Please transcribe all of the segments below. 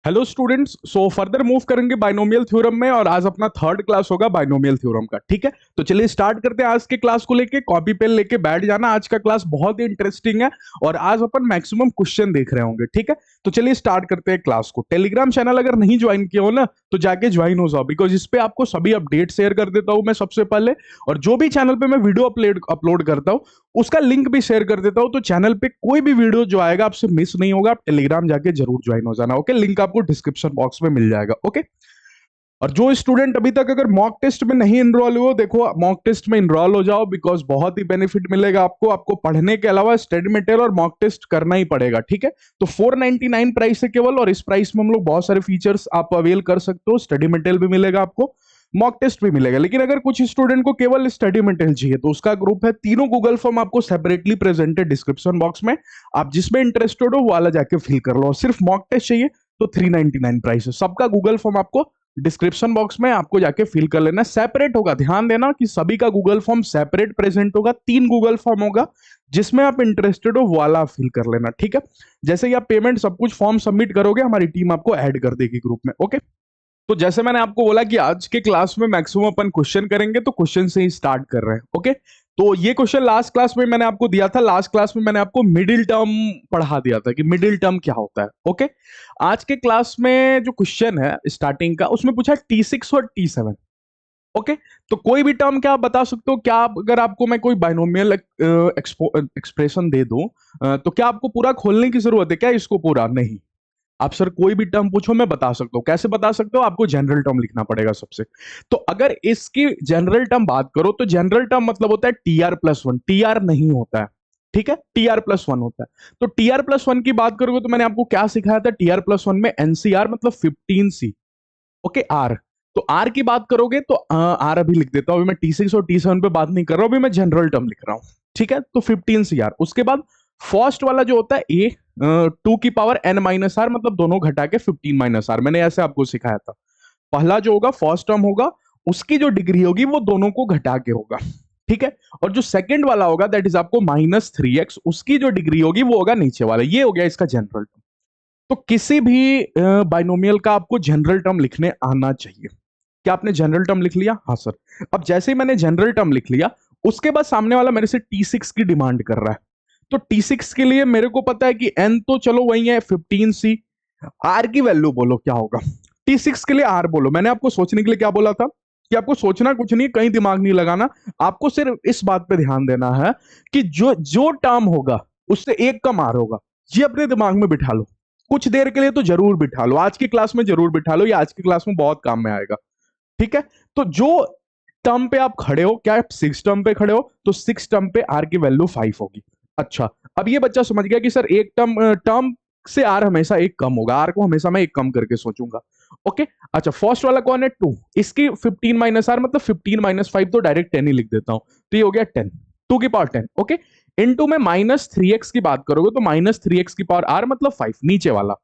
Hello students. So further move करेंगे binomial theorem में और आज अपना थर्ड क्लास होगा बाइनोमियल थ्योरम का। ठीक है, तो चलिए स्टार्ट करते हैं आज के क्लास को लेके। कॉपी पेन लेके बैठ जाना, आज का क्लास बहुत ही इंटरेस्टिंग है और आज अपन मैक्सिमम क्वेश्चन देख रहे होंगे। ठीक है, तो चलिए स्टार्ट करते हैं क्लास को। टेलीग्राम चैनल अगर नहीं ज्वाइन किया हो ना तो जाके ज्वाइन हो जाओ, बिकॉज इस पे आपको सभी अपडेट शेयर कर देता हूं मैं सबसे पहले। और जो भी चैनल पे मैं वीडियो अपलोड करता हूं उसका लिंक भी शेयर कर देता हूं, तो चैनल पे कोई भी वीडियो जो आएगा आपसे मिस नहीं होगा। आप टेलीग्राम जाके जरूर ज्वाइन हो जाना। ओके, लिंक आपको डिस्क्रिप्शन बॉक्स में मिल जाएगा। ओके, और जो स्टूडेंट अभी तक अगर मॉक टेस्ट में नहीं इनरोल हुए, देखो मॉक टेस्ट में इनरोल हो जाओ, बिकॉज बहुत ही बेनिफिट मिलेगा आपको। आपको पढ़ने के अलावा स्टडी मटेरियल और मॉक टेस्ट करना ही पड़ेगा। ठीक है, तो 499 प्राइस है केवल, और इस प्राइस में हम लोग बहुत सारे फीचर्स आप अवेल कर सकते हो। स्टडी मटेरियल भी मिलेगा आपको, मॉक टेस्ट भी मिलेगा। लेकिन अगर कुछ स्टूडेंट को केवल स्टडी मटेरियल चाहिए तो उसका ग्रुप है, तीनों गूगल फॉर्म आपको सेपरेटली प्रेजेंटेड डिस्क्रिप्शन बॉक्स में। आप जिसमें इंटरेस्टेड हो वो वाला जाके फिल कर लो। सिर्फ मॉक टेस्ट चाहिए तो 399 प्राइस है। सबका गूगल फॉर्म आपको डिस्क्रिप्शन बॉक्स में आपको जाके फिल कर लेना। सेपरेट होगा, ध्यान देना कि सभी का गूगल फॉर्म सेपरेट प्रेजेंट होगा। 3 गूगल फॉर्म होगा, जिसमें आप इंटरेस्टेड हो वो वाला फिल कर लेना। ठीक है, जैसे ही आप पेमेंट सब कुछ फॉर्म सबमिट करोगे हमारी टीम आपको ऐड कर देगी ग्रुप में। ओके, तो जैसे मैंने आपको बोला कि आज के क्लास में मैक्सिमम अपन क्वेश्चन करेंगे, तो क्वेश्चन से ही स्टार्ट कर रहे हैं। ओके, तो ये क्वेश्चन लास्ट क्लास में मैंने आपको दिया था। लास्ट क्लास में मैंने आपको मिडिल टर्म पढ़ा दिया था कि मिडिल टर्म क्या होता है। ओके, आज के क्लास में जो क्वेश्चन है स्टार्टिंग का, उसमें पूछा T6 और T7। ओके, तो कोई भी टर्म क्या आप बता सकते हो? क्या अगर आपको मैं कोई बाइनोमियल एक्सप्रेशन दे दूं, तो क्या आपको पूरा खोलने की जरूरत है क्या इसको? पूरा नहीं। आप सर कोई भी टर्म पूछो मैं बता सकता हूं। कैसे बता सकते हो? आपको जनरल टर्म लिखना पड़ेगा सबसे। तो अगर इसकी जनरल टर्म बात करो तो जनरल टर्म मतलब होता है TR+1। TR नहीं होता है, ठीक है, TR+1 होता है। तो TR+1 की बात करोगे तो मैंने आपको क्या सिखाया था? TR+1 में NCR मतलब 15C। ओके, आर, तो आर की बात करोगे तो आर अभी लिख देता हूं। अभी मैं T6 और T7 पे बात नहीं कर रहा हूं, अभी मैं जनरल टर्म लिख रहा हूं। ठीक है, तो 15CR। उसके बाद फर्स्ट वाला जो होता है ए, 2n-r मतलब दोनों घटा के 15-r। मैंने ऐसे आपको सिखाया था। पहला जो होगा फर्स्ट टर्म होगा, उसकी जो डिग्री होगी वो दोनों को घटा के होगा। ठीक है, और जो सेकंड वाला होगा दैट इज आपको -3x, उसकी जो डिग्री होगी वो होगा नीचे वाला। ये हो गया इसका जनरल टर्म। तो किसी भी बाइनोमियल का आपको जनरल टर्म लिखने आना चाहिए। क्या आपने जनरल टर्म लिख लिया? हाँ सर। अब जैसे ही मैंने जनरल टर्म लिख लिया, उसके बाद सामने वाला मेरे से T6 की डिमांड कर रहा है। तो T6 के लिए मेरे को पता है कि n तो चलो वही है 15C। R की वैल्यू बोलो क्या होगा? T6 के लिए R बोलो। मैंने आपको सोचने के लिए क्या बोला था कि आपको सोचना कुछ नहीं, कहीं दिमाग नहीं लगाना। आपको सिर्फ इस बात पे ध्यान देना है कि जो जो टर्म होगा उससे एक कम R होगा। ये अपने दिमाग में बिठा लो, कुछ देर के लिए तो जरूर बिठा लो। आज की क्लास में जरूर बिठा लो, ये आज की क्लास में बहुत काम में आएगा। ठीक है, तो जो टर्म पे आप खड़े हो, क्या आप 6 टर्म पे खड़े हो, तो 6 टर्म पे आर की वैल्यू 5 होगी। अच्छा, अब ये बच्चा समझ गया कि सर एक टर्म टर्म से आर हमेशा एक कम होगा, आर को हमेशा मैं एक कम करके सोचूंगा। ओके, अच्छा फर्स्ट वाला कौन है? 2। इसकी 15-r मतलब 15-5, तो डायरेक्ट 10 ही लिख देता हूं। तो ये हो गया 10, 2 की पावर 10। ओके, इनटू में -3x की बात करोगे तो -3x की पावर r मतलब 5 नीचे वाला।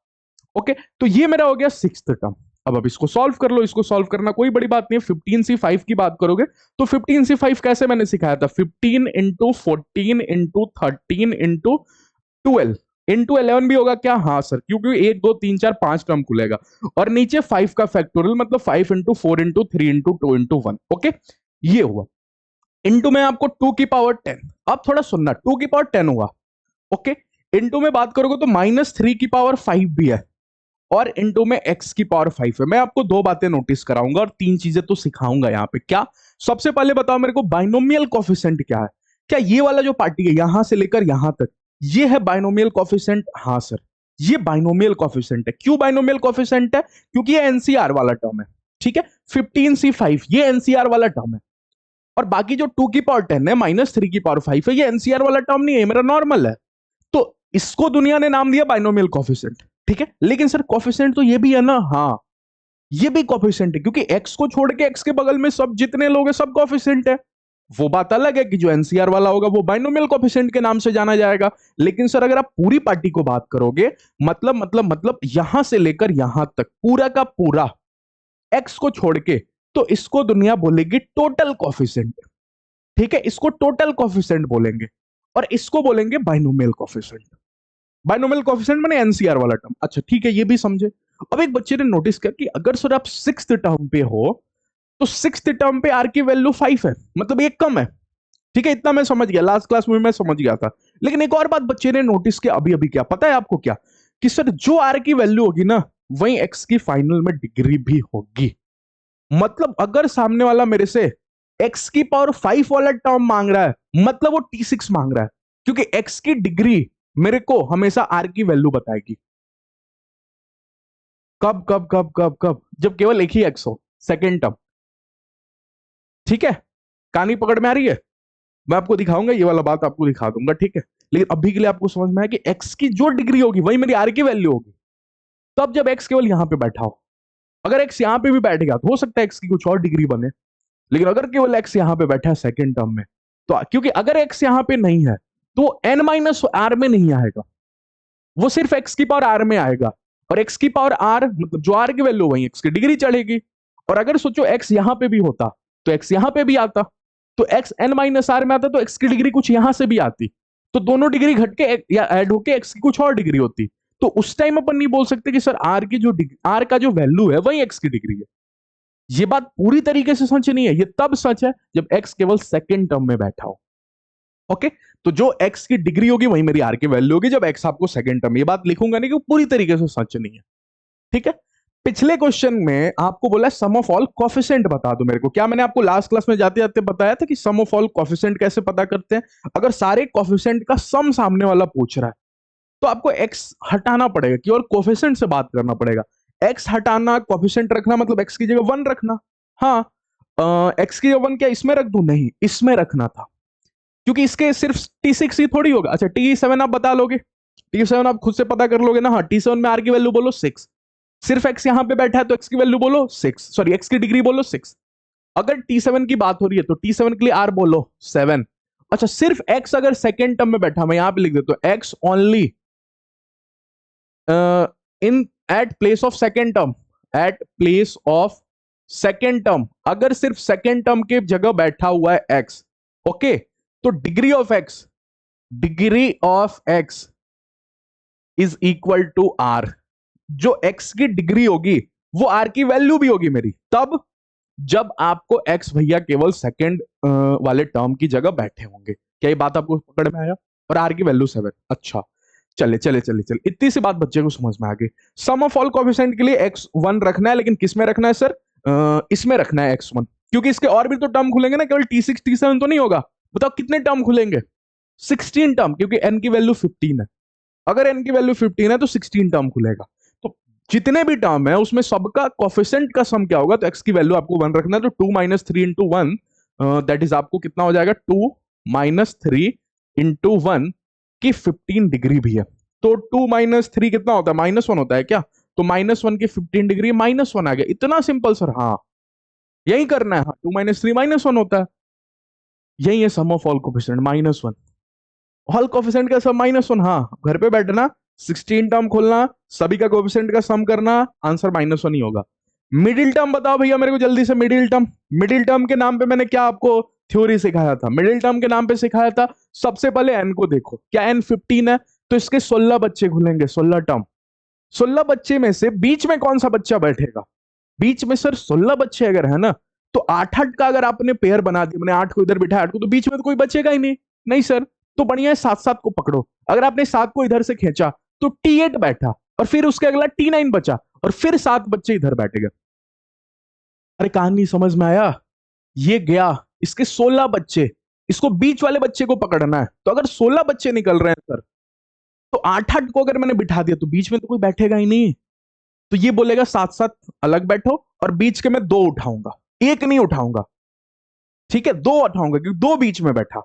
ओके, तो ये मेरा हो गया 6th टर्म। अब इसको सॉल्व कर लो। इसको सॉल्व करना कोई बड़ी बात नहीं है। 15C5 की बात करोगे तो 15C5 कैसे मैंने सिखाया था? 15 इंटू 14 इंटू 13 इंटू 12 इंटू 11 भी होगा क्या? हाँ सर, क्योंकि 1 2 3 4 5 टर्म खुलेगा। और नीचे 5 का फैक्टोरियल मतलब 5 into 4 into 3 into 2 into 1। Okay, ये हुआ। इंटू में आपको 2 की पावर 10। अब थोड़ा सुनना, 2 की पावर 10 हुआ। ओके, इंटू में बात करोगे तो -3 की पावर 5 भी है, और इंटू में x की पावर 5 है। मैं आपको 2 बातें नोटिस कराऊंगा और 3 चीजें तो सिखाऊंगा यहाँ पे। क्या? सबसे पहले बताओ मेरे को बाइनोमियल कोफिशिएंट क्या है? क्या ये वाला जो पार्टी है यहां से लेकर यहां तक, ये है बाइनोमियल कोफिशिएंट? हाँ सर, ये बाइनोमियल कोफिशिएंट है। क्यों बाइनोमियल कोफिशिएंट है? क्योंकि ये एनसीआर वाला टर्म है। ठीक है, 15C5 ये एनसीआर वाला टर्म है, और बाकी जो 2 की पावर 10 है -3 की पावर 5 है, ये एनसीआर वाला टर्म नहीं है, मेरा नॉर्मल है। तो इसको दुनिया ने नाम दिया बाइनोमियल कोफिशिएंट। ठीक है, लेकिन सर कोफिशिएंट तो ये भी है ना? हाँ, ये भी कोफिशिएंट है, क्योंकि एक्स को छोड़ के एक्स के बगल में सब जितने लोग हैं सब कोफिशिएंट है। वो बात अलग है कि जो एनसीआर वाला होगा वो बाइनोमियल कोफिशिएंट के नाम से जाना जाएगा। लेकिन सर अगर आप पूरी पार्टी को बात करोगे, मतलब यहां से लेकर यहां तक पूरा का पूरा एक्स को छोड़ के, तो इसको दुनिया बोलेगी टोटल कोफिशिएंट। ठीक है, इसको टोटल कोफिशिएंट बोलेंगे, और इसको बोलेंगे बाइनोमियल कोफिशिएंट। बाइनोमियल कोफिशिएंट माने एनसीआर वाला टर्म। अच्छा ठीक है, ये भी समझे। अब एक बच्चे ने नोटिस किया कि अगर सर आप सिक्स्थ टर्म पे हो तो सिक्स्थ टर्म पे आर की वैल्यू 5 है, मतलब एक कम है। ठीक है, इतना मैं समझ गया, लास्ट क्लास में मैं समझ गया था। लेकिन एक और बात बच्चे ने नोटिस किया अभी अभी, क्या पता है आपको क्या, कि सर जो आर की वैल्यू होगी ना वही एक्स की फाइनल में डिग्री भी होगी। मतलब अगर सामने वाला मेरे से एक्स की पावर 5 वाला टर्म मांग रहा है, मतलब वो T6 मांग रहा है, क्योंकि एक्स की डिग्री मेरे को हमेशा आर की वैल्यू बताएगी। कब कब कब कब कब? जब केवल एक ही एक्स हो, सेकेंड टर्म। ठीक है, कहानी पकड़ में आ रही है? मैं आपको दिखाऊंगा, ये वाला बात आपको दिखा दूंगा, ठीक है। लेकिन अभी के लिए आपको समझ में आया कि एक्स की जो डिग्री होगी वही मेरी आर की वैल्यू होगी। तब जब एक्स केवल यहां पे बैठा हो, अगर एक्स यहां पे भी बैठ गया तो हो सकता है एक्स की कुछ और डिग्री बने, लेकिन अगर केवल एक्स यहां पे बैठा है सेकेंड टर्म में, तो क्योंकि अगर एक्स यहां पे नहीं है तो एन माइनस आर में नहीं आएगा, वो सिर्फ एक्स की पावर आर में आएगा। और एक्स की पावर आर मतलब जो आर की वैल्यू वही एक्स की डिग्री चढ़ेगी। और अगर सोचो एक्स यहां पे भी होता तो एक्स यहां पे भी आता, तो एक्स एन माइनस आर में आता तो एक्स की डिग्री कुछ यहां से भी आती, तो दोनों डिग्री घट के या ऐड होके एक्स की कुछ और डिग्री होती। तो उस टाइम अपन नहीं बोल सकते कि सर आर की जो आर का जो वैल्यू है वही एक्स की डिग्री है। ये बात पूरी तरीके से सच नहीं है, ये तब सच है जब एक्स केवल सेकेंड टर्म में बैठा हो। ओके, तो जो एक्स की डिग्री होगी वही मेरी आर की वैल्यू होगी जब एक्स आपको सेकंड टर्म। ये बात लिखूंगा नहीं कि पूरी तरीके से सच नहीं है, ठीक है। पिछले क्वेश्चन में आपको बोला सम ऑफ ऑल कोफिशिएंट बता दो मेरे को। क्या मैंने आपको लास्ट क्लास में जाते जाते बताया था कि सम ऑफ ऑल कोफिशिएंट कैसे पता करते हैं? अगर सारे कोफिशिएंट का सम सामने वाला पूछ रहा है तो आपको एक्स हटाना पड़ेगा, केवल कोफिशिएंट से बात करना पड़ेगा। एक्स हटाना, कोफिशिएंट रखना, मतलब एक्स की जगह 1 रखना। हाँ, एक्स की जगह 1 क्या इसमें रख दूं? नहीं, इसमें रखना था, क्योंकि इसके सिर्फ T6 ही थोड़ी होगा। अच्छा, T7 आप बता लोगे, T7 आप खुद से पता कर लोगे ना। हाँ, T7 में आर की वैल्यू बोलो 6, सिर्फ एक्स यहां पे बैठा है तो एक्स की वैल्यू बोलो 6, सॉरी एक्स की डिग्री बोलो 6। अगर T7 की बात हो रही है तो T7 के लिए आर बोलो 7। अच्छा, सिर्फ एक्स अगर सेकेंड टर्म में बैठा, मैं यहां पे लिख देता हूं x only in at place of second term, at place of second term, अगर सिर्फ सेकेंड टर्म के जगह बैठा हुआ है एक्स, ओके, तो degree of x is equal to r. जो एक्स की डिग्री होगी वो आर की वैल्यू भी होगी मेरी, तब जब आपको एक्स भैया केवल सेकंड वाले टर्म की जगह बैठे होंगे। क्या ये बात आपको पकड़ में आया? और आर की वैल्यू 7। अच्छा, चले चले चले चले, इतनी सी बात बच्चे को समझ में आ गई। सम ऑफ ऑल कोएफिशिएंट के लिए x1 रखना है, लेकिन किस में रखना है सर? इसमें रखना है x1, क्योंकि इसके और भी तो टर्म खुलेंगे ना, केवल T6 T7 तो नहीं होगा। बताओ कितने टर्म खुलेंगे? 16 टर्म, क्योंकि n की वैल्यू 15 है। अगर n की वैल्यू 15 है तो 16 टर्म खुलेगा। तो जितने भी टर्म है उसमें सबका कोफिशिएंट का सम क्या होगा? तो x की वैल्यू आपको 1 रखना है, तो 2 माइनस 3 इंटू 1, दैट इज आपको कितना हो जाएगा? 2 माइनस 3 इंटू 1 की 15 डिग्री भी है। तो 2 माइनस 3 कितना होता है? -1 होता है क्या? तो -1 की 15 डिग्री -1 आ गया। इतना सिंपल सर? हाँ, यही करना है। हाँ, 2 माइनस 3 -1 होता है, यही है sum of all coefficient -1। All coefficient का सम -1। हाँ, घर पे बैठना, 16 टर्म खोलना, सभी का कोफिशिएंट का सम करना, आंसर -1 ही होगा। मिडिल टर्म बताओ भैया मेरे को जल्दी से। मिडिल टर्म, मिडिल टर्म के नाम पे मैंने क्या आपको थ्योरी सिखाया था? मिडिल टर्म के नाम पे सिखाया था, सबसे पहले एन को देखो। क्या एन 15 है? तो इसके 16 बच्चे खुलेंगे, 16 टर्म। 16 बच्चे में से बीच में कौन सा बच्चा बैठेगा? बीच में सर 16 बच्चे अगर है ना, तो 8-8 का अगर आपने पेयर बना दिया, मैंने 8 को इधर बिठाया 8 को, तो बीच में तो कोई बचेगा ही नहीं। नहीं सर, तो बढ़िया है 7-7 को पकड़ो। अगर आपने 7 को इधर से खींचा तो T8 बैठा, और फिर उसके अगला T9 बचा, और फिर 7 बच्चे इधर बैठे गए। अरे कहानी समझ में आया? ये गया, इसके 16 बच्चे, इसको बीच वाले बच्चे को पकड़ना है। तो अगर 16 बच्चे निकल रहे हैं सर, तो 8-8 को अगर मैंने बिठा दिया तो बीच में तो कोई बैठेगा ही नहीं। तो ये बोलेगा 7-7 अलग बैठो, और बीच के मैं 2 उठाऊंगा, 1 नहीं उठाऊंगा। ठीक है, 2 उठाऊंगा क्योंकि 2 बीच में बैठा।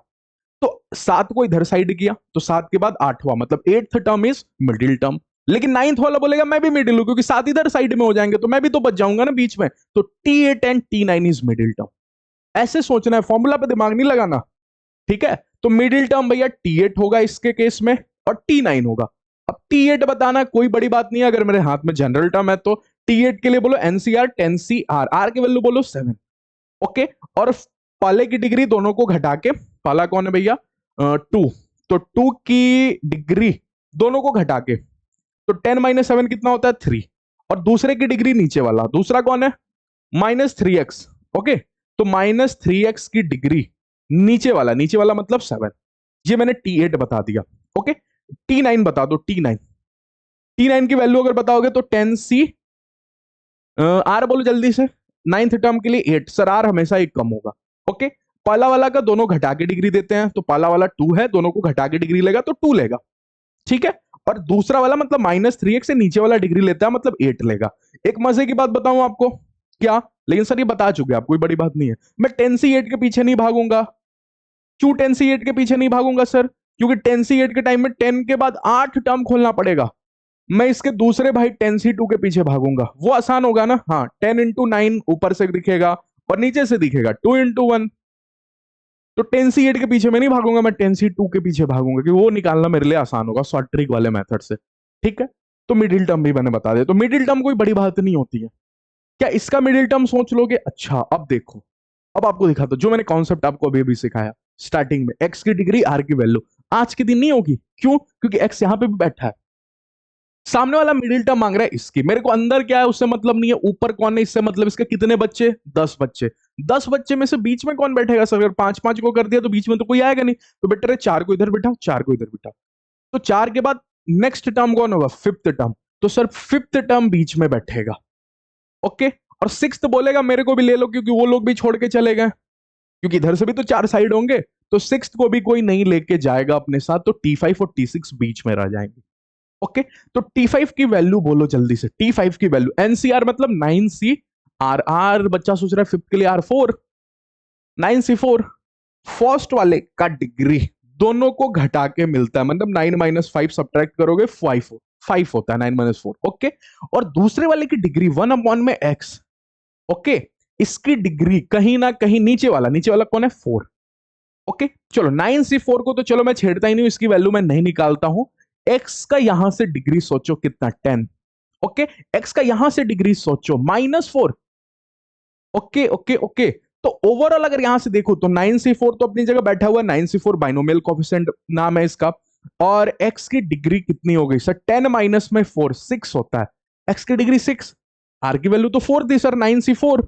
तो 7 को इधर साइड किया, तो 7 के बाद 8वां, मतलब 8th term is middle term. लेकिन 9th वाला बोलेगा मैं भी मिडिल हूं, क्योंकि 7 इधर साइड में हो जाएंगे तो मैं भी तो बच जाऊंगा ना बीच में। तो T8 and T9 is middle term. ऐसे सोचना है, फॉर्मूला पे दिमाग नहीं लगाना, ठीक है। तो मिडिल टर्म भैया T8 होगा इसके केस में, और T9 होगा। अब T8 बताना कोई बड़ी बात नहीं है, अगर मेरे हाथ में जनरल टर्म है तो T8 के लिए बोलो NCR 10CR, R की वैल्यू बोलो 7, ओके। और पहले की डिग्री दोनों को घटा के, पहला कौन है भैया? 2, तो 2 की डिग्री दोनों को घटा के, तो 10 - 7 कितना होता है? 3। और दूसरे की डिग्री नीचे वाला, दूसरा कौन है, -3x। ओके, तो -3x की डिग्री नीचे वाला, नीचे वाला मतलब 7, ये मैंने T8 बता दिया। ओके, T9 बता दो, T9, T9 की वैल्यू अगर बताओगे तो 10C, आर बोलो जल्दी से, नाइन्थ टर्म के लिए 8, सर आर हमेशा एक कम होगा। ओके, पहला वाला का दोनों घटा के डिग्री देते हैं, तो पहला वाला 2 है, दोनों को घटा के डिग्री लेगा तो 2 लेगा, ठीक है। और दूसरा वाला मतलब -3x से नीचे वाला डिग्री लेता है, मतलब 8 लेगा। एक मजे की बात बताऊं आपको, क्या, लेकिन सर ये बता चुके आप, कोई बड़ी बात नहीं है। मैं 10C8 के पीछे नहीं भागूंगा। क्यों 10C8 के पीछे नहीं भागूंगा सर? क्योंकि 10C8 के टाइम में 10 के बाद 8 टर्म खोलना पड़ेगा। मैं इसके दूसरे भाई 10C2 के पीछे भागूंगा, वो आसान होगा ना। हाँ, 10 × 9 ऊपर से दिखेगा और नीचे से दिखेगा 2 × 1। तो 10C8 के पीछे मैं नहीं भागूंगा, मैं 10C2 के पीछे भागूंगा, क्योंकि वो निकालना मेरे लिए आसान होगा शॉर्ट ट्रिक वाले मेथड से, ठीक है। तो मिडिल टर्म भी मैंने बता दिया, तो मिडिल टर्म कोई बड़ी बात नहीं होती है। क्या इसका मिडिल टर्म सोच लोगे? अच्छा, अब देखो, अब आपको दिखाता हूं जो मैंने कॉन्सेप्ट आपको अभी अभी सिखाया स्टार्टिंग में, एक्स की डिग्री आर की वैल्यू आज के दिन नहीं होगी। क्यों? क्योंकि एक्स यहां पे भी बैठा है, सामने वाला मिडिल टर्म मांग रहा है इसकी, मेरे को अंदर क्या है उससे मतलब नहीं है, ऊपर कौन है इससे मतलब, इसके कितने बच्चे, 10 बच्चे। 10 बच्चे में से बीच में कौन बैठेगा सर? अगर 5-5 को कर दिया तो बीच में तो कोई आएगा नहीं, तो बेटर है 4 को इधर बिठा, 4 को इधर बिठा। तो 4 के बाद नेक्स्ट टर्म कौन होगा? Fifth term. तो सर फिफ्थ टर्म बीच में बैठेगा। ओके, और सिक्स्थ बोलेगा मेरे को भी ले लो, क्योंकि वो लोग भी छोड़ के चले गए, क्योंकि इधर से भी तो 4 साइड होंगे, तो सिक्स्थ को भी कोई नहीं लेके जाएगा अपने साथ, तो T5 और T6 बीच में रह जाएंगे। ओके, तो T5 की वैल्यू बोलो जल्दी से, T5 की वैल्यू, NCR मतलब 9C, आर बच्चा सोच रहा है फिफ्थ के लिए R4, 9C4। फर्स्ट वाले का डिग्री दोनों को घटा के मिलता है, मतलब 9 - 5 सब्ट्रैक्ट करोगे 5 होता है, 9 - 4। ओके, और दूसरे वाले की डिग्री 1/x। ओके, इसकी डिग्री कहीं ना कहीं नीचे वाला कौन है? 4। ओके, चलो 9C4 को तो चलो मैं छेड़ता ही नहीं हूं, इसकी वैल्यू मैं नहीं निकालता हूं। एक्स का यहां से डिग्री सोचो कितना, 10। ओके, एक्स का यहां से डिग्री सोचो -4। ओके ओके ओके, तो ओवरऑल अगर यहां से देखो तो 9C4 तो अपनी जगह बैठा हुआ है, 9C4 बाइनोमियल कोफिशिएंट नाम है इसका। और x की डिग्री कितनी हो गई सर? 10 माइनस में 4, 6 होता है। x की डिग्री 6, r की वैल्यू तो 4 थी सर, 9C4।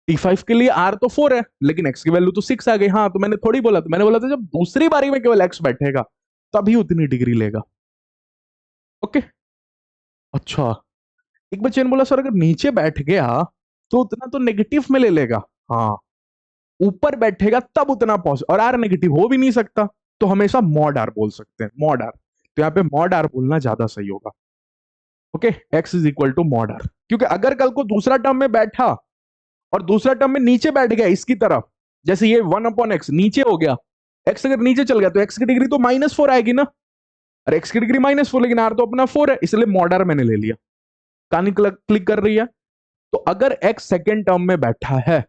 T5 के लिए r तो 4 है, लेकिन x की वैल्यू तो 6 आ गई। हाँ, तो मैंने थोड़ी बोला था, मैंने बोला था जब दूसरी बारी में केवल x बैठेगा तभी उतनी डिग्री लेगा। ओके, अच्छा, एक बच्चे ने बोला सर अगर नीचे बैठ गया तो उतना तो नेगेटिव में ले लेगा। हाँ, ऊपर बैठेगा तब उतना पॉजिटिव, और आर नेगेटिव हो भी नहीं सकता, तो हमेशा मॉड आर बोल सकते हैं, मॉड आर। तो यहाँ पे मॉड आर बोलना ज्यादा सही होगा। Okay, x is equal to mod r, क्योंकि अगर कल को दूसरा टर्म में बैठा और दूसरा टर्म में नीचे बैठ गया इसकी तरफ, जैसे ये 1/x नीचे हो गया, एक्स अगर नीचे चल गया तो एक्स की डिग्री तो -4 आएगी ना। और एक्स की डिग्री -4, लेकिन आर तो अपना 4 है, इसलिए मॉड आर मैंने ले लिया। कहानी क्लिक कर रही है? तो अगर एक्स सेकेंड टर्म में बैठा है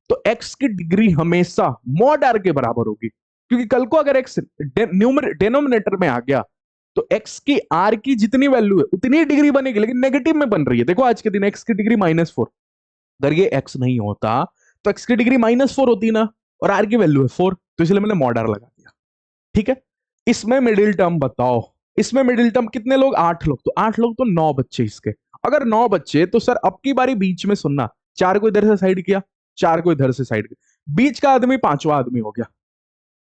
तो एक्स की डिग्री हमेशा मॉड आर के बराबर होगी, क्योंकि कल को अगर एक्स डेनोमिनेटर में आ गया तो एक्स की आर की जितनी वैल्यू है उतनी डिग्री बनेगी, लेकिन नेगेटिव में बन रही है। देखो आज के दिन एक्स की डिग्री -4, अगर ये एक्स नहीं होता तो एक्स की डिग्री -4 होती ना, और आर की वैल्यू है 4, तो इसलिए मैंने मॉड आर लगा दिया। ठीक है, इसमें मिडिल टर्म बताओ, इसमें मिडिल टर्म कितने लोग? 8 लोग, तो 8 लोग तो 9 बच्चे इसके। अगर 9 बच्चे तो सर अब की बारी बीच में सुनना, 4 को इधर से साइड किया, 4 को इधर से साइड किया, बीच का आदमी 5वां आदमी हो गया।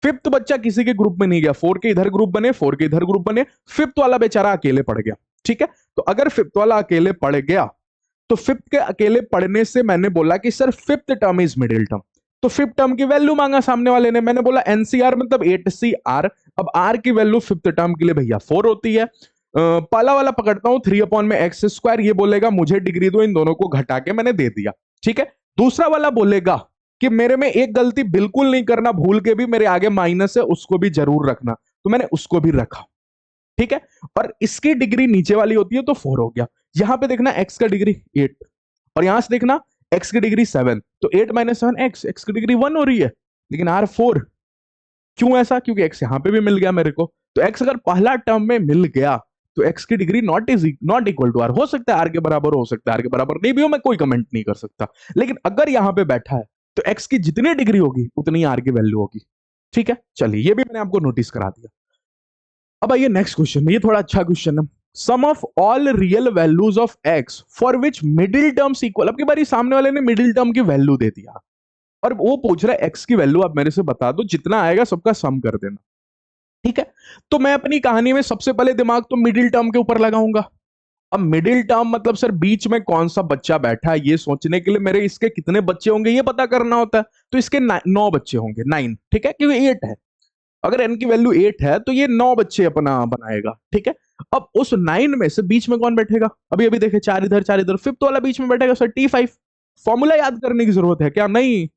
फिफ्थ बच्चा किसी के ग्रुप में नहीं गया, 4 के इधर ग्रुप बने, 4 के इधर ग्रुप बने, फिफ्थ वाला बेचारा अकेले पड़ गया। ठीक है, तो अगर फिफ्थ वाला अकेले पड़ गया तो फिफ्थ के अकेले पढ़ने से मैंने बोला कि sir fifth term is middle term. तो फिफ्थ टर्म की वैल्यू मांगा सामने वाले ने, मैंने बोला एनसीआर मतलब 8CR। अब आर की वैल्यू फिफ्थ टर्म के लिए भैया 4 होती है। पहला वाला पकड़ता हूं 3/x², ये बोलेगा मुझे डिग्री दो, इन दोनों को घटा के मैंने दे दिया। ठीक है, दूसरा वाला बोलेगा कि मेरे में एक गलती बिल्कुल नहीं करना, भूल के भी मेरे आगे माइनस है उसको भी जरूर रखना, तो मैंने उसको भी रखा। ठीक है, और इसकी डिग्री नीचे वाली होती है तो 4 हो गया। यहां पे देखना x का डिग्री 8, और यहां से देखना x की डिग्री 7, तो 8 - 7 x की डिग्री 1 हो रही है, लेकिन r 4। क्यों ऐसा? क्योंकि x यहां पे भी मिल गया मेरे को। तो x अगर पहला टर्म में मिल गया तो x की degree not equal to r हो सकता है, r के बराबर हो सकता है, r के बराबर नहीं भी हो, मैं कोई कमेंट नहीं कर सकता। लेकिन अगर यहां पे बैठा है तो x की जितनी डिग्री होगी उतनी r की वैल्यू होगी। ठीक है, चलिए ये भी मैंने आपको नोटिस करा दिया। अब आइए नेक्स्ट क्वेश्चन में, ये थोड़ा अच्छा क्वेश्चन है, sum of all real values of x for which middle terms equal. अब की बारी सामने वाले ने मिडिल टर्म की वैल्यू दे दिया और वो पूछ रहा है एक्स की वैल्यू आप मेरे से बता दो, जितना आएगा सबका सम कर देना। ठीक है, तो मैं अपनी कहानी में सबसे पहले दिमाग तो मिडिल टर्म के ऊपर लगाऊंगा। अब मिडिल टर्म मतलब सर बीच में कौन सा बच्चा बैठा है, ये सोचने के लिए मेरे इसके कितने बच्चे होंगे ये पता करना होता है। तो इसके 9 बच्चे होंगे, 9। ठीक है, क्योंकि 8 है। अगर एन की वैल्यू 8 है तो ये 9 बच्चे अपना बनाएगा। ठीक है, अब उस 9 में से बीच में कौन बैठेगा? अभी अभी देखे, 4 इधर 4 इधर, फिफ्थ वाला बीच में बैठेगा सर T5। फॉर्मूला याद करने की जरूरत है क्या? नहीं।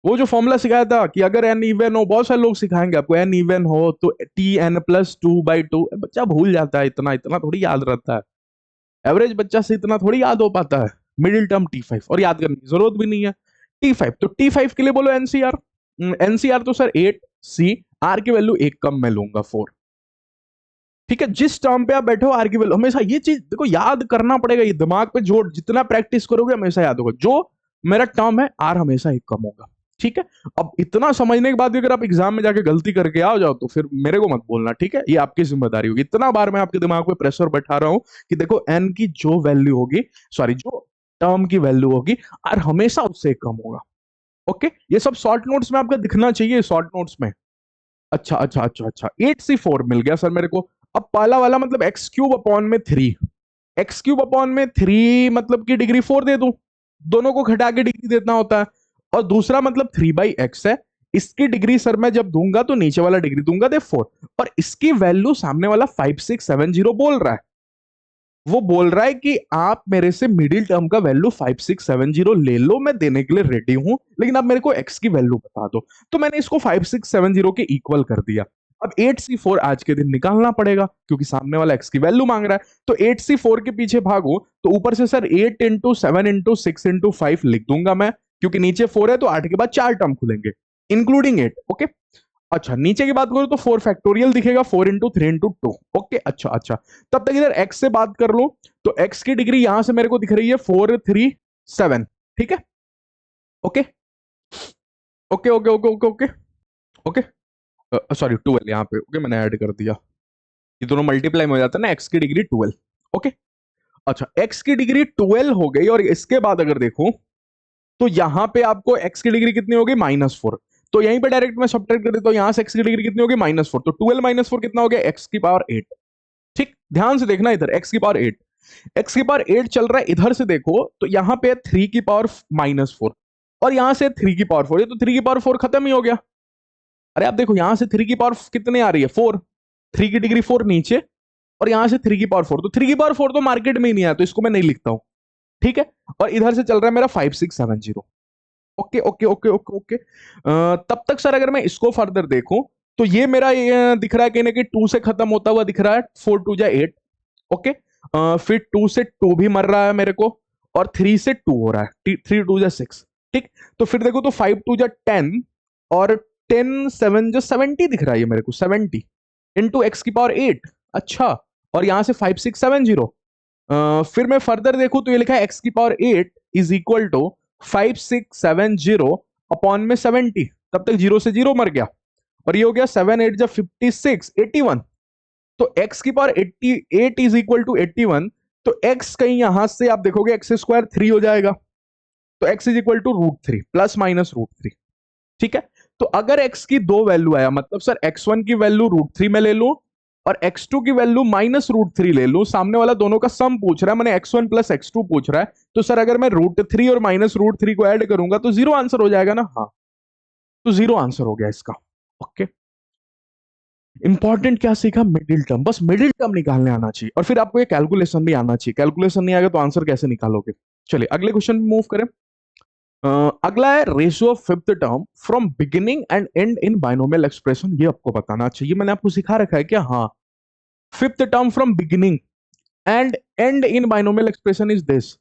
वो जो फॉर्मूला सिखाया था कि अगर एन इवन हो, बहुत सारे लोग सिखाएंगे आपको, एन इवन हो तो Tn+2/2। बच्चा भूल जाता है, इतना इतना थोड़ी याद रहता है। एवरेज बच्चा से इतना थोड़ी याद हो पाता है। मिडिल टर्म T5, और याद करने की जरूरत भी नहीं है। T5, तो T5 के लिए बोलो एनसीआर। एनसीआर तो सर 8C, आर की वैल्यू एक कम मैं लूंगा 4। ठीक है, जिस टर्म पे आप बैठे हो आर की वैल्यू हमेशा, ये चीज देखो याद करना पड़ेगा, ये दिमाग पे जोर, जितना प्रैक्टिस करोगे हमेशा याद होगा। जो मेरा टर्म है आर हमेशा एक कम होगा। ठीक है, अब इतना समझने के बाद भी अगर आप एग्जाम में जाके गलती करके आ जाओ तो फिर मेरे को मत बोलना। ठीक है, ये आपकी जिम्मेदारी होगी। इतना बार मैं आपके दिमाग पे प्रेशर बैठा रहा हूं कि देखो एन की जो वैल्यू होगी, सॉरी जो टर्म की वैल्यू होगी, आर हमेशा उससे कम होगा। ओके, ये सब शॉर्ट नोट्स में आपका दिखना चाहिए, शॉर्ट नोट्स में। अच्छा अच्छा अच्छा अच्छा, 8C4 मिल गया सर मेरे को। अब पहला वाला मतलब x³ अपॉन में 3, x³ अपॉन में 3 मतलब की डिग्री 4 दे दूं, दोनों को घटा के डिग्री देना होता है। और दूसरा मतलब 3/x है, इसकी डिग्री सर मैं जब दूंगा तो नीचे वाला डिग्री दूंगा, दे 4। और इसकी वैल्यू सामने वाला 5670 बोल रहा है। वो बोल रहा है कि आप मेरे से मिडिल टर्म का वैल्यू 5670 ले लो, मैं देने के लिए रेडी हूं, लेकिन आप मेरे को एक्स की वैल्यू बता दो। तो मैंने इसको 5670 के इक्वल कर दिया। अब 8C4 आज के दिन निकालना पड़ेगा क्योंकि सामने वाला एक्स की वैल्यू मांग रहा है। तो 8C4 के पीछे भागो तो ऊपर से सर 8 × 7 × 6 × 5 लिख दूंगा मैं, क्योंकि नीचे 4 है तो 8 के बाद 4 टर्म खुलेंगे इंक्लूडिंग 8। ओके, अच्छा नीचे की बात करो तो 4 फैक्टोरियल दिखेगा, 4 × 3 × 2। ओके, अच्छा अच्छा, तब तक इधर x से बात कर लो। तो x की डिग्री यहां से मेरे को दिख रही है 437। ठीक है, okay okay okay okay okay okay okay, sorry 12 यहाँ पे। ओके, मैंने ऐड कर दिया, ये दोनों मल्टीप्लाई में हो जाता है ना, x की डिग्री 12। ओके, अच्छा x की डिग्री 12 हो गई, और इसके बाद अगर देखो तो यहां पे आपको x की डिग्री कितनी होगी? -4। तो यहीं पे डायरेक्ट मैं सब्ट्रैक्ट कर देता हूं, यहां से x की डिग्री कितनी होगी? -4। तो 12 - 4 कितना हो गया? x⁸8। ठीक, ध्यान से देखना इधर, x⁸8, x⁸8 चल रहा है। इधर से देखो तो यहां पे 3⁻⁻4 और यहां से 3⁻4, ये तो 3⁻4 खत्म ही हो गया। अरे आप देखो यहां से 3 की पावर कितने आ रही है? 4। 3 की डिग्री 4 नीचे, और यहां से 3 की पावर 4, तो 3 की पावर 4 तो मार्केट में ही नहीं आया, तो इसको मैं नहीं लिखता हूं। ठीक है, और इधर से चल रहा है मेरा 5670। Okay okay okay okay okay, तब तक सर अगर मैं इसको फर्दर देखूं तो ये मेरा दिख रहा है कहीं ना कहीं 2 से खत्म होता हुआ दिख रहा है। 4×2 = 8। ओके, फिर 2 से 2 भी मर रहा है मेरे को, और 3 से 2 हो रहा है, 3×2 = 6। ठीक, तो फिर देखो तो 5×2 = 10, और 10×7 = 70 दिख रहा है ये मेरे को, 70 इंटू x⁸8। अच्छा, और यहां से 5670। फिर मैं फर्दर देखूं तो ये लिखा है x⁸8 = 5670/70। तब तक 0 से 0 मर गया, और ये हो गया 7×8 = 56, 81। तो x⁸88 = 81। तो x कहीं यहां से आप देखोगे x² 3 हो जाएगा, तो x = √3 ±√3। ठीक है, तो अगर x की दो वैल्यू आया, मतलब सर x1 की वैल्यू √3 में ले लूं और x2 की वैल्यू -√3 ले लूं, सामने वाला दोनों का सम पूछ रहा है, मैंने x1 + x2 पूछ रहा है, तो सर अगर मैं √3 और -√3 को ऐड करूंगा तो 0 आंसर हो जाएगा ना? हाँ, तो 0 आंसर हो गया इसका। ओके, इंपॉर्टेंट क्या सीखा? मिडिल टर्म, बस मिडिल टर्म निकालने आना चाहिए, और फिर आपको ये कैलकुलेशन भी आना चाहिए। कैलकुलेशन नहीं आएगा तो आंसर कैसे निकालोगे? चलिए अगले क्वेश्चन में मूव करें। अगला है ratio of fifth term from beginning and and in binomial expression. ये आपको बताना चाहिए, मैंने आपको सिखा रखा है क्या? हाँ, fifth term from beginning and and in binomial expression is this.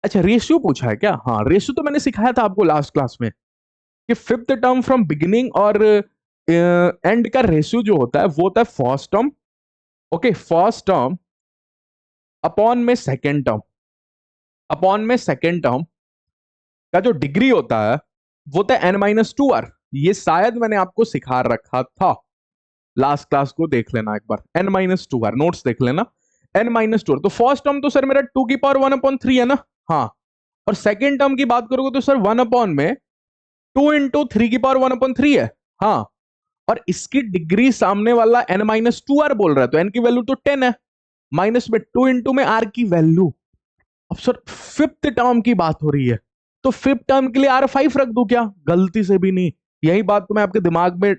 अच्छा, रेशियो पूछा है क्या? हाँ, रेशियो तो मैंने सिखाया था आपको लास्ट क्लास में कि फिफ्थ टर्म फ्रॉम बिगिनिंग और एंड का रेशियो जो होता है वो होता है first term. Okay, first term upon में सेकेंड टर्म, अपॉन में सेकेंड टर्म का जो डिग्री होता है वो होता है n - 2r। ये शायद मैंने आपको सिखा रखा था। लास्ट क्लास को देख लेना एक बार, n minus two r, notes देख लेना, n माइनस टू। तो फर्स्ट टर्म तो सर मेरा 2 की पावर 1/3 है ना, हाँ। और सेकेंड टर्म की बात करोगे तो सर 1 में 2 इंटू 3 की पावर 1/3 है, हाँ। और इसकी डिग्री सामने वाला n माइनस टू आर बोल रहा है, तो n की वैल्यू तो 10 है, माइनस में 2 इंटू में r की वैल्यू। अब सर फिफ्थ टर्म की बात हो रही है, तो फिफ्थ टर्म के लिए R5 रख दूं क्या? गलती से भी नहीं। यही बात तो मैं आपके दिमाग में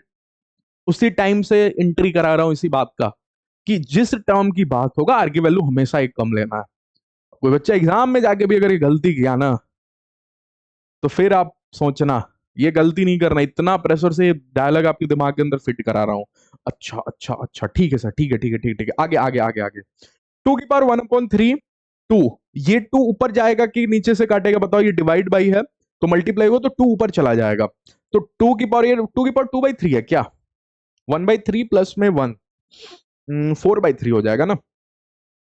उसी टाइम से एंट्री करा रहा हूं, इसी बात का, कि जिस टर्म की बात होगा आर की वैल्यू हमेशा एक कम लेना है। कोई बच्चा एग्जाम में जाके भी अगर ये गलती किया ना, तो फिर आप सोचना ये गलती नहीं करना। इतना प्रेशर से डायलॉग आपके दिमाग के अंदर फिट करा रहा हूं। अच्छा अच्छा अच्छा, ठीक है सर, ठीक है ठीक है ठीक है ठीक है, आगे आगे आगे आगे। 2 की पावर 1/3, 2, ये 2 ऊपर जाएगा कि नीचे से काटेगा बताओ? ये डिवाइड बाई है तो मल्टीप्लाई होगा तो 2 ऊपर चला जाएगा, तो 2 की पावर, ये 2 की पावर 2/3 है क्या? 1/3 प्लस में 1, 4/3 हो जाएगा ना।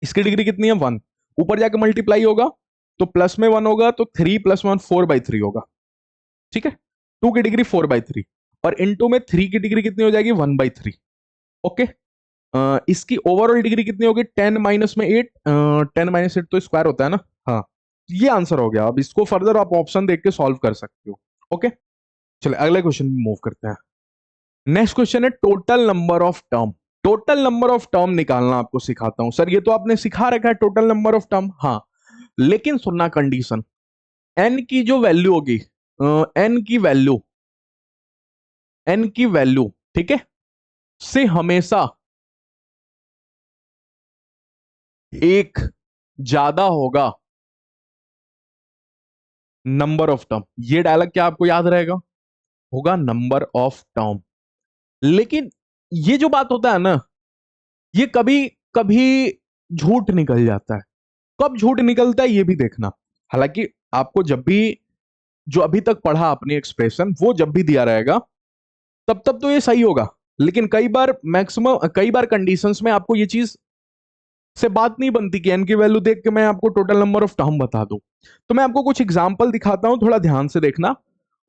इसकी डिग्री कितनी है? 1। ऊपर जाके मल्टीप्लाई होगा तो प्लस में 1 होगा, तो 3 प्लस 1 4/3 होगा, ठीक है। 2 की डिग्री 4/3 और इनटू में 3 की डिग्री कितनी हो जाएगी? 1/3। ओके। इसकी ओवरऑल डिग्री कितनी होगी? 10 माइनस में 8, 10 माइनस 8 तो स्क्वायर होता है ना, हाँ। ये आंसर हो गया। अब इसको फर्दर आप ऑप्शन देख के सॉल्व कर सकते हो। ओके, चलिए अगले क्वेश्चन में मूव करते हैं। नेक्स्ट क्वेश्चन है total number of term. Total number of term निकालना आपको सिखाता हूं। सर ये तो आपने सिखा रखा है टोटल नंबर ऑफ टर्म, हाँ। लेकिन सुनना कंडीशन, एन की जो वैल्यू होगी, एन की वैल्यू, एन की वैल्यू, ठीक है, से हमेशा एक ज्यादा होगा नंबर ऑफ टर्म। ये डायलॉग क्या आपको याद रहेगा? होगा नंबर ऑफ टर्म। लेकिन ये जो बात होता है ना, ये कभी कभी झूठ निकल जाता है। कब झूठ निकलता है ये भी देखना। हालांकि आपको जब भी, जो अभी तक पढ़ा आपने एक्सप्रेशन, वो जब भी दिया रहेगा तब तब तो ये सही होगा। लेकिन कई बार, मैक्सिमम कई बार कंडीशंस में आपको ये चीज से बात नहीं बनती कि एन की वैल्यू देख के मैं आपको टोटल नंबर ऑफ टर्म बता दूं। तो मैं आपको कुछ एग्जांपल दिखाता हूं, थोड़ा ध्यान से देखना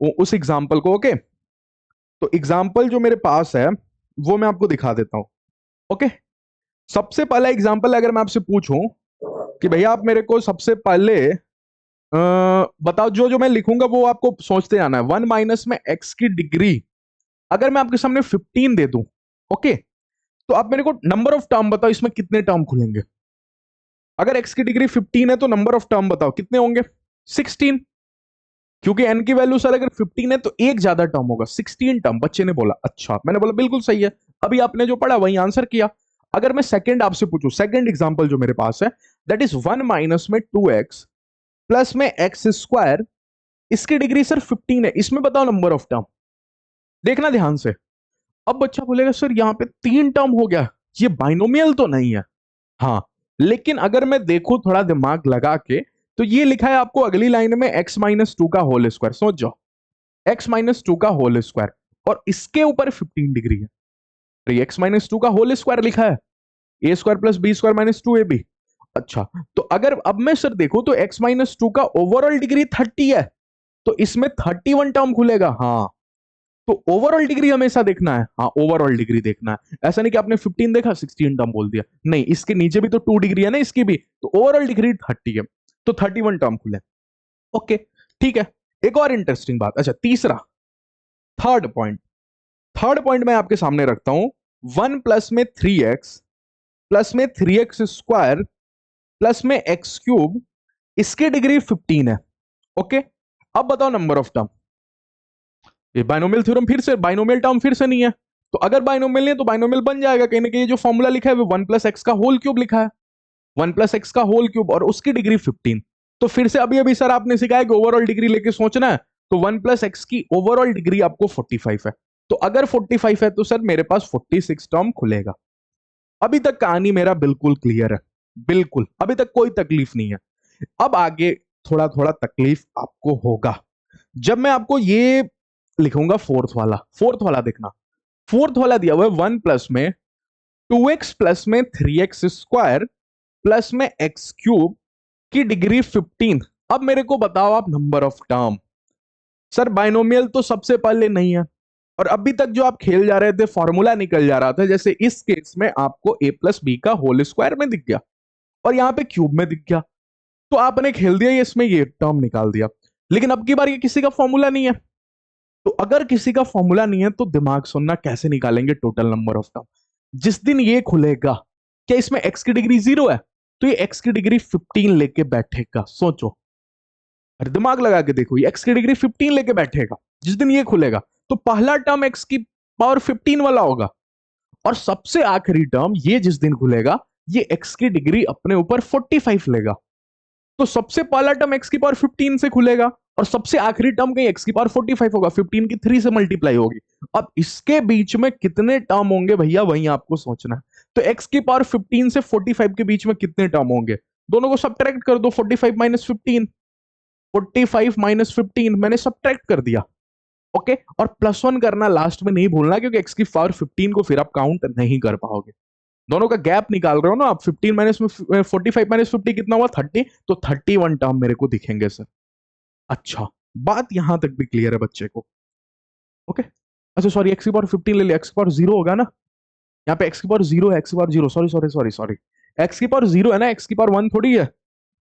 उस एग्जांपल को। ओके, तो एग्जांपल जो मेरे पास है वो मैं आपको दिखा देता हूं। ओके, सबसे पहला एग्जांपल अगर मैं आपसे पूछूं कि भैया आप मेरे को सबसे पहले बताओ, जो जो मैं लिखूंगा वो आपको सोचते आना है। 1 माइनस में एक्स की डिग्री अगर मैं आपके सामने 15 दे दूं, ओके, तो आप मेरे को नंबर ऑफ टर्म बताओ, इसमें कितने टर्म खुलेंगे? अगर x की डिग्री 15 है तो नंबर ऑफ टर्म बताओ कितने होंगे? 16। क्योंकि n की वैल्यू सर अगर 15 है तो एक ज्यादा टर्म होगा, 16 टर्म। बच्चे ने बोला अच्छा, मैंने बोला बिल्कुल सही है, अभी आपने जो पढ़ा वही आंसर किया। अगर मैं सेकंड आपसे पूछूं, सेकंड एग्जांपल जो मेरे पास है, दैट इज 1 माइनस में 2x प्लस में एक्स स्क्वायर, इसकी डिग्री सर 15 है, इसमें बताओ नंबर ऑफ टर्म। देखना ध्यान से। अब बच्चा बोलेगा सर यहाँ पे 3 टर्म हो गया, ये बाइनोमियल तो नहीं है, हाँ। लेकिन अगर मैं देखूं थोड़ा दिमाग लगा के, तो ये लिखा है आपको अगली लाइन में x माइनस टू का होल स्क्वायर। सोच जाओ, x माइनस टू का होल स्क्वायर, और इसके ऊपर 15 डिग्री है, तो ये x माइनस टू का होल स्क्वायर लिखा है, A square plus B square minus two A B. अच्छा, तो अगर अब मैं सर देखूं तो x माइनस टू का ओवरऑल डिग्री 30 है, तो इसमें 31 टर्म खुलेगा, हाँ। तो ओवरऑल डिग्री हमेशा देखना है, हाँ, ओवरऑल डिग्री देखना है। ऐसा नहीं कि आपने 15 देखा 16 टर्म बोल दिया, नहीं, इसके नीचे भी तो 2 डिग्री है ना, इसकी भी, तो ओवरऑल डिग्री 30 है, तो 31 टर्म खुले। ओके, ठीक है। एक और इंटरेस्टिंग बात, अच्छा तीसरा, थर्ड पॉइंट, थर्ड पॉइंट मैं आपके सामने रखता हूं। 1 प्लस में 3x प्लस में 3x स्क्वायर प्लस में x क्यूब, इसकी डिग्री 15 है। ओके, अब बताओ नंबर ऑफ टर्म। ये बाइनोमियल थ्योरम फिर से, बाइनोमियल टर्म फिर से नहीं है, तो अगर बाइनोमियल नहीं है तो बाइनोमियल बन जाएगा कहीं ना कहीं। जो फॉर्मूला लिखा है वो 1 प्लस एक्स का होल क्यूब लिखा है, 1 प्लस एक्स का होल क्यूब, और उसकी डिग्री 15। तो फिर से अभी अभी सर आपने सिखाया कि ओवरऑल डिग्री लेके सोचना है, तो 1 प्लस एक्स की ओवरऑल डिग्री आपको 45 है। तो अगर 45 है तो सर मेरे पास 46 टर्म खुलेगा। अभी तक कहानी मेरा बिल्कुल क्लियर है, बिल्कुल अभी तक कोई तकलीफ नहीं है। अब आगे थोड़ा थोड़ा तकलीफ आपको होगा जब मैं आपको ये लिखूंगा फोर्थ वाला। फोर्थ वाला देखना, फोर्थ वाला दिया हुआ है 1 प्लस में 2x प्लस में 3x स्क्वायर प्लस में x क्यूब की डिग्री 15। अब मेरे को बताओ आप number of term. Sir binomial तो सबसे पहले नहीं है, और अभी तक जो आप खेल जा रहे थे, फॉर्मूला निकल जा रहा था, जैसे इस केस में आपको a प्लस बी का होल स्क्वायर में दिख गया और यहाँ पे क्यूब में दिख गया, तो आपने खेल दिया, ये इसमें ये टर्म निकाल दिया। लेकिन अब की बार ये किसी का फॉर्मूला नहीं है, तो अगर किसी का फॉर्मूला नहीं है तो दिमाग सुनना, कैसे निकालेंगे टोटल नंबर ऑफ टर्म। जिस दिन ये खुलेगा, क्या इसमें x की डिग्री 0 है, तो ये x की डिग्री 15 लेके बैठेगा। सोचो, अरे दिमाग लगा के देखो, ये x की डिग्री 15 लेके बैठेगा जिस दिन ये खुलेगा, तो पहला टर्म x की पावर 15 वाला होगा, और सबसे आखिरी टर्म ये जिस दिन खुलेगा, ये x की डिग्री अपने ऊपर 45 लेगा। तो सबसे पहला टर्म x की पावर 15 से खुलेगा और सबसे आखिरी टर्म कहीं x की पावर 45 होगा, 15 की 3 से मल्टीप्लाई होगी। अब इसके बीच में कितने टर्म होंगे भैया, वही आपको सोचना है। तो x की पावर 15 से 45 के बीच में कितने टर्म होंगे, दोनों को सब्ट्रैक्ट कर दो। 45 माइनस 15, 45 माइनस 15 मैंने सब्ट्रैक्ट कर दिया। ओके, और प्लस वन करना लास्ट में नहीं भूलना, क्योंकि x की पावर 15 को फिर आप काउंट नहीं कर पाओगे। दोनों का गैप निकाल रहे हो ना आप, 15 माइनस में 45 माइनस 50 कितना हुआ, 30, तो 31 टर्म मेरे को दिखेंगे सर। अच्छा, बात यहां तक भी क्लियर है बच्चे को? ओके, अच्छा सॉरी, एक्स की पावर 15 ले लिया, एक्स की पावर 0 होगा ना, यहाँ पे एक्स की पावर 0 है, एक्स की power 0, sorry sorry sorry sorry, x की पावर 0 है ना, एक्स की पावर 1 थोड़ी है,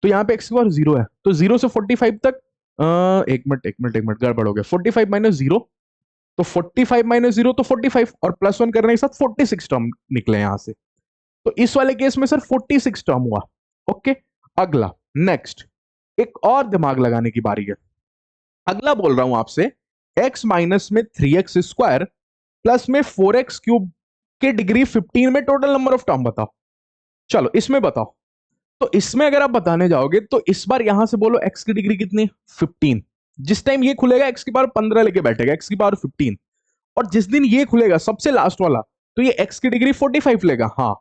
तो यहाँ पे एक्स की पावर 0 है, तो 0 से 45 तक, एक मिनट गड़बड़ हो गया, 45 माइनस 0, तो 45 माइनस 0 तो 45, और प्लस वन करने के साथ 46 टर्म निकले यहां से, तो इस वाले केस में सर 46 टर्म हुआ। ओके, अगला नेक्स्ट, एक और दिमाग लगाने की बारी है। अगला बोल रहा हूं आपसे, x माइनस में 3x स्क्वायर प्लस में 4x क्यूब के डिग्री 15 में टोटल नंबर ऑफ टर्म बताओ। चलो इसमें बताओ, तो इसमें अगर आप बताने जाओगे तो इस बार यहां से बोलो x की डिग्री कितनी, 15। जिस टाइम ये खुलेगा x की पावर 15 लेके बैठेगा, x की पावर 15, और जिस दिन ये खुलेगा सबसे लास्ट वाला, तो ये x की डिग्री 45 लेगा। हाँ,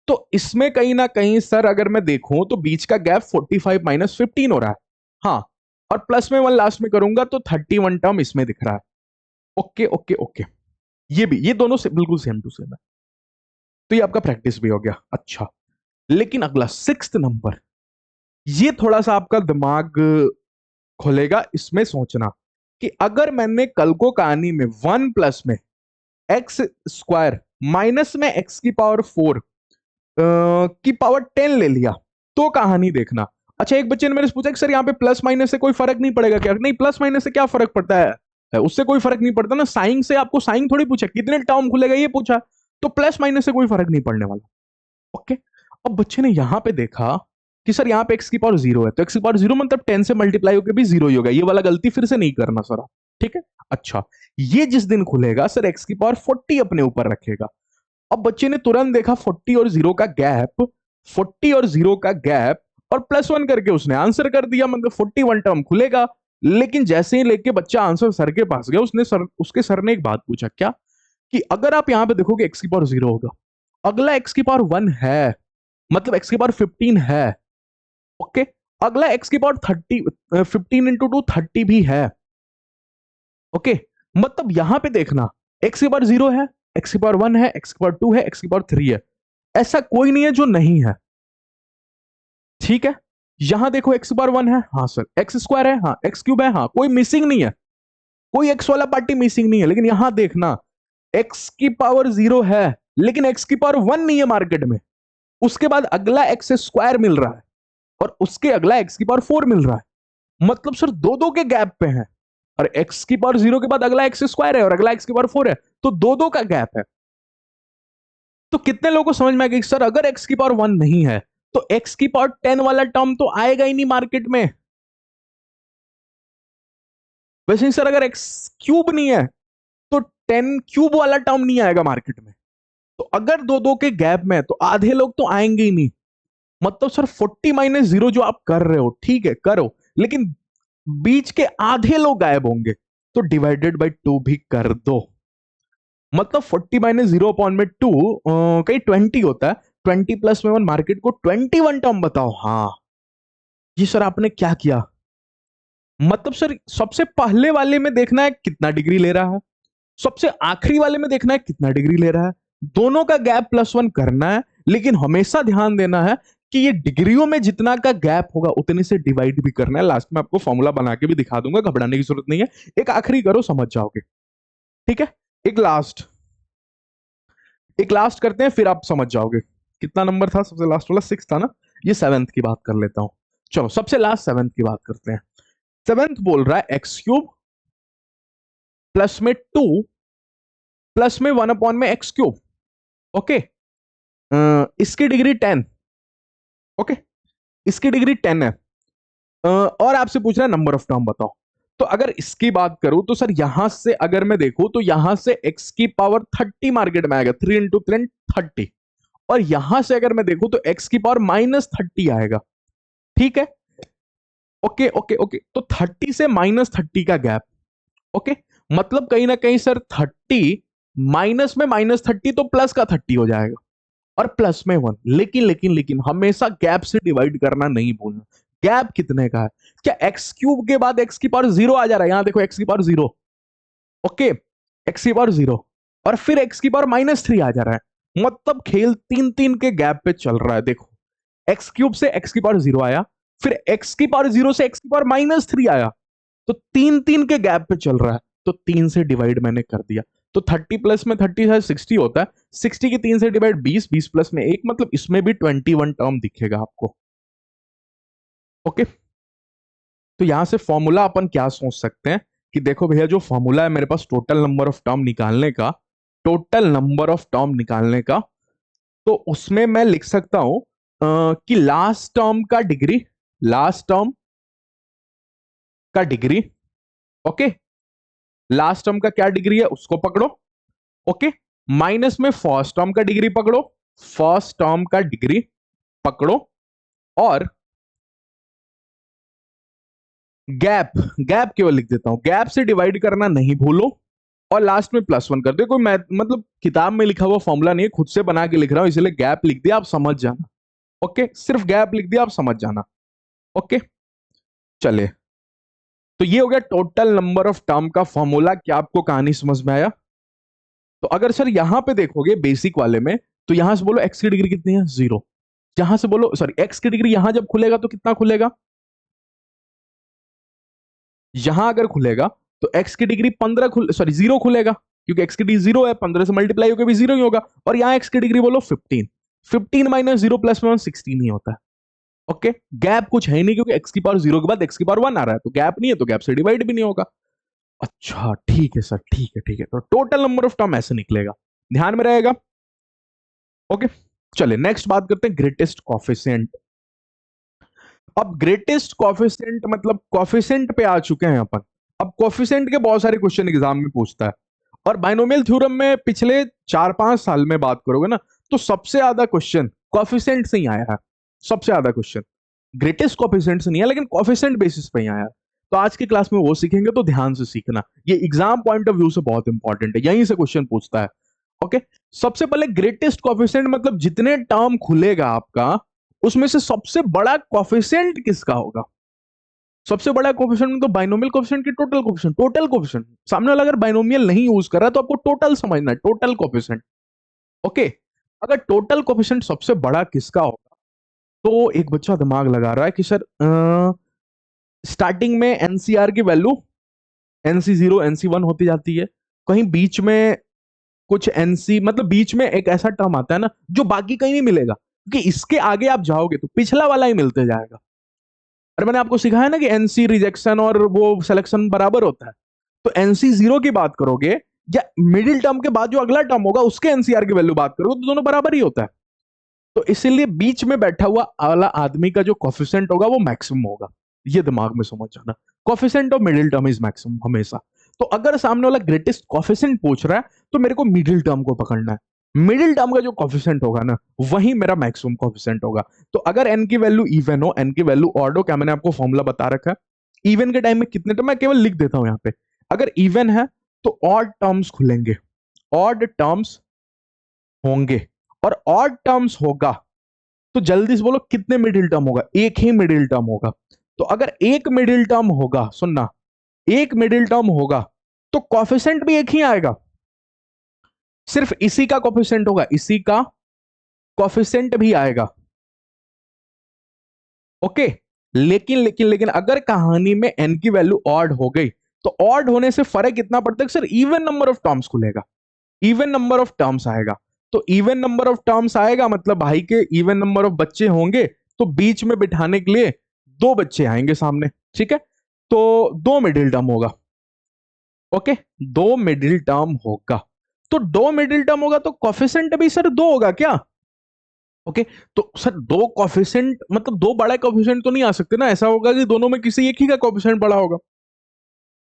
तो इसमें कहीं ना कहीं सर अगर मैं देखूं तो बीच का गैप 45 माइनस 15 हो रहा है। हाँ, और प्लस में 1 लास्ट में करूंगा तो 31 टर्म इसमें दिख रहा है। ओके ओके ओके, ये भी, ये दोनों से बिल्कुल सेम टू सेम है, तो ये आपका प्रैक्टिस भी हो गया। अच्छा, लेकिन अगला 6th नंबर, ये थोड़ा सा आपका दिमाग खोलेगा, इसमें सोचना कि अगर मैंने कल को कहानी में 1 प्लस में एक्स स्क्वायर माइनस में एक्स की पावर 4 की पावर 10 ले लिया, तो कहानी देखना। अच्छा, एक बच्चे ने मेरे से पूछा कि सर यहाँ पे प्लस माइनस से कोई फर्क नहीं पड़ेगा क्या? नहीं, प्लस माइनस से क्या फर्क पड़ता है, उससे कोई फर्क नहीं पड़ता ना। साइन से आपको साइन थोड़ी पूछा, कितने टर्म खुलेगा ये पूछा, तो प्लस माइनस से कोई फर्क नहीं पड़ने वाला। ओके, अब बच्चे ने यहां पे देखा कि सर यहाँ पे एक्स की पावर 0 है, तो एक्स की पावर 0 मतलब 10 से मल्टीप्लाई होकर भी 0 ही होगा, ये वाला गलती फिर से नहीं करना सर आप, ठीक है। अच्छा, ये जिस दिन खुलेगा सर एक्स की पावर 40 अपने ऊपर रखेगा। अब बच्चे ने तुरंत देखा 40 और 0 का गैप, 40 और 0 का गैप, और प्लस 1 करके उसने आंसर कर दिया, मतलब 41 टर्म खुलेगा। लेकिन जैसे ही लेके बच्चा आंसर सर के पास गया, उसके सर ने एक बात पूछा, क्या, कि अगर आप यहां पे देखोगे एक्स की पावर 0 होगा, अगला एक्स की पावर 1 है, मतलब एक्स की पावर 15 है। ओके, अगला एक्स की पावर 30, 15 इंटू 2 30 भी है। ओके, मतलब यहां पे देखना, एक्स की पावर 0 है, एक्स की पावर 1 है, एक्स की पावर 2 है, एक्स की पावर 3 है, ऐसा कोई नहीं है जो नहीं है, ठीक है। यहां देखो एक्स की पावर 1 है, हाँ सर, एक्स स्क्वायर है, हाँ, एक्स क्यूब है, हाँ, कोई मिसिंग नहीं है, कोई एक्स वाला पार्टी मिसिंग नहीं है। लेकिन यहां देखना, एक्स की पावर 0 है, लेकिन एक्स की पावर 1 नहीं है मार्केट में, उसके बाद अगला एक्स स्क्वायर मिल रहा है, और उसके अगला एक्स की पावर 4 मिल रहा है, मतलब सर दो दो के गैप पे है, और एक्स की पावर 0 के बाद अगला एक्स स्क्वायर है और अगला एक्स की पावर 4 है, तो दो दो का गैप है। तो कितने लोगों को समझ में आ गया सर अगर एक्स की पावर 1 नहीं है तो एक्स की पावर 10 वाला टर्म तो आएगा ही नहीं मार्केट में। वैसे ही सर अगर एक्स क्यूब नहीं है तो 10 क्यूब वाला टर्म नहीं आएगा मार्केट में। तो अगर दो दो के गैप में है तो आधे लोग तो आएंगे ही नहीं। मतलब सर 40 माइनस 0 जो आप कर रहे हो, ठीक है करो, लेकिन बीच के आधे लोग गायब होंगे, तो डिवाइडेड बाई 2 भी कर दो। मतलब 40 माइनस 0 अपॉन में 2 कहीं 20 होता है, 20 प्लस में 1 मार्केट को 21 टर्म बताओ। हाँ, ये सर आपने क्या किया, मतलब सर सबसे पहले वाले में देखना है कितना डिग्री ले रहा है, सबसे आखिरी वाले में देखना है कितना डिग्री ले रहा है, दोनों का गैप +1 करना है। लेकिन हमेशा ध्यान देना है कि ये डिग्रियों में जितना का गैप होगा उतने से डिवाइड भी करना है। लास्ट में आपको फॉर्मूला बना के भी दिखा दूंगा, घबराने की जरूरत नहीं है, एक आखिरी करो समझ जाओगे, ठीक है। एक लास्ट करते हैं, फिर आप समझ जाओगे। कितना नंबर था सबसे लास्ट वाला? 6 था ना। ये 7th की बात कर लेता हूं। चलो सबसे लास्ट 7th की बात करते हैं। 7th बोल रहा है एक्स क्यूब प्लस में 2 प्लस में 1 अपॉन में एक्स क्यूब। ओके, इसकी डिग्री 10। ओके, इसकी डिग्री 10 है। और आपसे पूछ रहा है नंबर ऑफ टर्म बताओ। तो अगर इसकी बात करूं तो सर यहां से अगर मैं देखूं तो यहां से x की पावर 30 मार्केट में आएगा, 3 इंटू 3 30। और यहां से अगर मैं देखूं तो x की पावर -30 आएगा। ठीक है, ओके ओके ओके। तो 30 से -30 का गैप। ओके, मतलब कहीं ना कहीं सर 30 माइनस में -30 तो प्लस का 30 हो जाएगा, और प्लस में 1। लेकिन लेकिन लेकिन हमेशा गैप से डिवाइड करना नहीं भूलना। गैप कितने का है? क्या एक्स क्यूब के बाद एक्स की पावर 0 आ जा रहा है? यहां देखो एक्स की पावर 0। ओके, एक्स की पावर 0 और फिर एक्स की पावर -3 आ जा रहा है। मतलब खेल 3 3 के गैप पे चल रहा है। देखो, एक्स क्यूब से एक्स की पावर 0 आया, फिर एक्स की पावर 0 से एक्स की पावर -3 आया। तो 3 3 के गैप पे चल रहा है। तो 3 से डिवाइड मैंने कर दिया। तो 30 प्लस में 30 है 60 होता है। 60 की 3 से डिवाइड 20, 20 प्लस में 1, मतलब इसमें भी 21 टर्म दिखेगा आपको। ओके, तो यहां से फॉर्मूला अपन क्या सोच सकते हैं कि देखो भैया, जो फॉर्मूला है मेरे पास टोटल नंबर ऑफ टर्म निकालने का, टोटल नंबर ऑफ टर्म निकालने का, तो उसमें मैं लिख सकता हूं कि लास्ट टर्म का डिग्री, लास्ट टर्म का डिग्री। ओके, लास्ट टर्म का क्या डिग्री है उसको पकड़ो। ओके, माइनस में फर्स्ट टर्म का डिग्री पकड़ो, फर्स्ट टर्म का डिग्री पकड़ो, और गैप, गैप केवल लिख देता हूं, गैप से डिवाइड करना नहीं भूलो, और लास्ट में +1 कर दो। कोई मैं मतलब किताब में लिखा हुआ फॉर्मूला नहीं है, खुद से बना के लिख रहा हूं, इसलिए गैप लिख दिया, आप समझ जाना। ओके, सिर्फ गैप लिख दिया, आप समझ जाना। ओके, चले। तो ये हो गया टोटल नंबर ऑफ टर्म का फॉर्मूला। क्या आपको कहानी समझ में आया? तो अगर सर यहां पे देखोगे बेसिक वाले में, तो यहां से बोलो एक्स की डिग्री कितनी है? 0। यहां से बोलो, सॉरी, एक्स की डिग्री यहां जब खुलेगा तो कितना खुलेगा? यहां अगर खुलेगा तो एक्स की डिग्री 15 सॉरी 0 खुलेगा, क्योंकि एक्स की डिग्री 0 है, 15 से मल्टीप्लाई होकर भी 0 ही होगा। और यहां एक्स की डिग्री बोलो 15। 15 माइनस 0 प्लस में 16 ही होता है। ओके, गैप कुछ है नहीं, क्योंकि एक्स की पावर 0 के बाद एक्स की पावर 1 आ रहा है, तो गैप नहीं है, तो गैप से डिवाइड भी नहीं होगा। अच्छा ठीक है सर, ठीक है ठीक है। तो टोटल नंबर ऑफ टर्म ऐसे निकलेगा, ध्यान में रहेगा। ओके, चलिए नेक्स्ट बात करते हैं ग्रेटेस्ट कॉफिशिएंट। अब ग्रेटेस्ट कॉफिशिएंट मतलब कॉफिशिएंट पे आ चुके हैं अपन। अब कॉफिशिएंट के बहुत सारे क्वेश्चन एग्जाम में पूछता है, और बाइनोमियल थ्योरम में पिछले 4 5 साल में बात करोगे ना, तो सबसे ज्यादा क्वेश्चन कॉफिशिएंट से ही आया है। सबसे ज्यादा क्वेश्चन ग्रेटेस्ट कॉफिशिएंट से नहीं है, लेकिन कॉफिशिएंट बेसिस पे ही आया है। तो आज की क्लास में वो सीखेंगे, तो ध्यान से सीखना, ये एग्जाम पॉइंट ऑफ व्यू से बहुत इंपॉर्टेंट है, यहीं से क्वेश्चन पूछता है। ओके, सबसे पहले ग्रेटेस्ट कॉफिशिएंट मतलब जितने टर्म खुलेगा आपका, उसमें से सबसे बड़ा कॉफिशिएंट किसका होगा? सबसे बड़ा कोफिशिएंट में तो बाइनोमियल कोफिशिएंट की टोटल कोफिशिएंट, टोटल कोफिशिएंट। सामने वाला अगर बाइनोमियल नहीं यूज कर रहा है तो आपको टोटल समझना है, टोटल कोफिशिएंट। ओके, अगर टोटल कोफिशिएंट सबसे बड़ा किसका होगा, तो एक बच्चा दिमाग लगा रहा है कि सर स्टार्टिंग में एनसीआर की वैल्यू NC0 NC1 होती जाती है, कहीं बीच में कुछ एनसी, मतलब बीच में एक ऐसा टर्म आता है ना जो बाकी कहीं नहीं मिलेगा, क्योंकि इसके आगे आप जाओगे तो पिछला वाला ही मिलते जाएगा। अरे मैंने आपको सिखाया ना कि एनसी रिजेक्शन और वो सिलेक्शन बराबर होता है। तो NC0 की बात करोगे या मिडिल टर्म के बाद जो अगला टर्म होगा उसके एनसीआर की वैल्यू बात करोगे, तो दोनों बराबर ही होता है। तो इसीलिए बीच में बैठा हुआ वाला आदमी का जो कॉफिशिएंट होगा वो मैक्सिमम होगा, ये दिमाग में समझ जाना। Coefficient of middle term is maximum हमेशा। तो अगर सामने वाला ग्रेटेस्ट कॉफिशिएंट पूछ रहा है, तो मेरे को मिडिल टर्म को पकड़ना है। मिडिल टर्म का जो कॉफिशिएंट होगा ना, वही मेरा मैक्सिमम कॉफिशिएंट होगा। तो अगर एन की वैल्यू इवन हो, एन की वैल्यू ऑड हो, क्या मैंने आपको फॉर्मूला बता रखा है इवन के टाइम में कितने टर्म, मैं केवल लिख देता हूं यहाँ पे। अगर इवन है तो ऑड टर्म्स खुलेंगे, ऑड टर्म्स होंगे, और ऑड टर्म्स होगा तो जल्दी से बोलो कितने मिडिल टर्म होगा? एक ही मिडिल टर्म होगा। तो अगर एक मिडिल टर्म होगा, सुनना, एक मिडिल टर्म होगा तो कॉफिशिएंट भी एक ही आएगा, सिर्फ इसी का कॉफिशिएंट होगा, इसी का कॉफिशिएंट भी आएगा। ओके, लेकिन लेकिन लेकिन अगर कहानी में एन की वैल्यू ऑड हो गई तो ऑड होने से फर्क कितना पड़ता है sir? Even number of terms खुलेगा, इवन नंबर ऑफ टर्म्स आएगा। तो इवन नंबर ऑफ टर्म्स आएगा मतलब भाई के इवन नंबर ऑफ बच्चे होंगे, तो बीच में बिठाने के लिए दो बच्चे आएंगे सामने, ठीक है। तो दो मिडिल टर्म होगा, ओके, दो मिडिल टर्म होगा। तो दो मिडिल टर्म होगा तो कोफिशिएंट भी सर दो होगा क्या? ओके, तो सर दो कोफिशिएंट मतलब दो बड़ा कोफिशिएंट तो नहीं आ सकते ना, ऐसा होगा कि दोनों में किसी एक ही का कोफिशिएंट बड़ा होगा।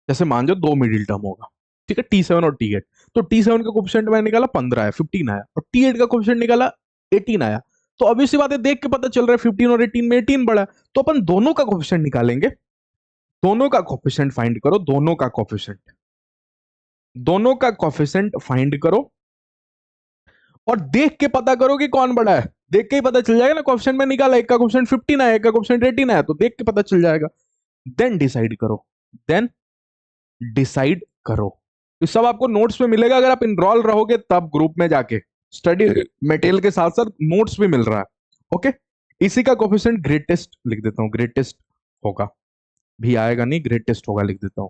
जैसे मान जाओ दो मिडिल टर्म होगा, ठीक है, T7 और T8। तो T7 का कोफिशिएंट मैंने निकाला 15 है, 15 आया, और T8 का कोफिशिएंट निकाला 18 आया। तो ऑब्वियस सी बात है, देख के पता चल रहा है 15 और 18 में 18 बड़ा है। तो अपन दोनों का कोफिशिएंट निकालेंगे, दोनों का कोफिशिएंट फाइंड करो, दोनों का कोफिशिएंट, दोनों का कोफिशिएंट फाइंड करो और देख के पता करो कि कौन बड़ा है। देख के ही पता चल जाएगा ना, कोफिशिएंट में निकाला, एक का कोफिशिएंट 15 आया, एक का कोफिशिएंट 18 आया, तो देख के पता चल जाएगा। देन डिसाइड करो, देन डिसाइड करो। तो सब आपको नोट्स में मिलेगा, अगर आप इनरोल रहोगे तब ग्रुप में जाके। स्टडी मटेरियल के साथ साथ नोट्स भी मिल रहा है, ओके। इसी का कोफिशिएंट ग्रेटेस्ट लिख देता हूं, ग्रेटेस्ट होगा, भी आएगा नहीं, ग्रेटेस्ट होगा लिख देता हूं,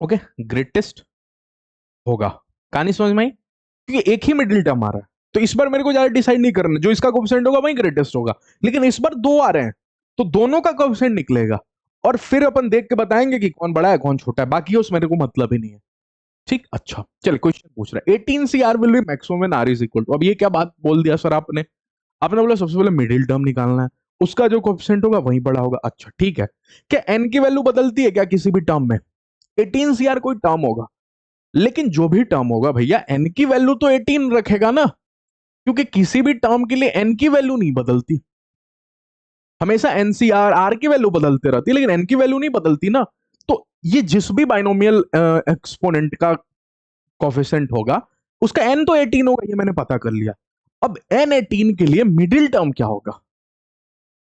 ओके, ग्रेटेस्ट होगा। कहानी समझ में आई? क्योंकि एक ही मिडिल टर्म आ रहा है, तो इस बार मेरे को ज्यादा डिसाइड नहीं करना, जो इसका कोफिशिएंट होगा वही ग्रेटेस्ट होगा। लेकिन इस बार दो आ रहे हैं, तो दोनों का कोफिशिएंट निकलेगा, और फिर अपन देख के बताएंगे कि कौन बड़ा है कौन छोटा है, बाकी उस मेरे को मतलब ही नहीं है, ठीक। अच्छा चलिए, क्वेश्चन पूछ रहा है 18 CR will be maximum when R is equal to. अब ये क्या बात बोल दिया सर आपने? आपने बोला सबसे पहले मिडिल टर्म निकालना है, उसका जो कोफिशिएंट होगा वही बड़ा होगा। अच्छा ठीक है, क्या n की वैल्यू बदलती है क्या किसी भी टर्म में? 18 CR कोई टर्म होगा, लेकिन जो भी टर्म होगा भैया n की वैल्यू तो 18 रखेगा ना, क्योंकि किसी भी टर्म के लिए n की वैल्यू नहीं बदलती, हमेशा NCR R की वैल्यू बदलते रहती है, लेकिन n की वैल्यू नहीं बदलती ना। तो ये जिस भी बाइनोमियल एक्सपोनेंट का कोफिशिएंट होगा, उसका n तो 18 होगा, ये मैंने पता कर लिया। अब n18 के लिए मिडिल टर्म क्या होगा?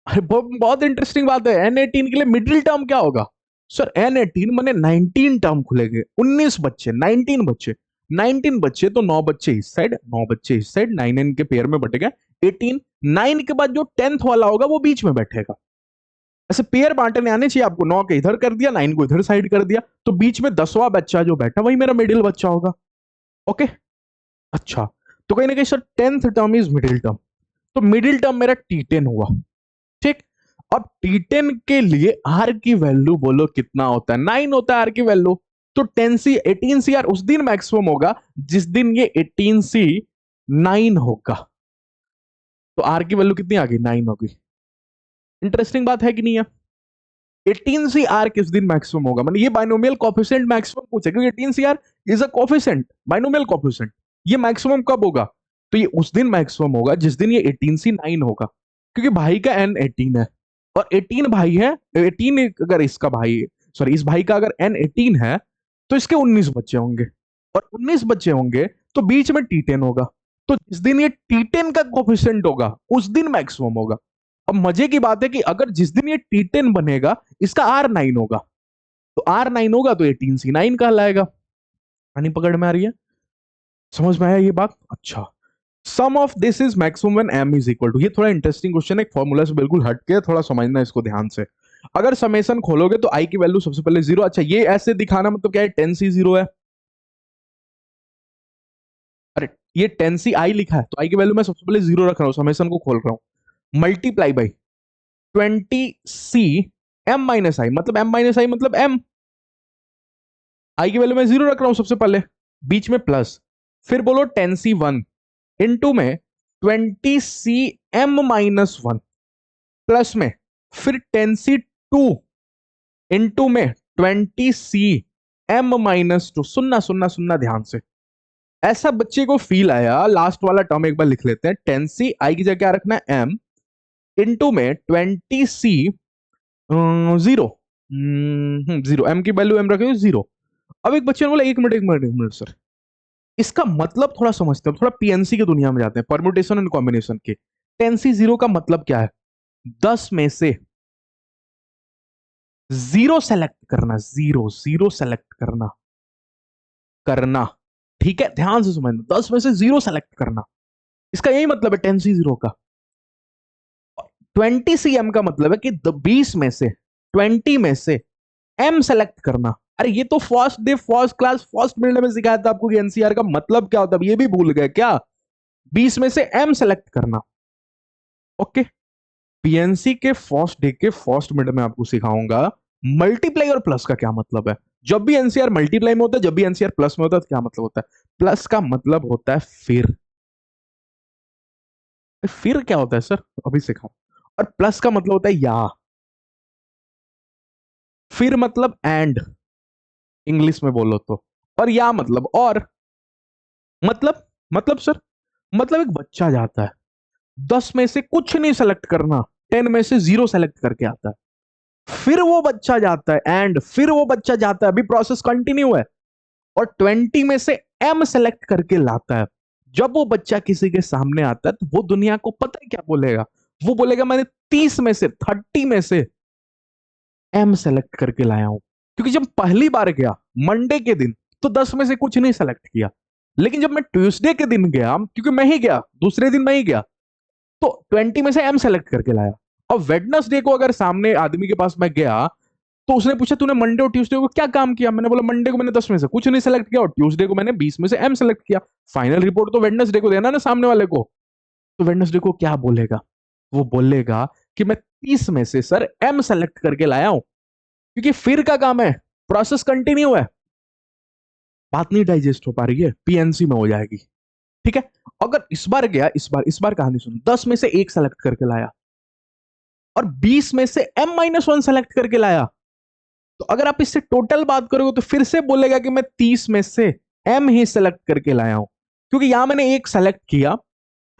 अरे बहुत इंटरेस्टिंग बात है, n18 के लिए मिडिल टर्म क्या होगा? सर n18 माने 19 टर्म खुलेंगे, 19 बच्चे, 19 बच्चे, 19 बच्चे तो 9 बच्चे इस साइड, 9 बच्चे इस साइड, 9 9 के पेयर में बट गए 18। 9 के बाद जो 10th वाला होगा वो बीच में बैठेगा। ऐसे पेयर बांटने आने चाहिए आपको, 9 के इधर कर दिया, 9 को इधर साइड कर दिया, तो बीच में 10वां बच्चा जो बैठा वही मेरा मिडिल बच्चा होगा, ओके। अच्छा, तो कहीं ना कहीं sir 10th term is middle term, तो मिडिल टर्म मेरा T10 हुआ, ठीक। अब T10 के लिए R की वैल्यू बोलो कितना होता है? 9 होता है R की वैल्यू। तो 18 CR उस दिन मैक्सिमम होगा जिस दिन ये 18C 9 होगा। तो R की वैल्यू कितनी आ गई? 9 होगी। इंटरेस्टिंग बात है कि नहीं है? 18CR किस दिन मैक्सिमम होगा, मतलब ये बाइनोमियल कोफिशिएंट मैक्सिमम पूछे, क्योंकि 18CR is a coefficient, binomial coefficient. ये मैक्सिमम कब होगा? तो ये उस दिन मैक्सिमम होगा जिस दिन ये 18C 9 होगा, क्योंकि भाई का n 18 है और 18 भाई है, 18 अगर इसका भाई, सॉरी इस भाई का अगर n 18 है तो इसके 19 बच्चे होंगे, और 19 बच्चे होंगे तो बीच में T10 होगा। तो जिस दिन ये T10 का कोफिशिएंट होगा उस दिन मैक्सिमम होगा। अब मजे की बात है कि अगर जिस दिन ये T10 बनेगा इसका R9 होगा, तो R9 होगा तो 18C9 कहलाएगा। यानी पकड़ में आ रही है? समझ में आया ये बात? अच्छा, sum of this is maximum when m is equal to. ये थोड़ा इंटरेस्टिंग क्वेश्चन है, एक फॉर्मूला से बिल्कुल हट के, थोड़ा समझना इसको ध्यान से। अगर समेशन खोलोगे तो i की वैल्यू सबसे पहले 0। अच्छा, ये ऐसे दिखाना मतलब क्या है? 10C 0 है, अरे ये 10C i लिखा है तो i की वैल्यू मैं सबसे पहले 0 रख रहा हूं, समेशन को खोल रहा हूं। Multiply by 20C m minus I, मतलब m माइनस आई मतलब m, आई की वैल्यू मैं 0 रख रहा हूं सबसे पहले, बीच में प्लस, फिर बोलो 10C1 इंटू में 20C m माइनस 1 प्लस में फिर 10C2 इंटू में 20C m माइनस 2। सुनना सुनना सुनना ध्यान से, ऐसा बच्चे को फील आया, लास्ट वाला टर्म एक बार लिख लेते हैं। 10C आई की जगह क्या रखना है? m इंटू में 20C 0, 0, m की वैल्यू m रखे 0। अब एक बच्चे ने बोला 1 मिनट सर, इसका मतलब थोड़ा समझते हैं, थोड़ा पीएनसी की दुनिया में जाते हैं, परम्यूटेशन एंड कॉम्बिनेशन के। 10C 0 का मतलब क्या है? 10 में से 0 सेलेक्ट करना, 0 0 सेलेक्ट करना, करना, ठीक है, ध्यान से समझना, 10 में से 0 सेलेक्ट करना, इसका यही मतलब है 10C 0 का। 20CM का मतलब है कि 20 में से 20 में से एम सेलेक्ट करना। अरे ये तो first day first class first minute में सिखाया था आपको कि एनसीआर का मतलब क्या होता है, ये भी भूल गए क्या? 20 में से एम सेलेक्ट करना। ओके, पीएनसी के फर्स्ट डे के फर्स्ट मिनट में आपको सिखाऊंगा मल्टीप्लाई और प्लस का क्या मतलब है। जब भी एनसीआर मल्टीप्लाई में होता है, जब भी एनसीआर प्लस में होता है, तो क्या मतलब होता है? प्लस का मतलब होता है फिर क्या होता है सर? अभी सिखा। और प्लस का मतलब होता है या, फिर मतलब एंड इंग्लिश में बोलो तो, और या मतलब और। मतलब सर, मतलब एक बच्चा जाता है, 10 में से कुछ नहीं सेलेक्ट करना, 10 में से 0 सेलेक्ट करके आता है, फिर वो बच्चा जाता है एंड फिर वो बच्चा जाता है, अभी प्रोसेस कंटिन्यू है, और 20 में से एम सेलेक्ट करके लाता है। जब वो बच्चा किसी के सामने आता है तो वो दुनिया को पता है क्या बोलेगा? वो बोलेगा मैंने 30 में से 30 में से एम सेलेक्ट करके लाया हूं। क्योंकि जब पहली बार गया मंडे के दिन, तो 10 में से कुछ नहीं सेलेक्ट किया, लेकिन जब मैं ट्यूसडे के दिन गया, क्योंकि मैं ही गया, दूसरे दिन मैं ही गया, तो 20 में से एम सेलेक्ट करके लाया। और वेडनेसडे को अगर सामने आदमी के पास मैं गया, तो उसने पूछा तूने मंडे और ट्यूसडे को क्या काम किया? मैंने बोला मंडे को मैंने 10 में से कुछ नहीं सेलेक्ट किया और ट्यूसडे को मैंने 20 में से एम सेलेक्ट किया। फाइनल रिपोर्ट तो वेडनेसडे को देना ना सामने वाले को। तो वेडनेसडे को क्या बोलेगा? वो बोलेगा कि मैं 30 में से सर एम सेलेक्ट करके लाया हूं, क्योंकि फिर का काम है, प्रोसेस कंटिन्यू है, बात नहीं डाइजेस्ट हो पा रही है, पीएनसी में हो जाएगी। ठीक है, अगर इस बार गया, इस बार कहानी सुन, 10 में से एक सेलेक्ट करके लाया और 20 में से M-1 सेलेक्ट करके लाया, तो अगर आप इससे टोटल बात करोगे तो फिर से बोलेगा कि मैं 30 में से M ही सेलेक्ट करके लाया हूं, क्योंकि यहां मैंने एक सेलेक्ट किया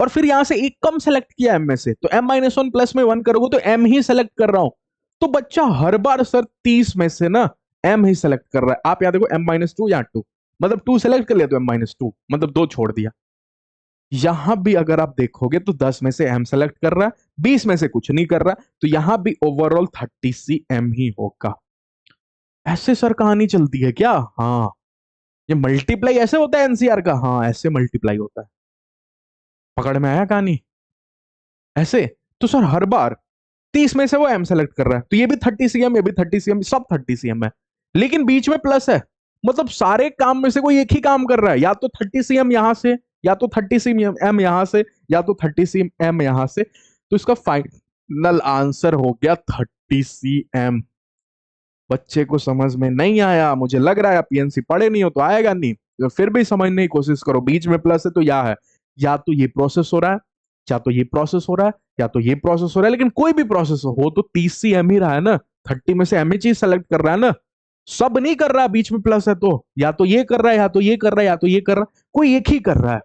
और फिर यहां से एक कम सेलेक्ट किया M में से, तो M-1 प्लस में 1 करोगे तो M ही सेलेक्ट कर रहा हूं। तो बच्चा हर बार सर 30 में से ना M ही सेलेक्ट कर रहा है। आप याद देखो M-2 या 2, मतलब 2 सेलेक्ट कर लिया तो M-2, मतलब 2 छोड़ दिया। यहां भी अगर आप देखोगे तो 10 में से एम सेलेक्ट कर रहा है, 20 में से कुछ नहीं कर रहा, तो यहां भी ओवरऑल 30 CM ही होगा। ऐसे सर कहानी चलती है क्या? हाँ, ये मल्टीप्लाई ऐसे होता है एनसीआर का, हाँ ऐसे मल्टीप्लाई होता है। पकड़ में आया कहानी? ऐसे तो सर हर बार 30 में से वो एम सेलेक्ट कर रहा है, तो ये भी 30 CM, ये भी 30 CM, सब 30 CM है, लेकिन बीच में प्लस है, मतलब सारे काम में से कोई एक ही काम कर रहा है, या तो 30 CM यहां से, या तो 30 CM यहां से, या तो 30 CM यहां से। तो इसका फाइनल आंसर हो गया 30 CM। बच्चे को समझ में नहीं आया, मुझे लग रहा है पीएनसी पढ़े नहीं हो तो आएगा नहीं, तो फिर भी समझने की कोशिश करो, बीच में प्लस है तो या है, या तो ये प्रोसेस हो रहा है, या तो ये प्रोसेस हो रहा है, या तो ये प्रोसेस हो रहा है, लेकिन कोई भी प्रोसेस हो तो 30 CM ही रहा है ना, 30 में से एम ही चीज सेलेक्ट कर रहा है ना, सब नहीं कर रहा, बीच में प्लस है तो या तो ये कर रहा है, या तो ये कर रहा है, या तो ये कर रहा है, कोई एक ही कर रहा है।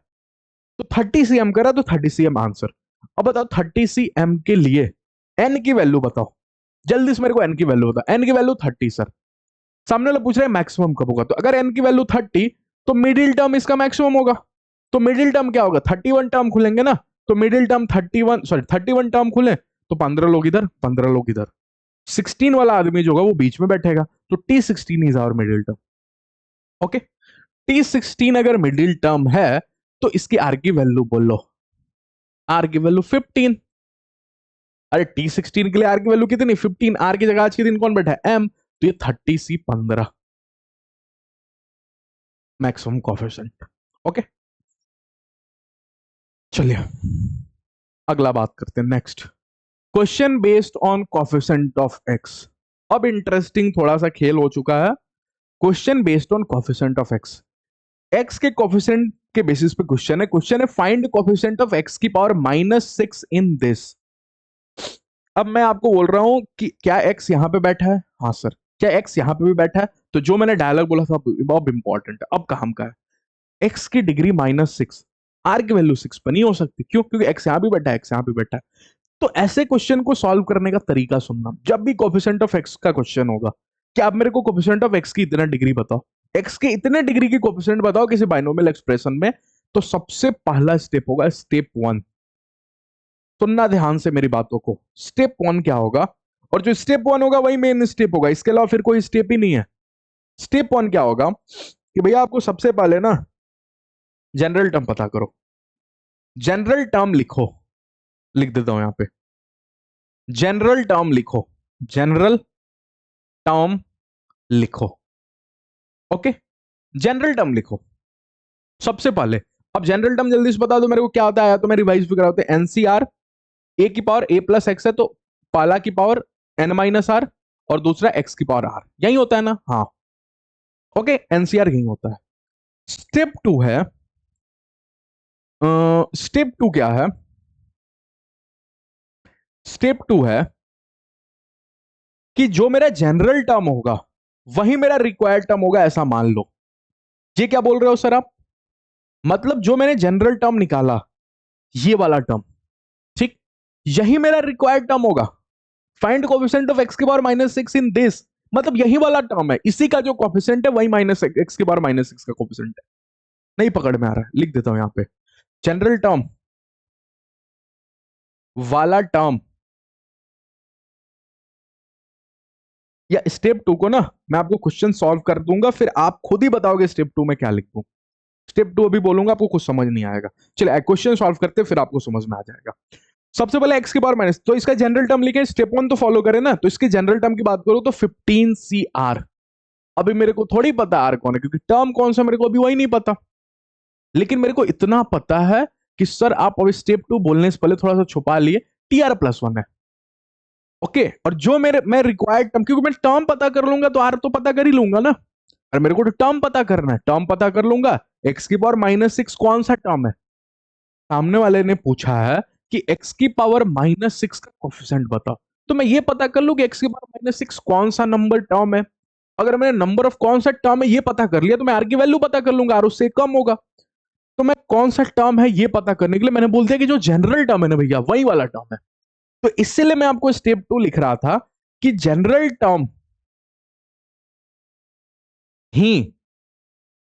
तो 30 CM कर रहा है, तो 30 CM आंसर। अब बताओ 30 CM के लिए एन की वैल्यू बताओ, जल्दी से मेरे को एन की वैल्यू बताओ। एन की वैल्यू 30 सर, सामने वाला पूछ रहे हैं मैक्सिमम कब होगा, तो अगर एन की वैल्यू 30, तो मिडिल टर्म इसका मैक्सिमम होगा। तो मिडिल टर्म क्या होगा? 31 टर्म खुलेंगे ना, तो मिडिल टर्म 31 टर्म खुले, तो 15 लोग इधर 15 लोग इधर, 16 वाला आदमी जो होगा वो बीच में बैठेगा, तो T16 is our middle term. Okay, T16 अगर मिडिल टर्म है, तो इसकी आर की वैल्यू बोलो, आर की वैल्यू 15। अरे T16 के लिए आर की वैल्यू कितनी? 15। आर की जगह आज के दिन कौन बैठा है? M, तो ये 30C15 मैक्सिमम कोफिशिएंट। ओके, चलिए अगला बात करते हैं, next question based on coefficient of x. अब इंटरेस्टिंग थोड़ा सा खेल हो चुका है, question based on coefficient of x. X के कोफिशिएंट के बेसिस पे क्वेश्चन है फाइंड कोफिशिएंट ऑफ एक्स की पावर -6 इन दिस। अब मैं आपको बोल रहा हूं कि क्या एक्स यहां पे बैठा है? हाँ सर। क्या एक्स यहां पे भी बैठा है? तो जो मैंने डायलॉग बोला था बहुत इंपॉर्टेंट है, अब काम का है। एक्स की डिग्री -6, आर की वैल्यू 6 पर नहीं हो सकती, क्यों? क्योंकि एक्स यहां भी बैठा है, एक्स यहां भी बैठा है। तो ऐसे क्वेश्चन को सॉल्व करने का तरीका सुनना, जब भी कोफिशिएंट ऑफ एक्स का क्वेश्चन होगा, कि आप मेरे को कोफिशिएंट ऑफ एक्स की इतना डिग्री बताओ, एक्स के इतने डिग्री की कोफिशिएंट बताओ किसी बाइनोमियल एक्सप्रेशन में, तो सबसे पहला स्टेप होगा स्टेप 1। सुनना ध्यान से मेरी बातों को, स्टेप 1 क्या होगा, और जो स्टेप 1 होगा वही मेन स्टेप होगा, इसके अलावा फिर कोई स्टेप ही नहीं है। स्टेप 1 क्या होगा कि भैया आपको सबसे पहले ना जनरल टर्म पता करो, जनरल टर्म लिखो, लिख देता हूं यहां पे, जनरल टर्म लिखो, जनरल टर्म लिखो। ओके, जनरल टर्म लिखो सबसे पहले। अब जनरल टर्म जल्दी से बता दो मेरे को क्या होता है, तो मैं रिवाइज भी करा होते हैं। एनसीआर ए की पावर ए प्लस एक्स है, तो पहला की पावर एन माइनस आर और दूसरा एक्स की पावर आर, यही होता है ना? हाँ, ओके, एनसीआर यही होता है। स्टेप टू है, स्टेप टू क्या है? स्टेप टू है कि जो मेरा जनरल टर्म होगा वही मेरा रिक्वायर्ड टर्म होगा, ऐसा मान लो। ये क्या बोल रहे हो सर आप? मतलब जो मैंने जनरल टर्म निकाला, ये वाला टर्म, ठीक, यही मेरा रिक्वायर्ड टर्म होगा। फाइंड कोएफिशिएंट ऑफ एक्स की power minus six in this, मतलब यही वाला टर्म है, इसी का जो कोएफिशिएंट है वही माइनस एक्स की पावर माइनस सिक्स का कोएफिशिएंट है। नहीं पकड़ में आ रहा है, लिख देता हूं यहां पे। जनरल टर्म वाला टर्म, या स्टेप टू को ना मैं आपको क्वेश्चन सॉल्व कर दूंगा, फिर आप खुद ही बताओगे स्टेप टू में क्या लिख दूं। स्टेप टू अभी बोलूंगा आपको कुछ समझ नहीं आएगा। चलिए क्वेश्चन सॉल्व करते फिर आपको समझ में आ जाएगा। सबसे पहले एक्स की पावर माइनस, तो इसका जनरल टर्म लिखे, स्टेप वन तो फॉलो करें ना। तो इसके जनरल टर्म की बात करो तो 15 सी आर। अभी मेरे को थोड़ी पता आर कौन है, क्योंकि टर्म कौन सा मेरे को अभी वही नहीं पता, लेकिन मेरे को इतना पता है कि सर आप अभी स्टेप टू बोलने से पहले थोड़ा सा छुपा लिए, टी आर प्लस वन है। ओके, और जो मैं रिक्वायर्ड टर्म, क्योंकि मैं टर्म पता कर लूंगा तो आर तो पता कर ही लूंगा ना। और मेरे को तो टर्म पता करना है, टर्म पता कर लूंगा। एक्स की पावर माइनस सिक्स कौन सा टर्म है? सामने वाले ने पूछा है कि एक्स की पावर माइनस सिक्स का कोफिशिएंट बताओ, तो मैं ये पता कर लूं कि एक्स की पावर माइनस सिक्स कौन सा नंबर टर्म है। अगर मैंने नंबर ऑफ कौन सा टर्म है ये पता कर लिया, तो मैं आर की वैल्यू पता कर लूंगा, आर उससे कम होगा। तो मैं कौन सा टर्म है ये पता करने के लिए मैंने बोल दिया कि जो जनरल टर्म है ना भैया, वही वाला टर्म है। तो इसलिए मैं आपको स्टेप टू लिख रहा था कि जनरल टर्म ही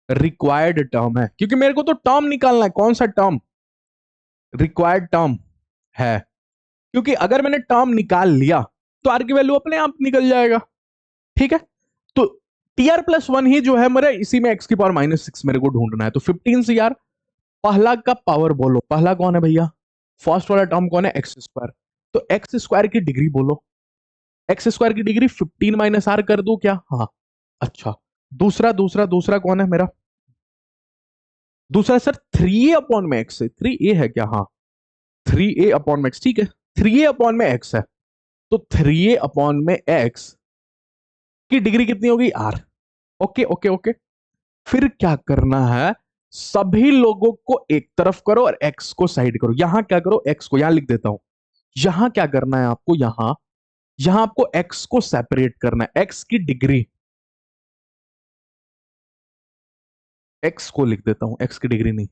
रिक्वायर्ड टर्म है, क्योंकि मेरे को तो टर्म निकालना है, कौन सा टर्म रिक्वायर्ड टर्म है। क्योंकि अगर मैंने टर्म निकाल लिया तो आर की वैल्यू अपने आप निकल जाएगा। ठीक है, तो टी आर प्लस वन ही जो है मेरा, इसी में एक्स की पावर माइनस सिक्स मेरे को ढूंढना है। तो 15 सी आर, पहला का पावर बोलो, पहला कौन है भैया? फर्स्ट वाला टर्म कौन है? X square. तो एक्स स्क्वायर की डिग्री बोलो, एक्स स्क्वायर की डिग्री 15 माइनस आर कर दू क्या? हाँ, अच्छा। दूसरा दूसरा दूसरा कौन है मेरा? दूसरा सर 3a अपॉन में एक्स है, 3a है क्या? हाँ, 3a अपॉन में एक्स, ठीक है, 3a अपॉन में एक्स है। तो 3a अपॉन में एक्स की डिग्री कितनी होगी? आर। ओके ओके ओके, फिर क्या करना है? सभी लोगों को एक तरफ करो और एक्स को साइड करो। यहां क्या करो? एक्स को यहां लिख देता हूं। यहां क्या करना है आपको? यहां यहां आपको एक्स को सेपरेट करना है, एक्स की डिग्री, एक्स को लिख देता हूं, एक्स की डिग्री नहीं,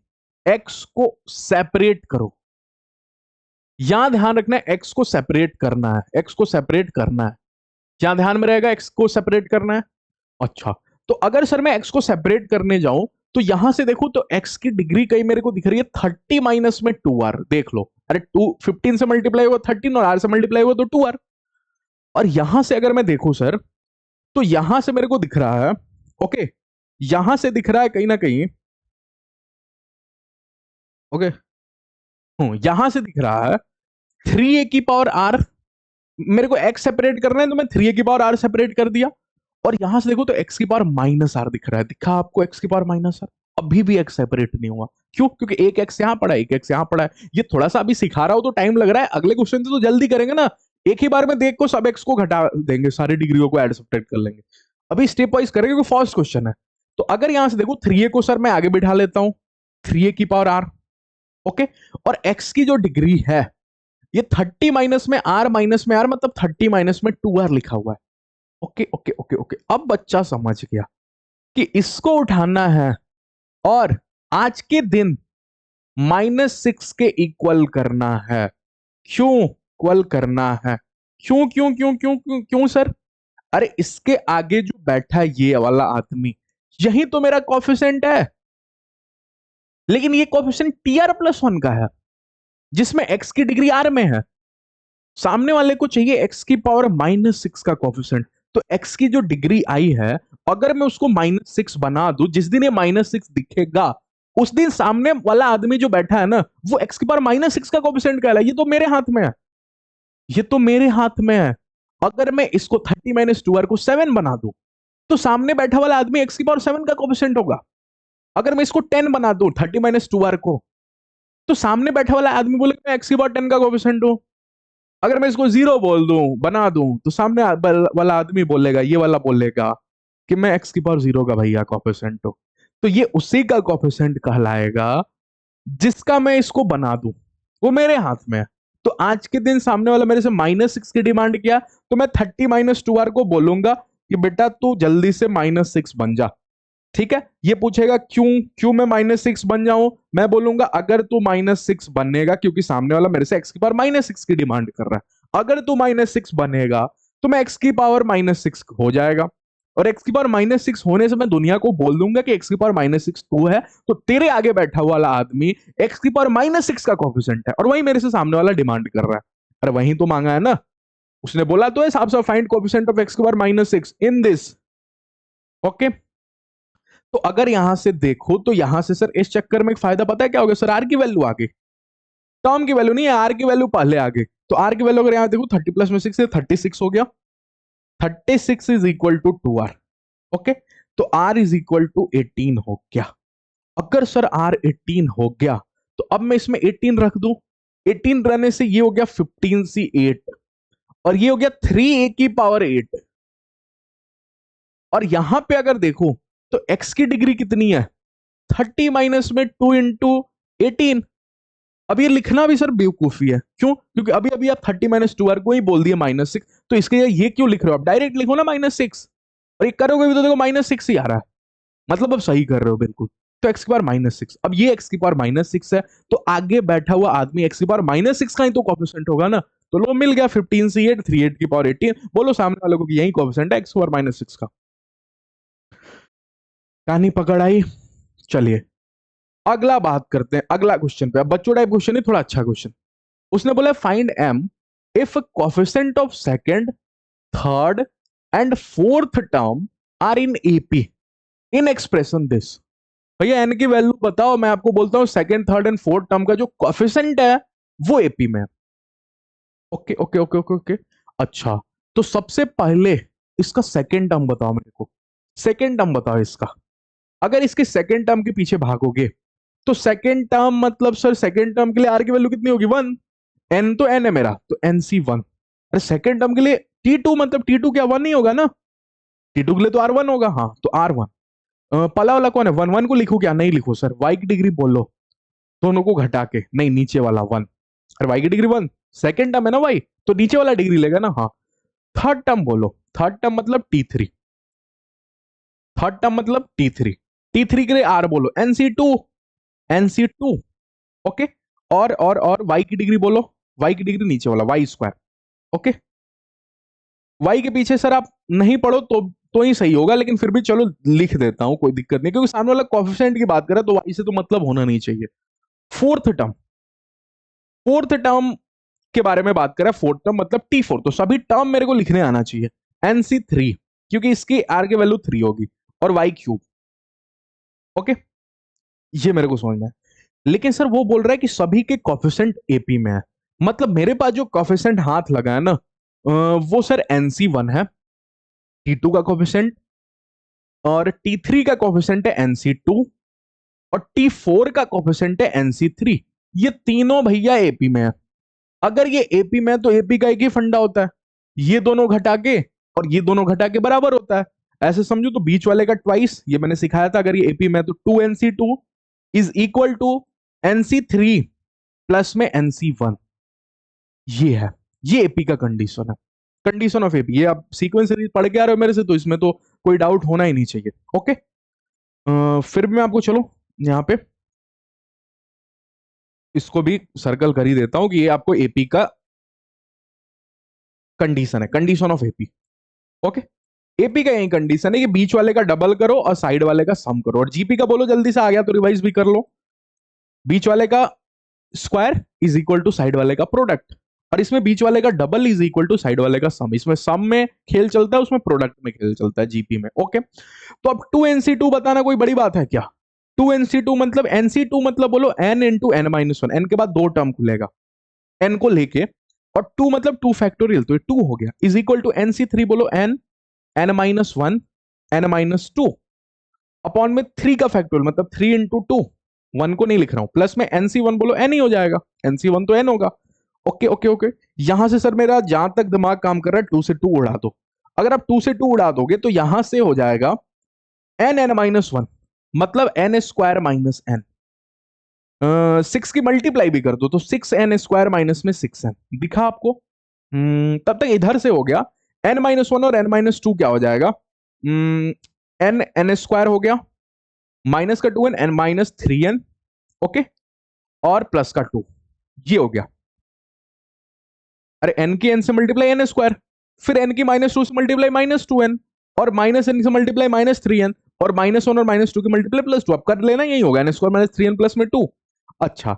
एक्स को सेपरेट करो। यहां ध्यान रखना है एक्स को सेपरेट करना है, एक्स को सेपरेट करना है। क्या ध्यान में रहेगा? एक्स को सेपरेट करना है। अच्छा, तो अगर सर मैं एक्स को सेपरेट करने जाऊं तो यहां से देखो तो एक्स की डिग्री कहीं मेरे को दिख रही है 30 माइनस में 2r, देख लो। अरे 15 से मल्टीप्लाई हुआ 13 और r से मल्टीप्लाई हुआ तो 2r। और यहां से अगर मैं देखूं सर, तो यहां से मेरे को दिख रहा है, ओके, यहां से दिख रहा है कहीं ना कहीं, ओके, यहां से दिख रहा है 3a की पावर r। मेरे को x सेपरेट करना है तो मैं 3a की पावर r सेपरेट कर दिया। और यहां से देखो तो x की पावर माइनस आर दिख रहा है, दिखा आपको x की पावर माइनस आर? अभी भी x सेपरेट नहीं हुआ, क्यों? क्योंकि एक x यहां पड़ा है, एक x यहां पड़ा है। ये थोड़ा सा अभी सिखा रहा हो तो टाइम लग रहा है, अगले क्वेश्चन से तो जल्दी करेंगे ना। एक ही बार में देख को सब x को घटा देंगे, सारी डिग्रियों को ऐड सब्ट्रैक्ट कर लेंगे। अभी स्टेप वाइज करेंगे क्योंकि फर्स्ट क्वेश्चन है। तो अगर यहां से देखो 3a को सर मैं आगे बिठा लेता हूं, 3a की पावर r, ओके, और x की जो डिग्री है ये 30 माइनस में आर मतलब 30 माइनस में 2r लिखा हुआ है। ओके ओके ओके ओके, अब बच्चा समझ गया कि इसको उठाना है और आज के दिन माइनस सिक्स के इक्वल करना है। क्यों इक्वल करना है? क्यों क्यों क्यों क्यों क्यों क्यों सर? अरे इसके आगे जो बैठा है ये वाला आदमी, यही तो मेरा कॉफिशिएंट है। लेकिन ये coefficient T R plus one का है, जिसमें एक्स की डिग्री आर में है। सामने वाले को चाहिए एक्स की पावर माइनस सिक्स का कोफिशिएंट। तो एक्स की जो डिग्री आई है, अगर मैं उसको माइनस सिक्स बना दूं, जिस दिन ये माइनस सिक्स दिखेगा उस दिन सामने वाला आदमी जो बैठा है ना, वो एक्स की पावर माइनस सिक्स का कोफिशिएंट कहलाए। ये तो मेरे हाथ में है, ये तो मेरे हाथ में है। अगर मैं इसको 30 माइनस टू आर को 7 बना दूं तो सामने बैठा वाला आदमी एक्स की पावर 7 का कोफिशिएंट होगा। अगर मैं इसको 10 बना दूं 30 माइनस 2r को, तो सामने बैठा वाला आदमी बोलेगा मैं एक्स की पावर 10 का कोफिशिएंट हूं। अगर मैं इसको 0 बोल दूं, बना दूं, तो सामने वाला आदमी बोलेगा, ये वाला बोलेगा कि मैं एक्स की पावर 0 का भैया कोफिशिएंट हूं। तो ये उसी का कोफिशिएंट कहलाएगा जिसका मैं इसको बना दूं, वो मेरे हाथ में है। तो आज के दिन सामने वाला मेरे से -6 की डिमांड किया, तो मैं 30 माइनस 2r को बोलूंगा कि बेटा तू जल्दी से -6 बन जा। ठीक है, ये पूछेगा क्यों क्यों मैं -6 बन जाऊं, मैं बोलूंगा अगर तू -6 बनेगा, क्योंकि सामने वाला मेरे से एक्स की पावर -6 की डिमांड कर रहा है, अगर तू -6 बनेगा तो मैं एक्स की पावर -6 हो जाएगा, और एक्स की पावर -6 होने से मैं दुनिया को बोल दूंगा कि एक्स की पावर -6 तू है, तो तेरे आगे बैठा वाला आदमी एक्स की पावर -6 का कोफिशिएंट है, और वही मेरे से सामने वाला डिमांड कर रहा है। अरे वही तो मांगा है ना, उसने बोला तो है साहब साहब फाइंड कोफिशिएंट ऑफ एक्स की पावर -6 इन दिस। ओके, तो अगर यहां से देखो तो यहां से सर इस चक्कर में एक फायदा पता है क्या होगा सर, आर की वैल्यू आगे, टर्म की वैल्यू नहीं है, आर की वैल्यू पहले आगे। तो आर की वैल्यू अगर यहां देखो 30 प्लस में 6 है 36 हो गया, 36 is equal to 2r। Okay, तो r इज इक्वल टू 18 हो गया। अगर सर r 18 हो गया तो अब मैं इसमें 18 रख दूं, 18 रहने से ये हो गया 15c8, और ये हो गया 3a की पावर 8। और यहां पे अगर देखो तो x की डिग्री कितनी है, 30 माइनस में 2 इंटू 18। अब ये लिखना भी सर बेवकूफी है, क्यों, क्योंकि अभी अभी आप 30 माइनस 2r को ही बोल दिए -6, तो इसके ये क्यों लिख रहे हो, आप डायरेक्ट लिखो ना -6, और ये करोगे भी तो देखो -6 ही आ रहा है, मतलब अब सही कर रहे हो बिल्कुल। तो एक्स की पावर -6, अब ये एक्स की पावर -6 है, तो आगे बैठा हुआ आदमी एक्स की पावर -6 का ही तो कोफिशिएंट होगा ना, तो लो मिल गया 15c8 38 की पावर 18। बोलो सामने वाले को कि यही कोफिशिएंट है एक्स की पावर -6 का। कहानी पकड़ आई। चलिए अगला बात करते हैं, अगला क्वेश्चन पे। अब बच्चों टाइप क्वेश्चन है, थोड़ा अच्छा क्वेश्चन। उसने बोला find m if coefficient of second, third and fourth term are in AP in expression this. भैया एन की वैल्यू बताओ, मैं आपको बोलता हूं second third and fourth term का जो कोफिशिएंट है वो एपी में है। Okay okay okay okay okay, अच्छा, तो सबसे पहले इसका सेकंड टर्म बताओ मेरे को, सेकंड टर्म बताओ इसका। अगर इसके सेकंड टर्म के पीछे भागोगे तो सेकंड टर्म मतलब सर सेकंड टर्म के लिए आर की वैल्यू कितनी होगी 1, एन तो एन है मेरा, तो NC1। अरे सेकंड टर्म के लिए T2 मतलब T2 क्या 1 नहीं होगा ना, T2 के लिए तो R1 होगा, हाँ तो R1। पहला वाला कौन है, 1 को लिखू क्या, नहीं लिखो सर, y की डिग्री बोलो, दोनों को घटा के, नहीं नीचे वाला 1, अरे y की डिग्री 1, सेकंड टर्म है ना y, तो नीचे वाला डिग्री लेगा ना, हाँ। थर्ड टर्म बोलो, थर्ड टर्म मतलब T3, थर्ड टर्म मतलब T3, T3 के लिए R बोलो NC2, NC2। ओके, और y की डिग्री बोलो, y की डिग्री नीचे वाला y²। ओके, y के पीछे सर आप नहीं पढ़ो तो ही सही होगा, लेकिन फिर भी चलो लिख देता हूं, कोई दिक्कत नहीं, क्योंकि सामने वाला कोएफिशिएंट की बात कर रहा है तो y से तो मतलब होना नहीं चाहिए। फोर्थ टर्म, फोर्थ टर्म के बारे में बात कर रहा है, फोर्थ टर्म मतलब T4, तो सभी टर्म मेरे को लिखने आना चाहिए। NC3 क्योंकि इसकी r की वैल्यू 3 होगी, और y³। ओके, ये मेरे को समझना है। लेकिन सर वो बोल रहा है कि सभी के कोफिशिएंट एपी में है, मतलब मेरे पास जो कोफिशिएंट हाथ लगा है ना, वो सर NC1 है, T2 का कोफिशिएंट, और T3 का कोफिशिएंट है NC2, और T4 का कोफिशिएंट है NC3। ये तीनों भैया एपी में है। अगर ये एपी में है तो एपी का एक ही फंडा होता है, ये दोनों घटा के और ये दोनों घटा के बराबर होता है। ऐसे समझो तो बीच वाले का ट्वाइस, ये मैंने सिखाया था, अगर ये एपी में है तो 2NC2 is equal to NC3 plus में NC1। ये है, ये एपी का कंडीशन है, कंडीशन ऑफ एपी। ये आप सीक्वेंस सीरीज पढ़ के आ रहे हो मेरे से, तो इसमें तो कोई डाउट होना ही नहीं चाहिए। ओके, फिर भी मैं आपको चलो यहाँ पे इसको भी सर्कल कर ही देता हूं कि ये आपको एपी का कंडीशन है, condition of AP. Okay, AP का यही कंडीशन है कि बीच वाले का डबल करो और साइड वाले का सम करो, और जीपी का बोलो जल्दी से, आ गया तो रिवाइज भी कर लो। बीच वाले का square is equal to side वाले का प्रोडक्ट, और इसमें बीच वाले का double is equal to side वाले का सम। इसमें सम में खेल चलता है, उसमें प्रोडक्ट में खेल चलता है, जीपी में। ओके, तो अब 2NC2 बताना कोई बड़ी बात है क्या, 2NC2 मतलब NC2 मतलब बोलो n into n minus 1, n के बाद दो टर्म खुलेगा, n को लेके, और 2 मतलब 2 फैक्टोरियल, तो ये 2 हो गया, इज इक्वल टू NC3 बोलो n n minus 1 n minus two upon में 3 का फैक्टोरियल मतलब 3 इंटू टू, 1 को नहीं लिख रहा हूं, प्लस में nc1 बोलो n ही हो जाएगा, nc1 तो n होगा। ओके ओके ओके, यहां से सर मेरा जहां तक दिमाग काम कर रहा है 2 से 2 उड़ा दो। अगर आप 2 से 2 उड़ा दोगे तो यहां से हो जाएगा n माइनस वन, मतलब n स्क्वायर माइनस n। 6 की मल्टीप्लाई भी कर दो तो 6n स्क्वायर माइनस में 6n दिखा आपको। तब तक इधर से हो गया n माइनस वन और n माइनस टू क्या हो जाएगा, n स्क्वायर हो गया, माइनस का 2n, n minus 3n, okay, और प्लस का 2, ये हो गया। अरे n की n से मल्टीप्लाई n स्क्वायर, फिर n की माइनस टू से मल्टीप्लाई माइनस 2n, और माइनस n से मल्टीप्लाई माइनस 3n, और माइनस वन और माइनस टू की मल्टीप्लाई प्लस टू, अब कर लेना, यही होगा n square minus 3n plus में 2। अच्छा,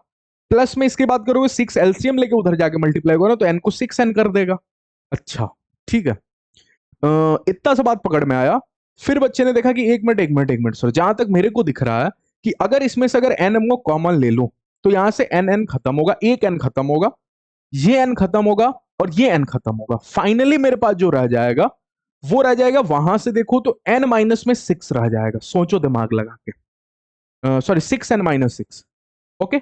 प्लस में इसके बाद करोगे 6 एलसीएम लेके उधर जाके मल्टीप्लाई करो ना तो n को 6n कर देगा। अच्छा ठीक है, इतना सा बात पकड़ में आया। फिर बच्चे ने देखा कि एक मिनट सर, जहां तक मेरे को दिख रहा है कि अगर इसमें से अगर n को कॉमन ले लो तो यहां से n खत्म होगा, एक n खत्म होगा, ये n खत्म होगा, और ये n खत्म होगा। फाइनली मेरे पास जो रह जाएगा वो रह जाएगा, वहां से देखो तो n माइनस में 6 रह जाएगा। सोचो दिमाग लगा के, सॉरी 6n माइनस 6, ओके।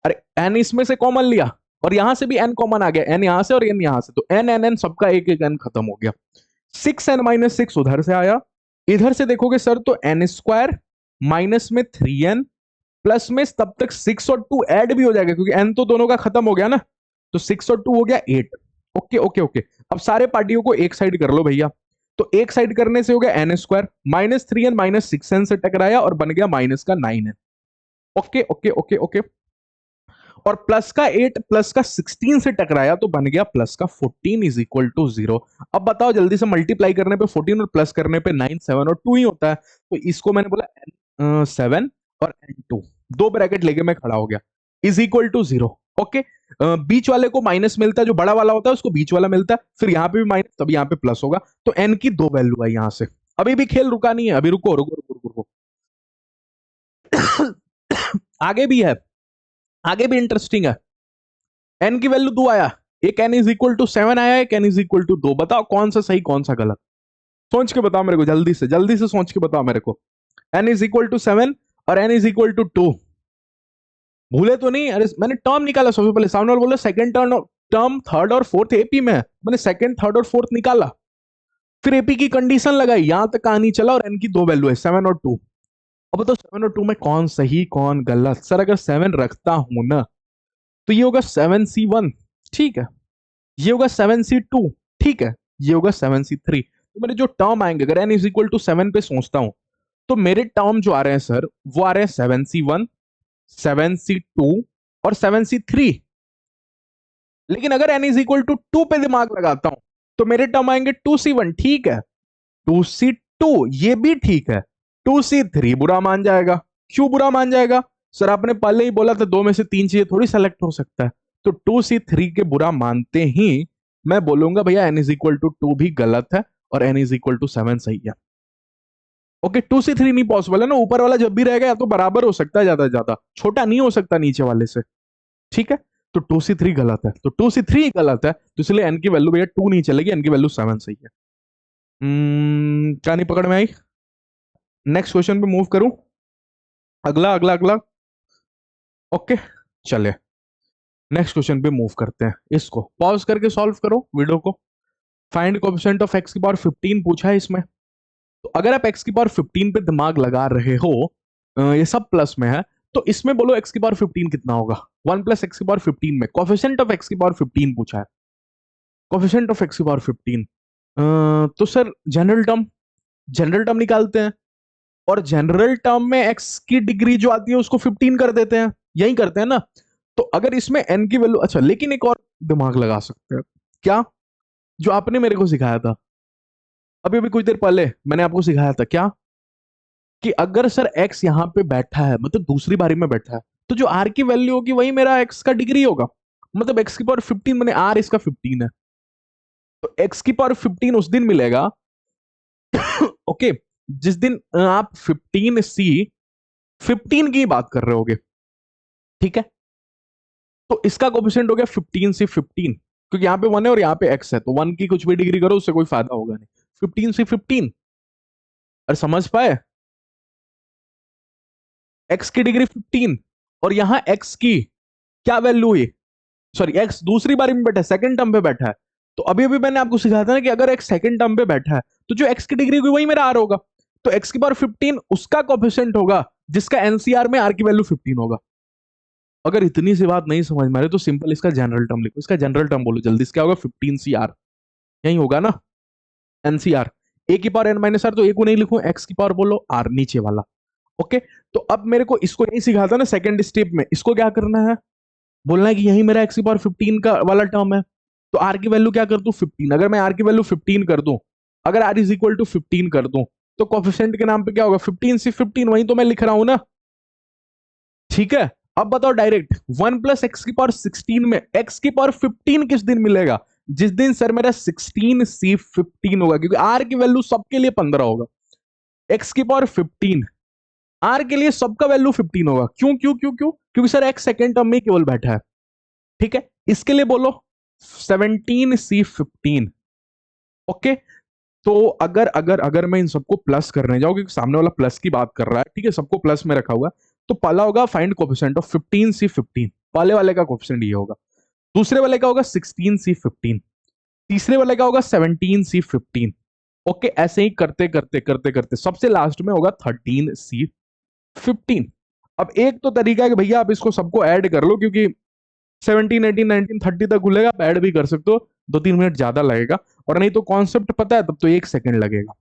अरे n इसमें से कॉमन लिया और यहां से भी n कॉमन आ गया, n यहां से और n यहां से, तो n सबका एक एक n खत्म हो गया। 6n माइनस 6 उधर से आया, इधर से देखोगे सर तो n स्क्वायर माइनस में 3n प्लस में तब तक 6 और 2 ऐड भी हो जाएगा क्योंकि n तो दोनों का खत्म हो गया ना, तो 6 और 2 हो गया 8। ओके ओके ओके, अब सारे पार्टियों को एक साइड कर लो भैया, तो एक साइड करने से हो गया n square minus 3n minus 6n से टकराया और बन गया माइनस का 9n। Okay okay okay okay, और प्लस का 8 प्लस का 16 से टकराया तो बन गया प्लस का 14 इज इक्वल टू 0। अब बताओ जल्दी से, मल्टीप्लाई करने पे 14 और प्लस करने पे 9, 7 और 2 ही होता है, तो इसको मैंने बोला 7 और n2, दो ब्रैकेट लेके मैं खड़ा हो गया, इज इक्वल टू 0। ओके, बीच वाले को माइनस मिलता है, जो बड़ा वाला होता है उसको बीच वाला मिलता है, फिर यहाँ पे भी माइनस तब यहाँ पे प्लस होगा, तो n की दो वैल्यू है यहाँ से। अभी भी खेल रुका नहीं है, अभी रुको रुको रुको रुको, रुको। आगे भी है, आगे भी इंटरेस्टिंग है। n की वैल्यू 2 आया, एक n इज इक्वल टू 7 आया, एक n इज इक्वल टू 2। बताओ कौन सा सही कौन सा गलत, सोच के बताओ मेरे को, जल्दी से सोच के बताओ मेरे को। n इज इक्वल टू 7 और n इज इक्वल टू 2, भूले तो नहीं? अरे मैंने टर्म निकाला सबसे पहले, सामने वाला बोला सेकंड टर्म, टर्म थर्ड और फोर्थ एपी में, मैंने सेकंड थर्ड और फोर्थ निकाला, फिर एपी की कंडीशन लगाई, यहां तक कहानी चला, और n की दो वैल्यू है 7 और 2। अब बताओ 7 और 2 में कौन सही कौन गलत? सर अगर 7 रखता हूं ना तो ये होगा 7c1, ठीक है, ये होगा 7c2, ठीक है, ये होगा 7c3। तो मेरे जो टर्म आएंगे, अगर n इज इक्वल टू 7 पे सोचता हूं तो मेरे टर्म जो आ रहे हैं सर वो आ रहे हैं 7c1, 7c2 और 7c3। लेकिन अगर n इज इक्वल टू 2 पे दिमाग लगाता हूं तो मेरे टर्म आएंगे 2c1, ठीक है, 2c2 ये भी ठीक है, 2c3 बुरा मान जाएगा। क्यों बुरा मान जाएगा? सर आपने पहले ही बोला था दो में से तीन चीजें थोड़ी सेलेक्ट हो सकता है, तो 2c3 के बुरा मानते ही मैं बोलूंगा भैया n इज इक्वल टू 2 भी गलत है और n इज इक्वल टू 7 सही है। ओके, 2c3 नहीं पॉसिबल है ना, ऊपर वाला जब भी रहेगा या तो बराबर हो सकता है, ज्यादा से ज्यादा छोटा नहीं हो सकता नीचे वाले से, ठीक है, तो 2c3 गलत है, तो 2c3 गलत है, तो इसलिए n की वैल्यू भैया 2 नहीं चलेगी, n की वैल्यू 7 सही है। क्या नहीं पकड़ में आई? नेक्स्ट क्वेश्चन पे मूव करूं, अगला अगला अगला, ओके चले नेक्स्ट क्वेश्चन पे मूव करते हैं। इसको पॉज करके सॉल्व करो वीडियो को। फाइंड कोएफिशिएंट ऑफ x की पावर 15 पूछा है इसमें, तो अगर आप x की पावर 15 पे दिमाग लगा रहे हो, ये सब प्लस में है, तो इसमें बोलो x की पावर 15 कितना होगा? 1 प्लस एक्स की पावर 15 में कोएफिशिएंट ऑफ x की पावर 15 पूछा है, कोएफिशिएंट ऑफ x की पावर 15। तो सर जनरल टर्म निकालते हैं, और जनरल टर्म में x की डिग्री जो आती है उसको 15 कर देते हैं, यही करते हैं ना। तो अगर इसमें n की वैल्यू, अच्छा लेकिन एक और दिमाग लगा सकते हैं, क्या? जो आपने मेरे को सिखाया था अभी अभी कुछ देर पहले, मैंने आपको सिखाया था क्या, कि अगर सर x यहां पे बैठा है, मतलब दूसरी बारी में बैठा है, तो जो r की वैल्यू होगी वही मेरा x का डिग्री होगा, मतलब x की पावर 15 मैंने r इसका 15 है, तो x की पावर 15 उस दिन मिलेगा ओके, जिस दिन आप 15 की बात कर रहे होगे, ठीक है, तो इसका कोएफिशिएंट हो गया 15 से 15, क्योंकि यहाँ पे 1 है और यहाँ पे x है, तो 1 की कुछ भी डिग्री करो उससे कोई फायदा होगा नहीं, 15 से 15। और समझ पाए, x की डिग्री 15 और यहां x की क्या वैल्यू हुई, सॉरी x दूसरी बारी में बैठा है, सेकंड टर्म पे बैठा है। तो अभी अभी मैंने आपको सिखाया था ना कि अगर x सेकंड टर्म पे बैठा है तो जो x की डिग्री होगी वही मेरा r होगा। तो x की पावर 15 उसका कोएफिशिएंट होगा जिसका एनसीआर में r की वैल्यू 15 होगा। अगर इतनी सी बात नहीं समझ में आ रही तो सिंपल इसका जनरल टर्म लिखो, इसका जनरल टर्म बोलो जल्दी, इसका होगा 15 CR, यही होगा ना एनसीआर। ए की पावर n-r, तो ए को नहीं लिखूं, एक्स की पावर बोलो r नीचे वाला। ओके, तो अब मेरे को इसको नहीं सिखाया था ना सेकंड स्टेप में, इसको क्या करना है, बोलना है कि यही मेरा एक्स की पावर 15 का वाला टर्म है, तो आर की वैल्यू क्या कर दूं 15। अगर मैं आर की वैल्यू 15 कर दूं, अगर आर इज इक्वल टू 15 कर दूं, तो कोफिशिएंट के नाम पे क्या होगा 15 से 15, वही तो मैं लिख रहा हूं ना। ठीक है, अब बताओ डायरेक्ट 1 प्लस एक्स की पावर 16 में एक्स की पावर 15 किस दिन मिलेगा, जिस दिन सर मेरा 16C15 होगा, क्योंकि आर की वैल्यू सबके लिए 15 होगा, एक्स की पावर 15 आर के लिए सबका वैल्यू 15 होगा। क्यों क्यों क्यों क्यों, क्योंकि सर एक्स सेकेंड टर्म में केवल बैठा है। ठीक है, इसके लिए बोलो 17C15। ओके, तो अगर अगर अगर मैं इन सबको प्लस करने जाऊं, क्योंकि सामने वाला प्लस की बात कर रहा है, ठीक है, सबको प्लस में रखा हुआ, तो पहला होगा फाइंड कोफिशिएंट ऑफ 15C15, पहले वाले का कोफिशिएंट ये होगा, दूसरे वाले का होगा 16C15, तीसरे वाले का होगा 17C15। ओके, ऐसे ही करते करते करते करते सबसे लास्ट में होगा 13C15। अब एक तो तरीका है कि भैया आप इसको सबको ऐड कर लो, क्योंकि 17, 18, 19, 30 तक खुलेगा, आप ऐड भी कर सकते हो, 2-3 मिनट ज्यादा लगेगा, और नहीं तो कॉन्सेप्ट पता है तब तो 1 सेकंड लगेगा।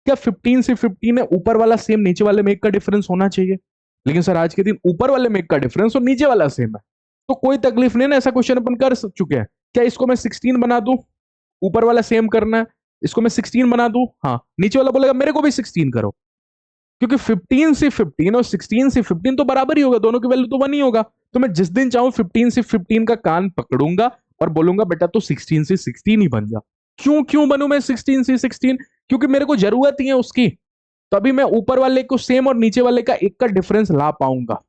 क्या 15C15 है, ऊपर वाला सेम नीचे वाले में एक का डिफरेंस होना चाहिए, लेकिन सर आज के दिन ऊपर वाले में एक का डिफरेंस और नीचे वाला सेम है, तो कोई तकलीफ नहीं ना, ऐसा क्वेश्चन अपन कर चुके हैं। क्या इसको मैं 16 बना दूं, ऊपर वाला सेम करना है, इसको मैं 16 बना दूं, हाँ, नीचे वाला बोलेगा मेरे को भी 16 करो, क्योंकि 15C15 और 16C15 तो बराबर ही होगा, दोनों की वैल्यू तो 1 ही होगा। तो मैं जिस दिन चाहूं 15C15 का कान पकड़ूंगा और बोलूंगा बेटा तो 16C16 ही बन जा। क्यों क्यों बनू मैं 16C16, क्योंकि मेरे को जरूरत ही है उसकी, तभी मैं ऊपर वाले को सेम और नीचे वाले का एक का डिफरेंस ला पाऊंगा।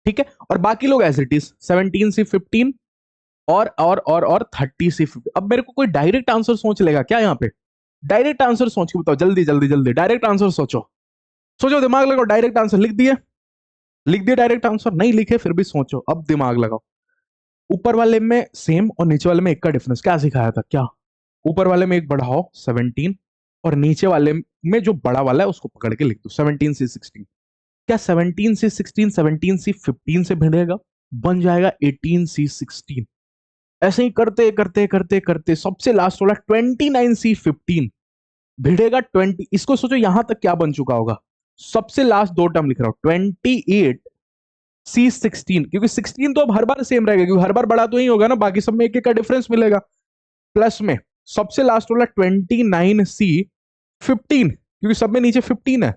ठीक है, और बाकी लोग एज इट इज 17C15 और 30C15। अब मेरे को कोई डायरेक्ट आंसर सोच लेगा क्या यहाँ पे, डायरेक्ट आंसर सोच के बताओ, जल्दी जल्दी जल्दी डायरेक्ट आंसर सोचो, सोचो, दिमाग लगाओ, डायरेक्ट आंसर लिख दिए, लिख दिए डायरेक्ट आंसर, नहीं लिखे फिर भी सोचो, अब दिमाग लगाओ। ऊपर वाले में सेम और नीचे वाले में एक का डिफरेंस क्या सिखाया था, क्या ऊपर वाले में एक बढ़ाओ 17 और नीचे वाले में जो बड़ा वाला है उसको पकड़ के लिख दो 17C16। क्या 17C16 17C15 से भिड़ेगा, बन जाएगा 18C16। ऐसे ही करते करते करते करते सबसे लास्ट वाला 29C15 भिड़ेगा 20, इसको सोचो यहां तक क्या बन चुका होगा, सबसे लास्ट दो टर्म लिख रहा हूं 28C16, क्योंकि 16 तो अब हर बार सेम रहेगा, क्योंकि हर बार बड़ा तो ही होगा ना, बाकी सब में एक एक का डिफरेंस मिलेगा। प्लस में सबसे लास्ट वाला 29C15, क्योंकि सब में नीचे 15 है,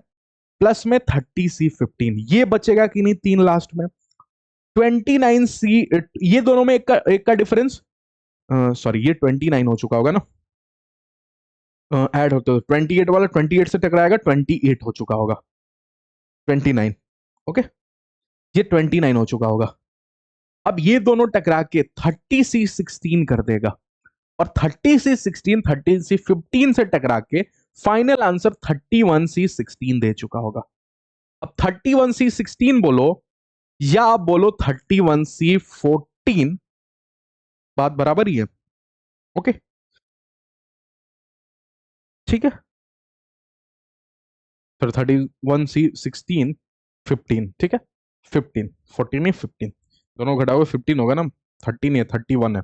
प्लस में 30C15, ये बचेगा कि नहीं तीन लास्ट में 29C, ये दोनों में एक का डिफरेंस, सॉरी ये 29 हो चुका होगा ना, ऐड होते हो 28 वाला 28 से टकराएगा, 28 हो चुका होगा, 29। ओके, ये 29 हो चुका होगा। अब ये दोनों टकरा के 30C16 कर देगा, और 30C16 30C15 से टकरा के फाइनल आंसर 31C16 दे चुका होगा। अब 31C16 बोलो या आप बोलो 31C14, बात बराबर ही है। ओके, ठीक है, फिर 31C16 15, ठीक है, 15 14 नहीं 15, दोनों घटा हुए 15 होगा ना, 30 नहीं है 31 है।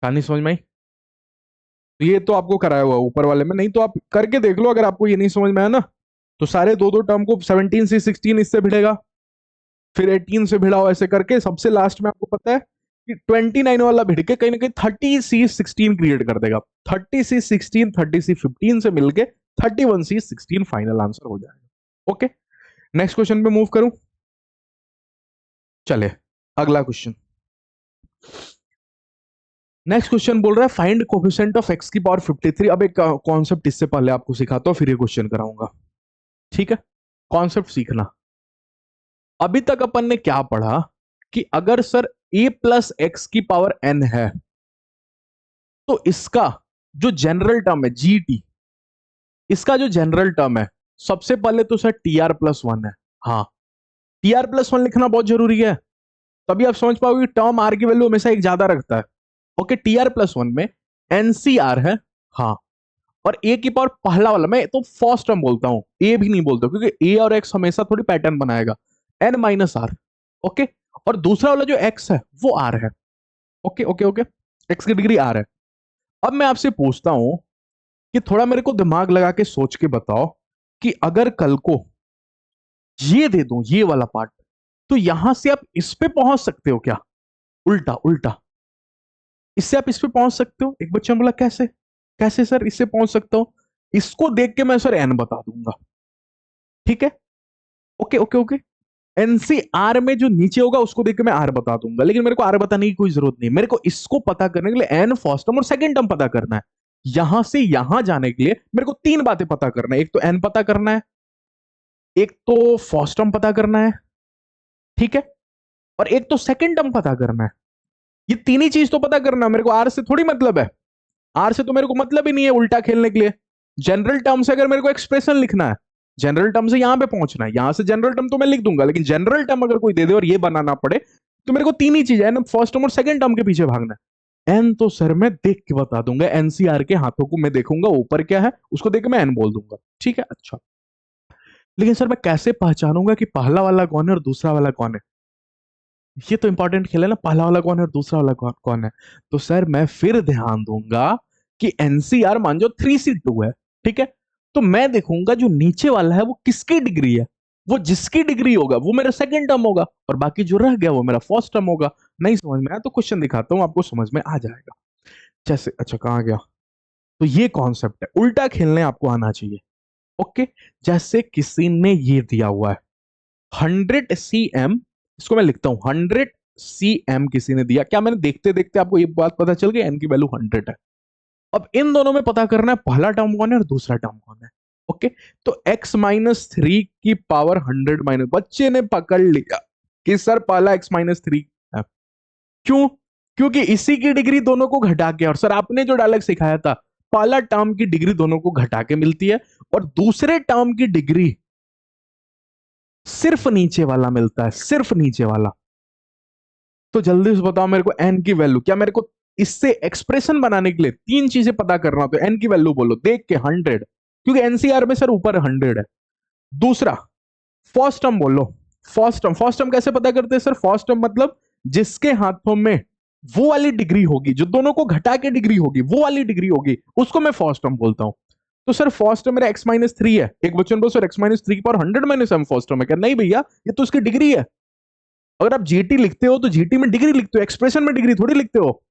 कहानी समझ में आई, तो ये तो आपको कराया हुआ ऊपर वाले में, नहीं तो आप करके देख लो, अगर आपको ये नहीं समझ में आया ना, तो सारे दो दो टर्म को 17C16 इससे भिड़ेगा, फिर 18 से भिड़ाओ, ऐसे करके सबसे लास्ट में आपको पता है कि 29 वाला भिड़ के कहीं ना कहीं 30C16 क्रिएट कर देगा, 30C16 30C15 से मिलके 31C16 फाइनल आंसर हो जाएगा। ओके, नेक्स्ट क्वेश्चन पे मूव करूं, चले अगला क्वेश्चन। नेक्स्ट क्वेश्चन बोल रहा है फाइंड कोफिशिएंट ऑफ एक्स की पावर 53। अब एक कॉन्सेप्ट इससे पहले आपको सिखाता हूं, फिर ये क्वेश्चन कराऊंगा, ठीक है, कॉन्सेप्ट सीखना। अभी तक अपन ने क्या पढ़ा कि अगर सर a प्लस एक्स की पावर n है, तो इसका जो जनरल टर्म है gt, इसका जो जनरल टर्म है, सबसे पहले तो sir T R plus one है। हाँ, टी आर प्लस वन लिखना बहुत जरूरी है, तभी आप समझ पाओगे कि टर्म आर की वैल्यू हमेशा एक ज्यादा रखता है। Okay, T R plus one में एनसीआर है। हाँ, और ए की पावर पहला वाला, मैं तो फर्स्ट टर्म बोलता हूं, ए भी नहीं बोलता, क्योंकि ए और एक्स हमेशा थोड़ी पैटर्न बनाएगा। N minus are. ओके, और दूसरा वाला जो एक्स है वो आर है। ओके ओके ओके, एक्स की डिग्री आर है। अब मैं आपसे पूछता हूं कि थोड़ा मेरे को दिमाग लगा के सोच के बताओ कि अगर कल को ये दे दूं, ये वाला पार्ट, तो यहां से आप इस पे पहुंच सकते हो क्या? उल्टा उल्टा, इससे आप इस पे पहुंच सकते हो? एक बच्चा ने बोला कैसे? कैसे सर इससे पहुंच सकता हो? इसको देख के मैं सर एन बता दूंगा। ठीक है, ओके ओके ओके। एनसीआर में जो नीचे होगा उसको देख के मैं आर बता दूंगा, लेकिन मेरे को आर बताने की कोई जरूरत नहीं, मेरे को इसको पता करने के लिए एन फर्स्ट टर्म और सेकंड टर्म पता करना है। यहां से यहां जाने के लिए मेरे को तीन बातें पता करना है, एक तो एन पता करना है, एक तो फर्स्ट टर्म पता करना है, ठीक है, और एक तो सेकंड टर्म पता करना है। ये तीन ही चीज तो पता करना है, मेरे को आर से थोड़ी मतलब है। आर से तो मेरे को मतलब ही नहीं है उल्टा खेलने के लिए। जनरल टर्म से अगर मेरे को एक्सप्रेशन लिखना है, जनरल टर्म से यहां पे पहुंचना है, यहां से जनरल टर्म तो मैं लिख दूंगा, लेकिन जनरल टर्म अगर कोई दे दे और ये बनाना पड़े, तो मेरे को तीन ही चीज है ना, फर्स्ट टर्म और सेकंड टर्म के पीछे भागना है। एन तो सर मैं देख के बता दूंगा, एनसीआर के हाथों को मैं देखूंगा ऊपर क्या है, उसको देख के मैं एन बोल दूंगा। ठीक है, अच्छा, लेकिन सर मैं कैसे पहचानूंगा कि पहला वाला कौन है और दूसरा वाला कौन है? ये तो इंपॉर्टेंट खेल है ना, पहला वाला कौन है और दूसरा वाला कौन है। तो सर मैं फिर ध्यान दूंगा कि एनसीआर मान जो 3C2 है, ठीक है, तो मैं देखूंगा जो नीचे वाला है वो किसकी डिग्री है, वो जिसकी डिग्री होगा वो मेरा सेकंड टर्म होगा, और बाकी जो रह गया वो मेरा फर्स्ट टर्म होगा। नहीं समझ में आया तो क्वेश्चन दिखाता हूं, आपको समझ में आ जाएगा। जैसे, अच्छा कहाँ गया, तो ये कॉन्सेप्ट है, उल्टा खेलने आपको आना चाहिए। ओके, जैसे किसी ने ये दिया हुआ है 100 cm, इसको मैं लिखता हूं 100 cm किसी ने दिया, क्या मैंने देखते देखते आपको ये बात पता चल गई एन की वैल्यू 100 है। अब इन दोनों में पता करना है पहला टर्म कौन है और दूसरा टर्म कौन है। ओके, तो x-3 की पावर 100 माइनस, बच्चे ने पकड़ लिया कि सर पहला x-3 है। क्यों? क्योंकि इसी की डिग्री दोनों को घटा के, और सर आपने जो डायलॉग सिखाया था, पहला टर्म की डिग्री दोनों को घटा के मिलती है, और दूसरे टर्म की डिग्री सिर्फ नीचे वाला मिलता है, सिर्फ नीचे वाला। तो जल्दी से बताओ मेरे को एन की वैल्यू, क्या मेरे को इससे एक्सप्रेशन बनाने के लिए तीन चीजें पता करना, तो एन की वैल्यू बोलो देख के 100, क्योंकि एनसीआर में सर ऊपर 100 है। दूसरा, फर्स्ट टर्म बोलो। फर्स्ट टर्म, फर्स्ट टर्म कैसे पता करते हैं सर? फर्स्ट टर्म मतलब जिसके हाथों में वो वाली डिग्री होगी, जो दोनों को घटा के डिग्री होगी, वो वाली डिग्री होगी, उसको मैं फर्स्ट टर्म बोलता हूं। तो सर फर्स्ट टर्म मेरा x-3 है। एक बच्चों बोलो सर x-3 की power 100 minus m first term है क्या? नहीं भैया, ये तो उसकी डिग्री है। अगर आप जीटी लिखते हो तो जीटी में डिग्री लिखते हो, एक्सप्रेशन में डिग्री थोड़ी लिखते हो।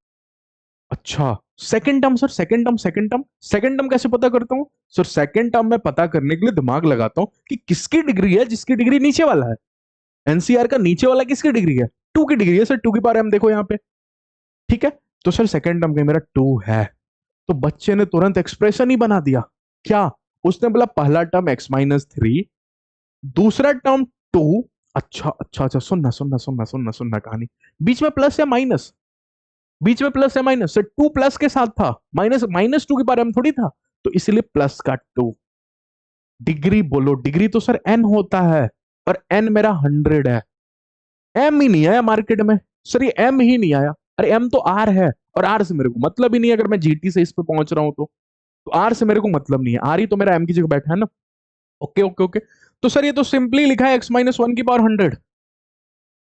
अच्छा, second term sir, second term, second term, second term कैसे पता करता हूं सर? सेकंड टर्म में पता करने के लिए दिमाग लगाता हूं कि किसकी डिग्री है, जिसकी डिग्री नीचे वाला है। एनसीआर का नीचे वाला किसकी डिग्री है? 2 की डिग्री है सर, 2 की पावर m देखो यहाँ पे। ठीक है, तो सर सेकंड टर्म का मेरा 2 है। तो बच्चे ने तुरंत एक्सप्रेशन ही बना दिया। क्या? उसने बोला पहला टर्म x-3, दूसरा टर्म 2। अच्छा अच्छा अच्छा, सुनना सुनना सुनना सुनना सुनना कहानी, बीच में प्लस या माइनस, बीच में प्लस या माइनस, सर 2 प्लस के साथ था, माइनस माइनस 2 के बारे में थोड़ी था, तो इसलिए प्लस का 2। डिग्री बोलो, डिग्री तो सर n होता है, और n मेरा 100 है। m ही नहीं आया मार्केट में सर, ये m ही नहीं आया। अरे m तो r है, और r से मेरे को मतलब ही नहीं है, अगर मैं जीटी से इस पे पहुंच रहा हूं तो r से मेरे को मतलब नहीं है, r ही तो मेरा m की जगह बैठा है ना। ओके ओके ओके, तो सर ये तो सिंपली लिखा है x-1 की पावर 100।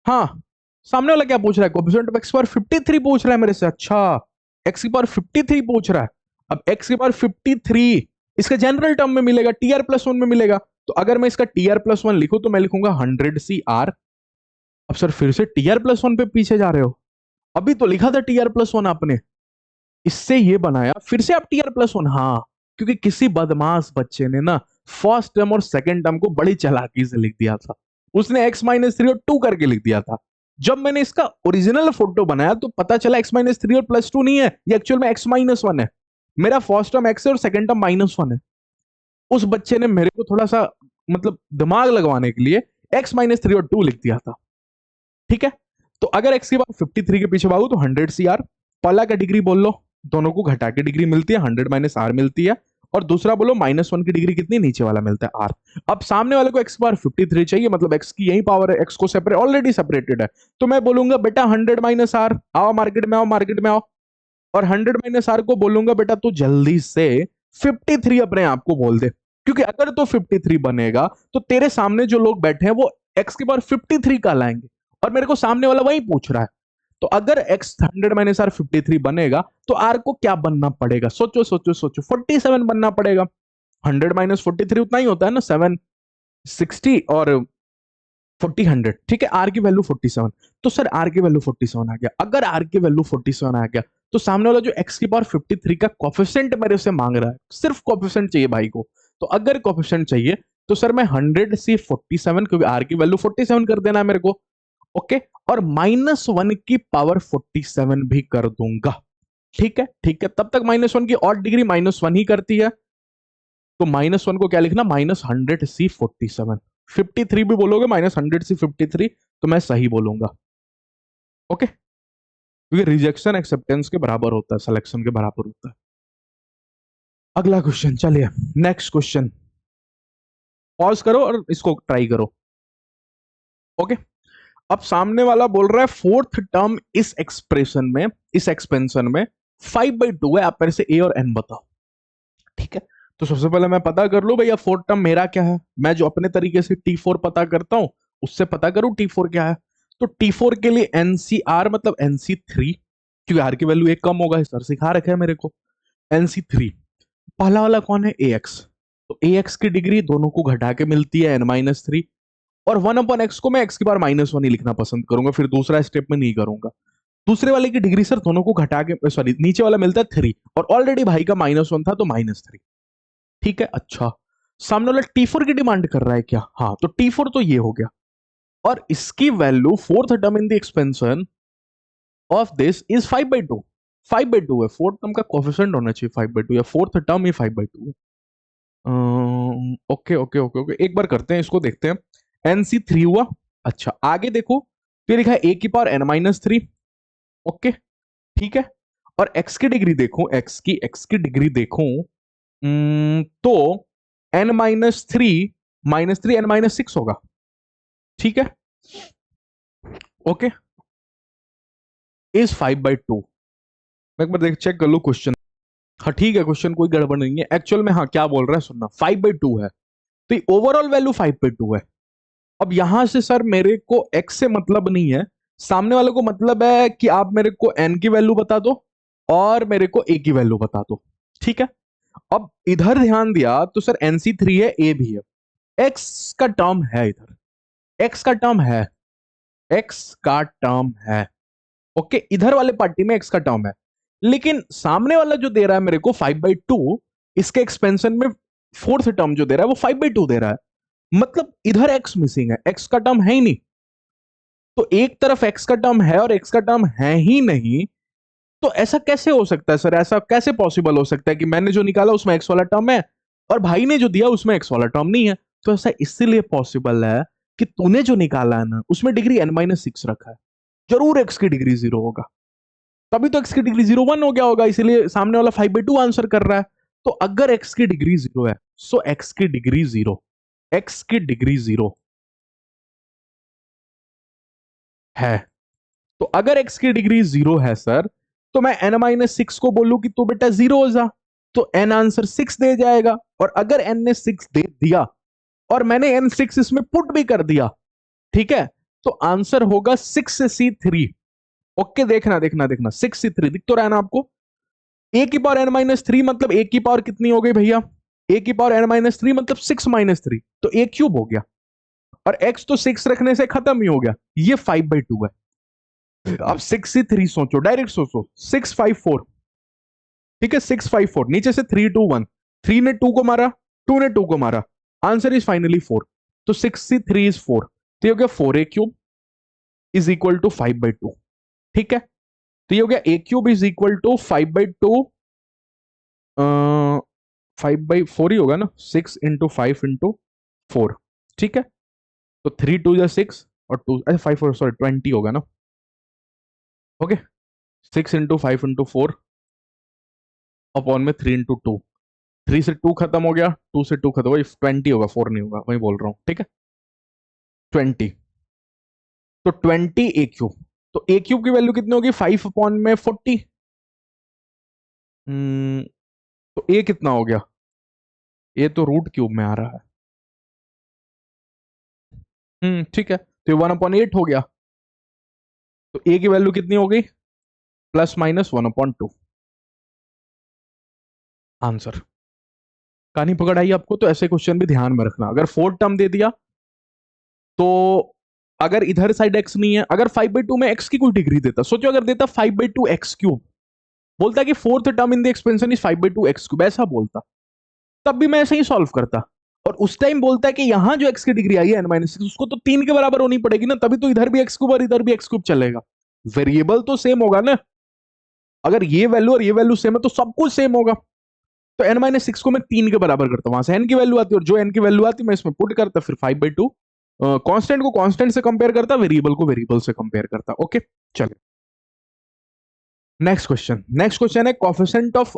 हाँ, सामने वाला क्या पूछ रहा है? कोएफिशिएंट ऑफ x पावर 53 पूछ रहा है मेरे से। अच्छा, x की पावर 53 पूछ रहा है। अब x की पावर 53 इसका जनरल टर्म में मिलेगा, टीआर प्लस वन में मिलेगा। तो अगर मैं इसका टीआर प्लस वन लिखूं तो मैं लिखूंगा 100 CR। अब सर फिर से टीआर प्लस वन पे पीछे जा रहे हो, अभी तो लिखा था टीआर प्लस वन आपने, इससे ये बनाया फिर से आप टीआर प्लस वन। हाँ, क्योंकि किसी बदमाश बच्चे ने ना फर्स्ट टर्म और सेकंड टर्म को बड़ी चालाकी से लिख दिया था, उसने x-3 और 2 करके लिख दिया था। जब मैंने इसका ओरिजिनल फोटो बनाया तो पता चला x-3 और +2 नहीं है, ये एक्चुअल में x-1 है। मेरा फर्स्ट टर्म x है और सेकंड टर्म -1 है। उस बच्चे ने मेरे को थोड़ा सा मतलब दिमाग लगवाने के लिए x-3 और 2 लिख दिया था। ठीक है, तो अगर x की बात 53 के पीछे भागू तो 100 CR, पहला का डिग्री बोल लो, दोनों को घटा के डिग्री मिलती है, 100 - R मिलती है, और दूसरा बोलो -1 की डिग्री कितनी, नीचे वाला मिलता है r। अब सामने वाले को x पावर 53 चाहिए, मतलब x की यही पावर है, x को सेपरेट ऑलरेडी सेपरेटेड है, तो मैं बोलूंगा बेटा 100 माइनस r, आओ मार्केट में, आओ मार्केट में आओ, और 100 माइनस r को बोलूंगा बेटा तू जल्दी से 53 अपने आप को बोल दे, क्योंकि अगर तो 53 बनेगा तो तेरे सामने जो लोग बैठे हैं वो x की पावर 53 का लाएंगे, और मेरे को सामने वाला वही पूछ रहा है। तो अगर x 100 माइनस r 53 बनेगा तो r को क्या बनना पड़ेगा, सोचो सोचो सोचो, 47 बनना पड़ेगा। 100 माइनस 43 उतना ही होता है ना, 760 और 40 100, ठीक है, r की वैल्यू 47। तो सर r की वैल्यू 47 आ गया। अगर r की वैल्यू 47 आ गया तो सामने वाला जो x की पावर 53 का कोफिशिएंट मेरे से मांग रहा है, सिर्फ कोफिशिएंट चाहिए भाई को। तो अगर कोफिशिएंट चाहिए तो सर मैं 100 से 47, क्योंकि r की वैल्यू 47 कर देना है मेरे को, ओके, और -1 की पावर 47 भी कर दूंगा, ठीक है, ठीक है। तब तक -1 की और डिग्री -1 ही करती है, तो -1 को क्या लिखना, -100C47। 53 भी बोलोगे -100C53 तो मैं सही बोलूंगा, ओके, क्योंकि रिजेक्शन एक्सेप्टेंस के बराबर होता है, सिलेक्शन के बराबर होता है। अगला क्वेश्चन, चलिए नेक्स्ट क्वेश्चन, पॉज करो और इसको ट्राई करो, ओके। अब सामने वाला बोल रहा है फोर्थ टर्म इस एक्सप्रेशन में, इस एक्सपेंशन में 5/2 है, आप मेरे से ए और एन बताओ, ठीक है। तो सबसे पहले मैं पता कर लूं भैया फोर्थ टर्म मेरा क्या है, मैं जो अपने तरीके से T4 पता करता हूं उससे पता करूं T4 क्या है। तो T4 के लिए NCR मतलब NC3, क्योंकि R की वैल्यू एक कम होगा, सर सिखा रखा है मेरे को। NC3 पहला वाला कौन है, AX, तो AX की डिग्री दोनों को घटा के मिलती है n-3, और 1/x को मैं x की पावर -1 ही लिखना पसंद करूंगा, फिर दूसरा स्टेप में नहीं करूंगा। दूसरे वाले की डिग्री सर दोनों को घटा के, सॉरी नीचे वाला मिलता है 3, और ऑलरेडी भाई का -1 था तो -3, ठीक है। अच्छा, सामने वाला T4 की डिमांड कर रहा है क्या, हाँ, तो T4 तो ये हो गया, और इसकी value fourth term in the expansion of this is 5/2, 5/2 है, फोर्थ टर्म का कोफिशिएंट होना चाहिए 5/2, या फोर्थ टर्म ही 5/2 है। ओके ओके ओके ओके, एक बार करते हैं इसको, देखते हैं। NC3 हुआ, अच्छा आगे देखो, फिर लिखा है a की पावर n-3, ओके, ठीक है, और x की डिग्री देखो, x की डिग्री देखो, तो n-3 n-6 होगा, ठीक है, ओके, इज 5/2। मैं एक बार देख चेक कर लू क्वेश्चन, हाँ ठीक है, क्वेश्चन कोई गड़बड़ नहीं है एक्चुअल में, हाँ क्या बोल रहा है सुनना, 5/2 है, तो ओवरऑल वैल्यू 5/2 है। अब यहां से सर मेरे को x से मतलब नहीं है, सामने वाले को मतलब है कि आप मेरे को n की वैल्यू बता दो और मेरे को a की वैल्यू बता दो, ठीक है। अब इधर ध्यान दिया तो सर NC3 है, a भी है, x का टर्म है इधर, x का टर्म है, x का टर्म है, ओके, इधर वाले पार्टी में x का टर्म है, लेकिन सामने वाला जो दे रहा है मेरे को 5/2, इसके एक्सपेंशन में फोर्थ टर्म जो दे रहा है वो 5/2 दे रहा है, मतलब इधर x मिसिंग है, x का टर्म है ही नहीं। तो एक तरफ x का टर्म है और x का टर्म है ही नहीं, तो ऐसा कैसे हो सकता है सर, ऐसा कैसे पॉसिबल हो सकता है कि मैंने जो निकाला उसमें x वाला टर्म है और भाई ने जो दिया उसमें x वाला टर्म नहीं है। तो ऐसा इसलिए पॉसिबल है कि तूने जो निकाला है ना उसमें डिग्री n-6 रखा है, जरूर x की डिग्री 0 होगा, तभी तो x की डिग्री 0 1 हो गया होगा, इसलिए सामने वाला 5/2 आंसर कर रहा है। तो अगर x की डिग्री 0 है, सो x की डिग्री 0, x की डिग्री 0 है, तो अगर x की डिग्री 0 है सर, तो मैं n-6 को बोलूं कि तू बेटा 0 हो जा, तो n आंसर 6 दे जाएगा, और अगर n ने 6 दे दिया और मैंने n6 इसमें पुट भी कर दिया, ठीक है, तो आंसर होगा 6C3, ओके, देखना देखना देखना, 6C3 दिख तो रहा है ना आपको। a की पावर n-3 मतलब a की पावर कितनी हो गई भैया, a की पावर n-3 मतलब 6-3, तो a क्यूब हो गया, और x तो 6 रखने से खत्म ही हो गया, ये 5/2 है। अब 6C3 सोचो, डायरेक्ट सोचो, 654, ठीक है, 654, नीचे से 3 2 1, 3 ने 2 को मारा, 2 ने 2 को मारा, आंसर इज फाइनली 4, तो 6C3 इज 4, तो ये हो गया 4a cube is equal to 5/2, ठीक है, तो ये हो गया a cube is equal to 5/2, 5/4 ही होगा ना, 6 × 5 × 4, ठीक है, तो 3 2 6 और 2, अच्छा 5 4 सॉरी 20 होगा ना, ओके, 6 × 5 × 4 अपॉन में 3 × 2, 3 से 2 खत्म हो गया, 2 से 2 खत्म हो गया, 20 होगा, 4 नहीं होगा, वही बोल रहा हूँ, ठीक है। 20, तो 20 a क्यूब, तो a क्यूब की वैल्यू कितनी होगी, 5 अपॉन में 40। तो a कितना हो गया, a तो रूट क्यूब में आ रहा है। ठीक है, तो ये 1/8 हो गया। तो a की वैल्यू कितनी हो गई, प्लस माइनस 1/2। आंसर। कहानी पकड़ आई आपको, तो ऐसे क्वेश्चन भी ध्यान में रखना। अगर 4 टर्म दे दिया तो अगर इधर साइड x नहीं है, अगर 5/2 में x की कोई डिग्री देता, सोचो अगर देता 5/2 x क्यूब, बोलता कि fourth term in the expansion is 5/2 x cube, ऐसा बोलता, तब भी मैं ऐसे ही सॉल्व करता। और उस टाइम बोलता है कि यहां जो x की डिग्री आई है n-6, उसको तो 3 के बराबर होनी पड़ेगी ना, तभी तो इधर भी x क्यूब और इधर भी x क्यूब चलेगा। वेरिएबल तो सेम होगा ना, अगर ये वैल्यू और ये वैल्यू सेम है तो सब कुछ सेम होगा। तो n-6 को मैं 3 के बराबर करता हूं, वहां से n की वैल्यू आती है, और जो n की वैल्यू आती है मैं इसमें पुट करता, फिर 5/2 कांस्टेंट को कांस्टेंट से कंपेयर करता, वेरिएबल को वेरिएबल से कंपेयर करता। ओके, चलिए नेक्स्ट क्वेश्चन है, coefficient of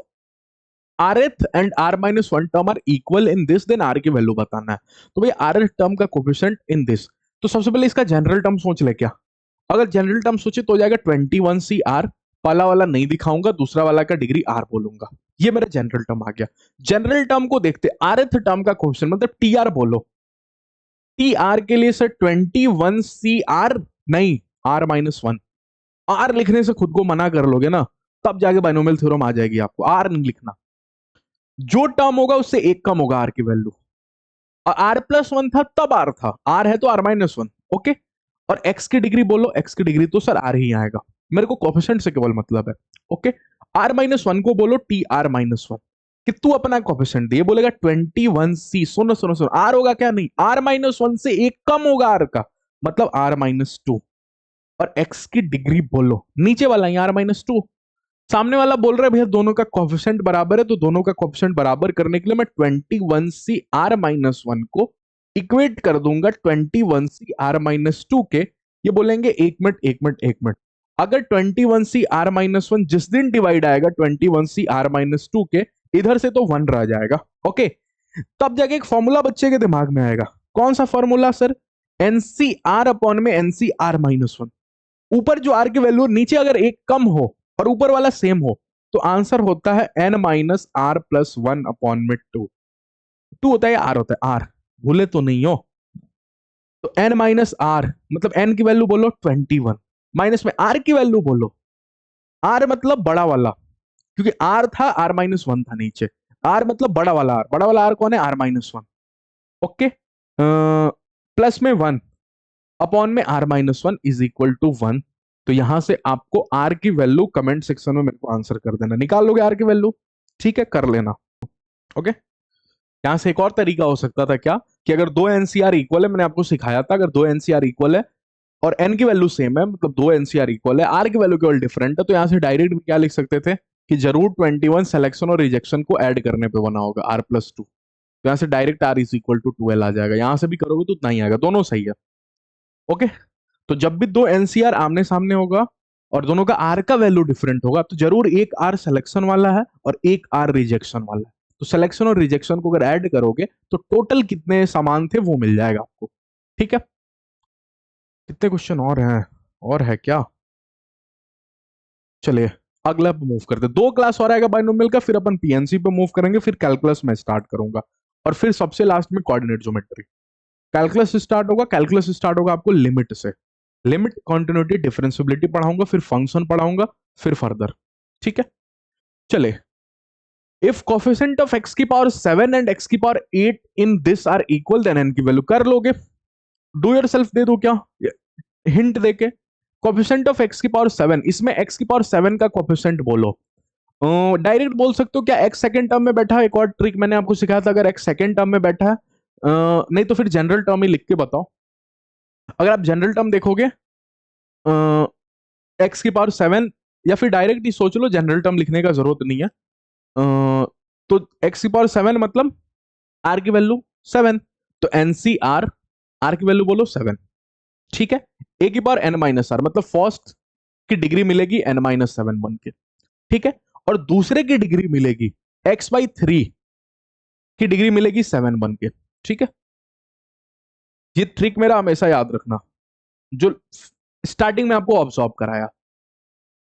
rth and r-1 term are equal in this, then r की वैल्यू बताना है। तो भाई rth टर्म का कोफिशिएंट इन दिस, तो सबसे पहले इसका जनरल टर्म सोच ले क्या। अगर जनरल टर्म सोचे तो हो जाएगा 21c r, पहला वाला नहीं दिखाऊंगा, दूसरा वाला का डिग्री r बोलूंगा, ये मेरा जनरल टर्म आ गया। जनरल टर्म को देखते, rth टर्म का कोफिशिएंट मतलब tr बोलो, tr के लिए सर 21c r, नहीं r-1, r लिखने से खुद को मना कर लोगे ना, तब जाके बाइनोमियल थ्योरम आ जाएगी आपको, r नहीं लिखना। जो टर्म होगा उससे एक कम होगा r की वैल्यू, और r+1 था तब r था, r है तो r-1, ओके। और x की डिग्री बोलो, x की डिग्री तो सर r ही आएगा, मेरे को कोफिशिएंट से केवल मतलब है, ओके। r-1 को बोलो tr-1, कि तू अपना कोफिशिएंट दे, बोलेगा 21c, सुनो सुनो सुनो, r होगा क्या, नहीं, r-1 से एक कम होगा r का, मतलब r-2। और x की डिग्री बोलो, नीचे वाला ही r-2, सामने वाला बोल रहा है भैया दोनों का कोफिशिएंट बराबर है, तो दोनों का कोफिशिएंट बराबर करने के लिए मैं 21c r-1 को इक्वेट कर दूंगा 21c r-2 के। ये बोलेंगे एक मिनट एक मिनट एक मिनट, अगर 21c r-1 जिस दिन डिवाइड आएगा 21c r-2 के, इधर से तो 1 रह जाएगा, ओके। तब जाके एक फॉर्मूला बच्चे के दिमाग में आएगा, कौन सा फॉर्मूला सर, NCr अपॉन में NCr-1, ऊपर जो r की वैल्यू, नीचे अगर एक कम हो और ऊपर वाला सेम हो, तो आंसर होता है n-r+1 अपॉन में 2। 2 होता है या r होता है, r, भूले तो नहीं हो। तो n-r मतलब n की वैल्यू बोलो 21, माइनस में r की वैल्यू बोलो, r मतलब बड़ा वाला, क्योंकि r था, r-1 था नीचे, r मतलब बड़ा वाला r, बड़ा वाला r कौन है, r-1, ओके। प्लस में 1 अपॉन में r-1 इज इक्वल टू 1। तो यहां से आपको r की वैल्यू कमेंट सेक्शन में मेरे को आंसर कर देना, निकाल लोगे r की वैल्यू, ठीक है, कर लेना, ओके। यहां से एक और तरीका हो सकता था क्या, कि अगर दो एनसीआर इक्वल है, मैंने आपको सिखाया था, अगर दो एनसीआर इक्वल है और n की वैल्यू सेम है, मतलब दो एनसीआर इक्वल है, r की वैल्यू केवल डिफरेंट है, तो यहां से डायरेक्ट क्या लिख सकते थे कि जरूर 21 सिलेक्शन और रिजेक्शन को ऐड करने पे बना होगा r+2। तो यहां से direct r is equal to 12 आ जाएगा, यहां से भी करोगे तो उतना ही आएगा, दोनों सही है, ओके। तो जब भी दो एनसीआर आमने सामने होगा और दोनों का आर का वैल्यू डिफरेंट होगा, तो जरूर एक आर सिलेक्शन वाला है और एक आर रिजेक्शन वाला है। तो सिलेक्शन और रिजेक्शन को अगर ऐड करोगे तो टोटल कितने समान थे वो मिल जाएगा आपको, ठीक है। कितने क्वेश्चन और हैं, और है क्या, चलिए अगला पे मूव करते, दो क्लास और आएगा बाइनोमियल का, फिर अपन पीएनसी पे मूव करेंगे, फिर कैलकुलस में स्टार्ट करूंगा, और फिर सबसे लास्ट में कोऑर्डिनेट ज्योमेट्री। कैलकुलस स्टार्ट होगा आपको लिमिट से, लिमिट, कॉन्टिन्यूटी, डिफरेंशियबिलिटी पढ़ाऊंगा, फिर फंक्शन पढ़ाऊंगा, फिर फर्दर, ठीक है। चले, इफ कोफिशिएंट ऑफ x की पावर 7 एंड x की power 8 in this are equal, then n की वैल्यू कर लोगे, डू योरसेल्फ दे दो क्या, हिंट देके, कोफिशिएंट ऑफ x की पावर 7, इसमें x की पावर 7 का कोफिशिएंट बोलो, डायरेक्ट बोल सकते हो क्या x सेकंड टर्म में बैठा है, एक और ट्रिक मैंने आपको सिखाया था, अगर x सेकंड टर्म में बैठा है, नहीं तो फिर जनरल टर्म ही लिख के बताओ। अगर आप जनरल टर्म देखोगे x की पावर 7, या फिर डायरेक्ट ही सोच लो, जनरल टर्म लिखने का जरूरत नहीं है, तो x की पावर 7 मतलब r की वैल्यू 7, तो NCr, r की वैल्यू बोलो 7, ठीक है। a की पावर n-r मतलब फर्स्ट की डिग्री मिलेगी n-7 बन के, ठीक है, और दूसरे की डिग्री मिलेगी x/3, की डिग्री मिलेगी 7 बन के। ठीक है, ये ट्रिक मेरा हमेशा याद रखना, जो स्टार्टिंग में आपको ऑब्जर्व कराया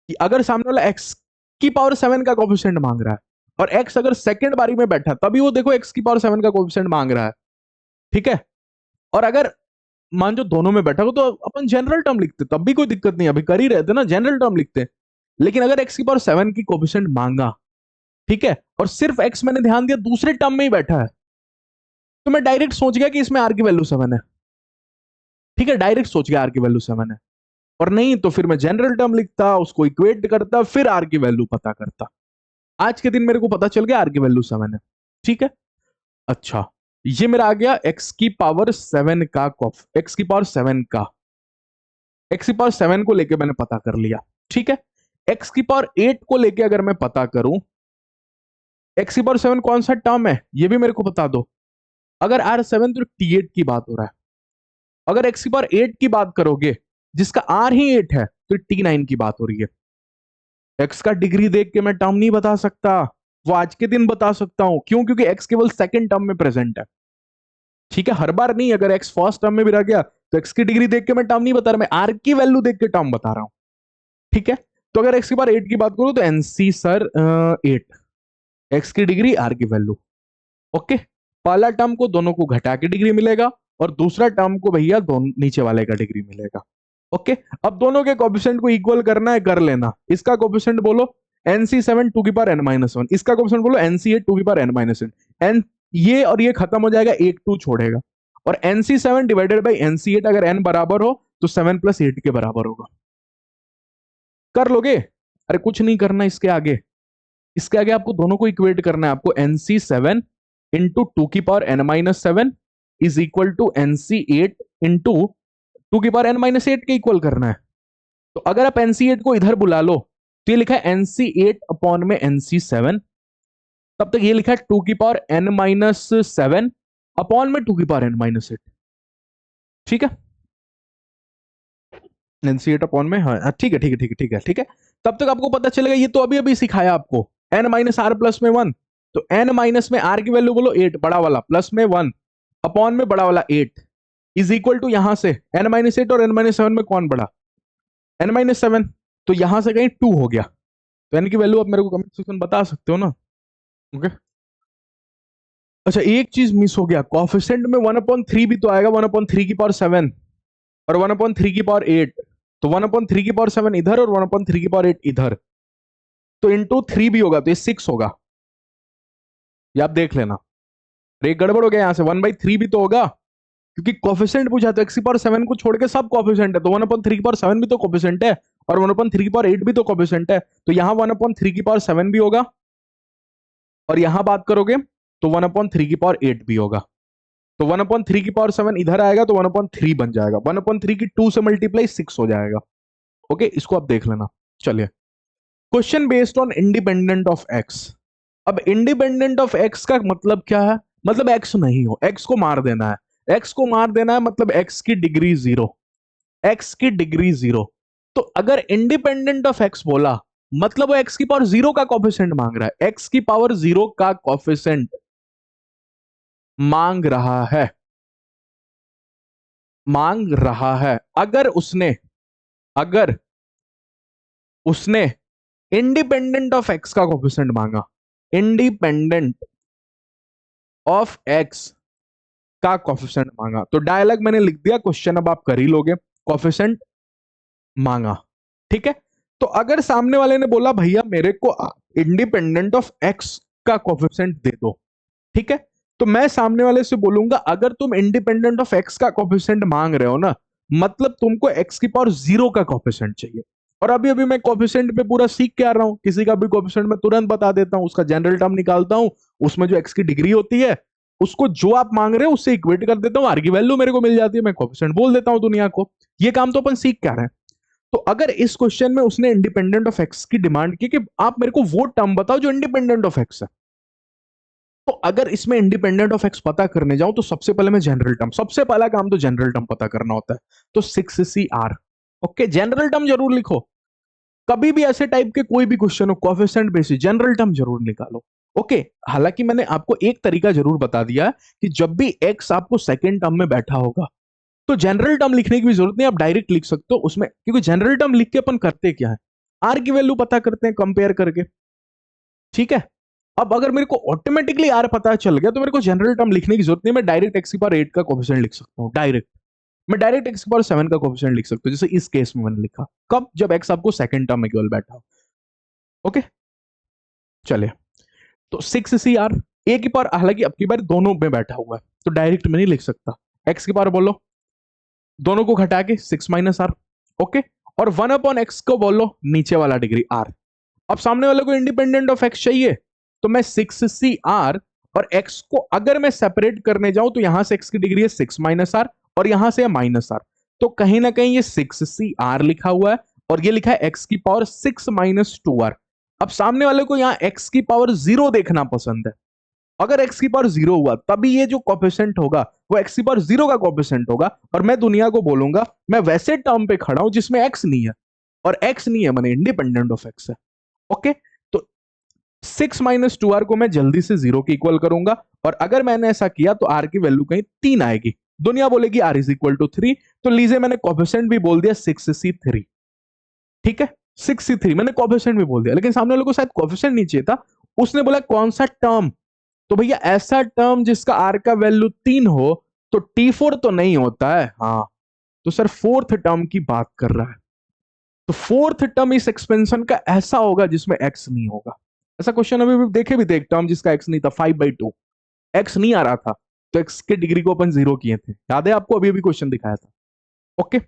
कि अगर सामने वाला एक्स की पावर 7 का कोफिशिएंट मांग रहा है और एक्स अगर सेकंड बारी में बैठा तभी वो देखो एक्स की पावर 7 का कोफिशिएंट मांग रहा है। ठीक है, और अगर मान जो दोनों में बैठा हो तो अपन जनरल टर्म लिखते, तब भी कोई दिक्कत नहीं, अभी कर ही रहे थे ना, जनरल टर्म लिखते। लेकिन अगर एक्स की पावर 7 की कोफिशिएंट मांगा, ठीक है, और सिर्फ एक्स मैंने ध्यान दिया दूसरे टर्म में ही बैठा है, तो मैं डायरेक्ट सोच गया कि इसमें आर की वैल्यू 7 है। ठीक है, डायरेक्ट सोच गया आर की वैल्यू 7 है, और नहीं तो फिर मैं जनरल टर्म लिखता, उसको इक्वेट करता, फिर आर की वैल्यू पता करता। आज के दिन मेरे को पता चल गया आर की वैल्यू 7 है। ठीक है, अच्छा, ये मेरा आ गया एक्स की पावर 7 का एक्स की पावर 7 का, एक्स की पावर 7 को लेके मैंने पता कर लिया। ठीक है, एक्स की पावर 8 को लेके अगर मैं पता करूं, एक्स की पावर 7 कौन सा टर्म है ये भी मेरे को बता दो। अगर आर 7 तो T8 की बात हो रहा है, अगर एक्स की पावर 8 की बात करोगे जिसका आर ही 8 है तो T9 की बात हो रही है। एक्स का डिग्री देख के मैं टर्म नहीं बता सकता, वो आज के दिन बता सकता हूं, क्यों? क्योंकि एक्स केवल सेकंड टर्म में प्रेजेंट है। ठीक है, हर बार नहीं, अगर एक्स फर्स्ट टर्म में भी रह गया तो एक्स की डिग्री देख के मैं टर्म नहीं बता रहा, मैं आर की वैल्यू देख के टर्म बता रहा हूं। ठीक है, तो अगर एक्स की बार 8 की बात करूं तो एनसी सर 8, एक्स की डिग्री आर की वैल्यू। ओके, पहला टर्म को दोनों को घटा के डिग्री मिलेगा और दूसरा टर्म को भैया दोनों नीचे वाले का डिग्री मिलेगा। ओके, अब दोनों के कोएफिशिएंट को इक्वल करना है, कर लेना। इसका कोएफिशिएंट बोलो NC7 टू की पावर n-1, इसका कोएफिशिएंट बोलो NC8 टू की पावर n-1, एन ये और ये खत्म हो जाएगा, एक 2 छोड़ेगा, और NC7 डिवाइडेड बाई NC8 अगर n बराबर हो तो 7 + 8 के बराबर होगा। कर लोगे? अरे कुछ नहीं करना, इसके आगे, इसके आगे आपको दोनों को इक्वेट करना है। आपको NC7 इंटू 2 की power n-7 is equal to NC8 into 2 की पावर n-8 के इक्वल करना है। तो अगर आप NC8 को इधर बुला लो तो ये लिखा है NC8 अपॉन में NC7, तब तक ये लिखा है 2 की पावर n-7 अपॉन में 2 की पावर n-8। ठीक है, NC8 अपॉन में, हाँ ठीक है ठीक है ठीक है ठीक है ठीक है, तब तक आपको पता चलेगा। ये तो अभी अभी सिखाया आपको, n-r प्लस में 1, तो n माइनस में r की वैल्यू बोलो 8 बड़ा वाला, प्लस में 1 अपॉन में बड़ा वाला 8 इज इक्वल टू, यहां से n-8 और n-7 में कौन बड़ा? n-7, तो यहां से कहीं 2 हो गया, तो n की वैल्यू आप मेरे को कमेंट सेक्शन बता सकते हो ना। ओके, अच्छा एक चीज मिस हो गया, कोएफिशिएंट में 1/3 भी तो आएगा, 1/3 की पावर 7 और 1/3 की पावर 8, तो 1/3 की पावर 7 इधर और 1/3 की पावर 8 इधर, तो इंटू 3 भी होगा, तो ये 6 होगा। ये आप देख लेना, एक गड़बड़ हो गया यहां से, 1/3 भी तो होगा, क्योंकि कोफिशिएंट पूछा तो एक्स की पावर 7 को छोड़ के सब कोफिशिएंट है, तो 1/3 की पावर 7 भी तो कोफिशिएंट है और 1/3 की पावर 8 भी तो कोफिशिएंट है, तो यहां 1/3 की पावर 7 भी होगा, और यहां बात करोगे तो 1/3 की पावर 8 भी होगा, तो 1/3 की पावर 7 इधर आएगा तो 1/3 बन जाएगा, 1/3 की 2 से मल्टीप्लाई 6 हो जाएगा। ओके, इसको आप देख लेना। चलिए, question based on independent of x. अब इंडिपेंडेंट ऑफ एक्स का मतलब क्या है? मतलब एक्स नहीं हो, एक्स को मार देना है, एक्स को मार देना है, मतलब एक्स की डिग्री 0, एक्स की डिग्री 0। तो अगर इंडिपेंडेंट ऑफ एक्स बोला मतलब वो एक्स की पावर 0 का कोफिशिएंट मांग रहा है, एक्स की पावर 0 का कोफिशिएंट मांग रहा है, मांग रहा है। अगर उसने इंडिपेंडेंट ऑफ एक्स का कोफिशिएंट मांगा, इंडिपेंडेंट ऑफ एक्स का कोफिशिएंट मांगा, तो डायलॉग मैंने लिख दिया, क्वेश्चन अब आप कर ही लोगे, कोफिशिएंट मांगा। ठीक है, तो अगर सामने वाले ने बोला भैया मेरे को इंडिपेंडेंट ऑफ एक्स का कोफिशिएंट दे दो, ठीक है, तो मैं सामने वाले से बोलूंगा अगर तुम इंडिपेंडेंट ऑफ एक्स का कोफिशिएंट मांग रहे हो ना, मतलब तुमको एक्स की पावर 0 का कोफिशिएंट चाहिए। और अभी अभी मैं कोफिशिएंट पे पूरा सीख के आ रहा हूं, किसी का भी कोफिशिएंट मैं तुरंत बता देता हूं, उसका जनरल टर्म निकालता हूं, उसमें जो एक्स की डिग्री होती है उसको जो आप मांग रहे हो उससे इक्वेट कर देता हूं, आर की वैल्यू मेरे को मिल जाती है, मैं कोफिशिएंट बोल देता हूं दुनिया को। ये काम तो अपन सीख के आ रहे हैं। तो अगर इस क्वेश्चन में उसने इंडिपेंडेंट ऑफ एक्स की डिमांड की कि आप मेरे को वो टर्म बताओ जो इंडिपेंडेंट ऑफ एक्स है, तो अगर इसमें इंडिपेंडेंट ऑफ एक्स पता करने जाऊं तो सबसे पहले मैं जनरल टर्म, सबसे पहला काम तो जनरल टर्म पता करना होता है, तो 6CR। ओके, जनरल टर्म जरूर लिखो, कभी भी ऐसे टाइप के कोई भी क्वेश्चन हो कोएफिशिएंट बेसिस जनरल टर्म जरूर निकालो। ओके। हालांकि मैंने आपको एक तरीका जरूर बता दिया है कि जब भी एक्स आपको सेकेंड टर्म में बैठा होगा तो जनरल टर्म लिखने की भी जरूरत नहीं, आप डायरेक्ट लिख सकते हो उसमें, क्योंकि जनरल टर्म लिख के अपन करते क्या है, आर की वैल्यू पता करते हैं कंपेयर करके। ठीक है। अब अगर मेरे को ऑटोमेटिकली आर पता चल गया तो मेरे को जनरल टर्म लिखने की जरूरत नहीं, मैं डायरेक्ट एक्स की पावर 8 का कोफिशिएंट लिख सकता हूँ डायरेक्ट। मैं डायरेक्ट एक्स की पावर 7 का कोफिशिएंट लिख सकता हूँ, जैसे इस केस में मैंने लिखा। कब? जब एक्स आपको सेकंड टर्म में केवल बैठा हो। ओके, चलिए। तो 6 CR ए की पावर, हालांकि अब की बार दोनों में बैठा हुआ है तो डायरेक्ट में नहीं लिख सकता। एक्स की पावर बोलो, दोनों को घटा के 6 - R। ओके। और 1/x को बोलो नीचे वाला डिग्री आर। अब सामने वाले को इंडिपेंडेंट ऑफ एक्स चाहिए, तो मैं 6 CR और एक्स को अगर मैं सेपरेट करने जाऊं तो यहां से एक्स की डिग्री है 6 - R और यहां से है -R, तो कहीं ना कहीं ये 6 CR लिखा हुआ है और ये लिखा है एक्स की पावर 6 - 2R। अब सामने वाले को यहां एक्स की पावर 0 देखना पसंद है। अगर एक्स की पावर 0 हुआ तभी ये जो कॉफिशिएंट होगा वो एक्स की पावर 0 का कॉफिशिएंट होगा, और मैं दुनिया को बोलूंगा मैं वैसे टर्म पे खड़ा हूं जिसमें एक्स नहीं है, और एक्स नहीं है मैंने इंडिपेंडेंट ऑफ एक्स है। ओके। तो 6 - 2R को मैं जल्दी से 0 के इक्वल करूंगा, और अगर मैंने ऐसा किया तो आर की वैल्यू कहीं 3 आएगी। दुनिया बोलेगी आर इज इक्वल टू 3, तो लीजिए मैंने कॉफिशिएंट भी बोल दिया 6C3। ठीक है, 6C3 मैंने कॉफिशिएंट भी बोल दिया, लेकिन सामने वाले को शायद कॉफिशिएंट नहीं चाहिए था, उसने बोला कौन सा टर्म। तो भैया ऐसा टर्म जिसका आर का वैल्यू 3 हो तो T4 तो नहीं होता है। हाँ, तो सर फोर्थ टर्म की बात कर रहा है, तो फोर्थ टर्म इस एक्सपेंशन का ऐसा होगा जिसमें एक्स नहीं होगा। ऐसा क्वेश्चन अभी भी देखे भी थे, एक टर्म जिसका एक्स नहीं था, 5/2 एक्स नहीं आ रहा था, तो एक्स के डिग्री को अपन 0 किए थे, याद है आपको? अभी अभी क्वेश्चन दिखाया था। ओके,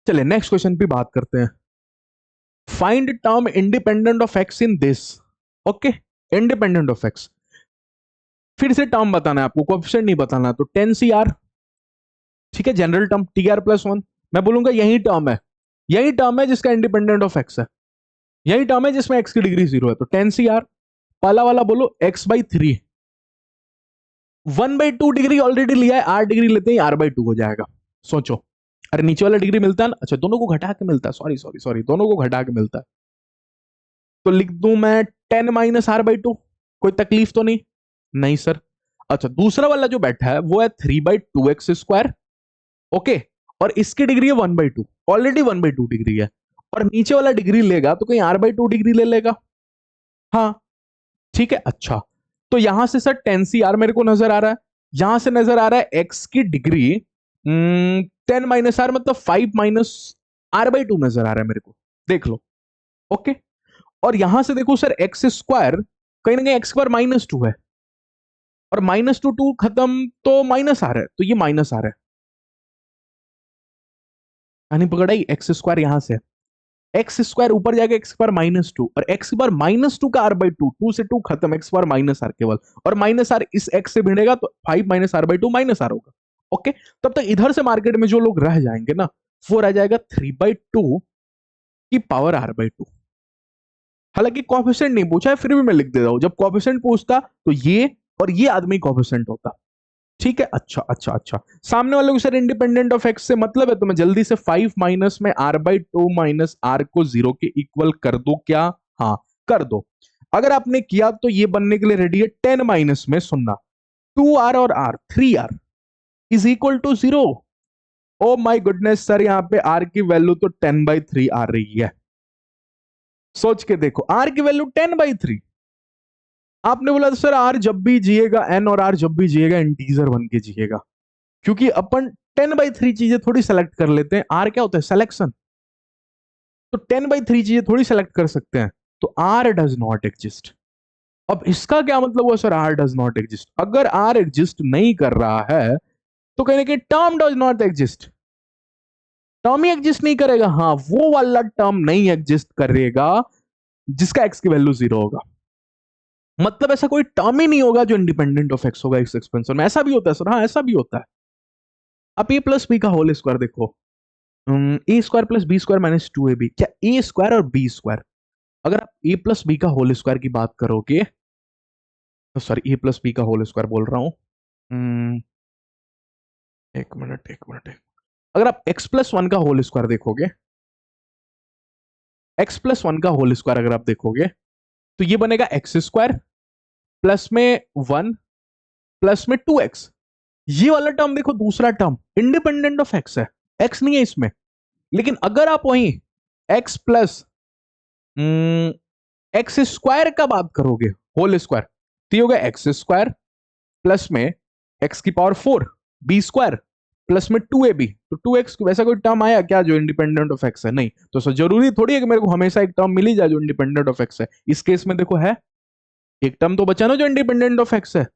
चलिए नेक्स्ट क्वेश्चन पे बात करते हैं। Find term independent of x in this. Okay, independent of x, फिर से टर्म बताना है आपको, कोएफिशिएंट नहीं बताना। तो 10 CR, ठीक है, जनरल टर्म TR+1, मैं बोलूंगा यही टर्म है, यही टर्म है जिसका इंडिपेंडेंट ऑफ एक्स है, यही टर्म है जिसमें एक्स की डिग्री 0 है। तो 10 CR, पहला वाला बोलो x/3, 1/2 डिग्री ऑलरेडी लिया है, आर डिग्री लेते हैं R/2 हो जाएगा। सोचो, अरे नीचे वाला डिग्री मिलता है ना, अच्छा दोनों को घटा के मिलता है, सॉरी सॉरी सॉरी, दोनों को घटा के मिलता है। तो लिख दूं मैं 10 - R/2, कोई तकलीफ तो नहीं? नहीं सर। अच्छा, दूसरा वाला जो बैठा है वो है 3/2x²। ओके, और इसकी डिग्री है 1/2, ऑलरेडी 1/2 डिग्री है, और नीचे वाला डिग्री लेगा तो कहीं R/2 डिग्री ले लेगा। हाँ, ठीक है। अच्छा, तो यहां से सर 10 CR मेरे को नजर आ रहा है, यहां से नजर आ रहा है एक्स की डिग्री 10 - R मतलब 5 - R/2 नजर आ रहा है मेरे को, देख लो। ओके, और यहां से देखो सर x², कहीं ना कहीं x² -2 है, और -2 खत्म तो -R है, तो ये -R है, यानी पकड़ाई x² यहां से, x² ऊपर जाके x² -2, और x² -2 का R/2, 2 से 2 खत्म, x² -R केवल, और -R इस x से भिड़ेगा तो 5 - R/2 -R होगा। ओके, तब तक इधर से मार्केट में जो लोग रह जाएंगे ना, वो रह जाएगा 3/2 की पावर R/2। हालांकि कॉफिशिएंट नहीं पूछा है, फिर भी मैं लिख देता हूं, जब कॉफिशिएंट पूछता तो ये और ये आदमी कॉफिशिएंट होता। ठीक है, अच्छा अच्छा अच्छा। सामने वाले को सर इंडिपेंडेंट ऑफ एक्स से मतलब है, तो मैं जल्दी से 5 माइनस में R/2 माइनस R को 0 के इक्वल कर दो क्या? हाँ, कर दो। अगर आपने किया तो ये बनने के लिए रेडी है 10 माइनस में, सुनना, 2R और R, 3R is equal to 0। Oh my goodness sir, यहाँ पे R की वैल्यू तो 10/3 आ रही है। सोच के देखो, R की वैल्यू 10/3। आपने बोला तो सर आर जब भी जिएगा एन, और आर जब भी जिएगा इंटीजर बन के जिएगा, क्योंकि अपन 10/3 चीजें थोड़ी सेलेक्ट कर लेते हैं, आर क्या होता है? सिलेक्शन। तो 10/3 चीजें थोड़ी सेलेक्ट कर सकते हैं, तो आर डज नॉट एग्जिस्ट। अब इसका क्या मतलब हुआ sir r does not exist? अगर आर एग्जिस्ट नहीं कर रहा है तो कहीं ना कहीं term does not exist, term ही एग्जिस्ट नहीं करेगा। हाँ, वो वाला टर्म नहीं एग्जिस्ट करेगा जिसका एक्स की वैल्यू 0 होगा, मतलब ऐसा कोई टर्म ही नहीं होगा जो इंडिपेंडेंट ऑफ एक्स होगा इस एक्सपेंशन में। ऐसा भी होता है सर, हाँ ऐसा भी होता है। आप ए प्लस बी का होल स्क्वायर देखो, A² + B² - 2AB, क्या A² और B², अगर आप ए प्लस बी का होल स्क्वायर की बात करोगे, सॉरी A + B का होल स्क्वायर बोल रहा हूं, एक मिनट एक मिनट अगर आप x+1 का होल स्क्वायर देखोगे, x+1 का होल स्क्वायर अगर आप देखोगे, तो ये बनेगा एक्स स्क्वायर प्लस में 1 प्लस में 2x। ये वाला टर्म देखो, दूसरा टर्म इंडिपेंडेंट ऑफ एक्स है, एक्स नहीं है इसमें। लेकिन अगर आप वहीं एक्स प्लस एक्स स्क्वायर का बात करोगे, होल स्क्वायर, तो ये होगा एक्स स्क्वायर प्लस में एक्स की पावर 4 बी स्क्वायर प्लस में 2ab। तो 2x वैसा कोई टर्म आया क्या जो इंडिपेंडेंट ऑफ एक्स है? नहीं। तो सर जरूरी थोड़ी है कि मेरे को हमेशा एक टर्म मिल ही जाए जो इंडिपेंडेंट ऑफ एक्स है। इस केस में देखो है एक टर्म तो बचा ना जो इंडिपेंडेंट ऑफ एक्स है,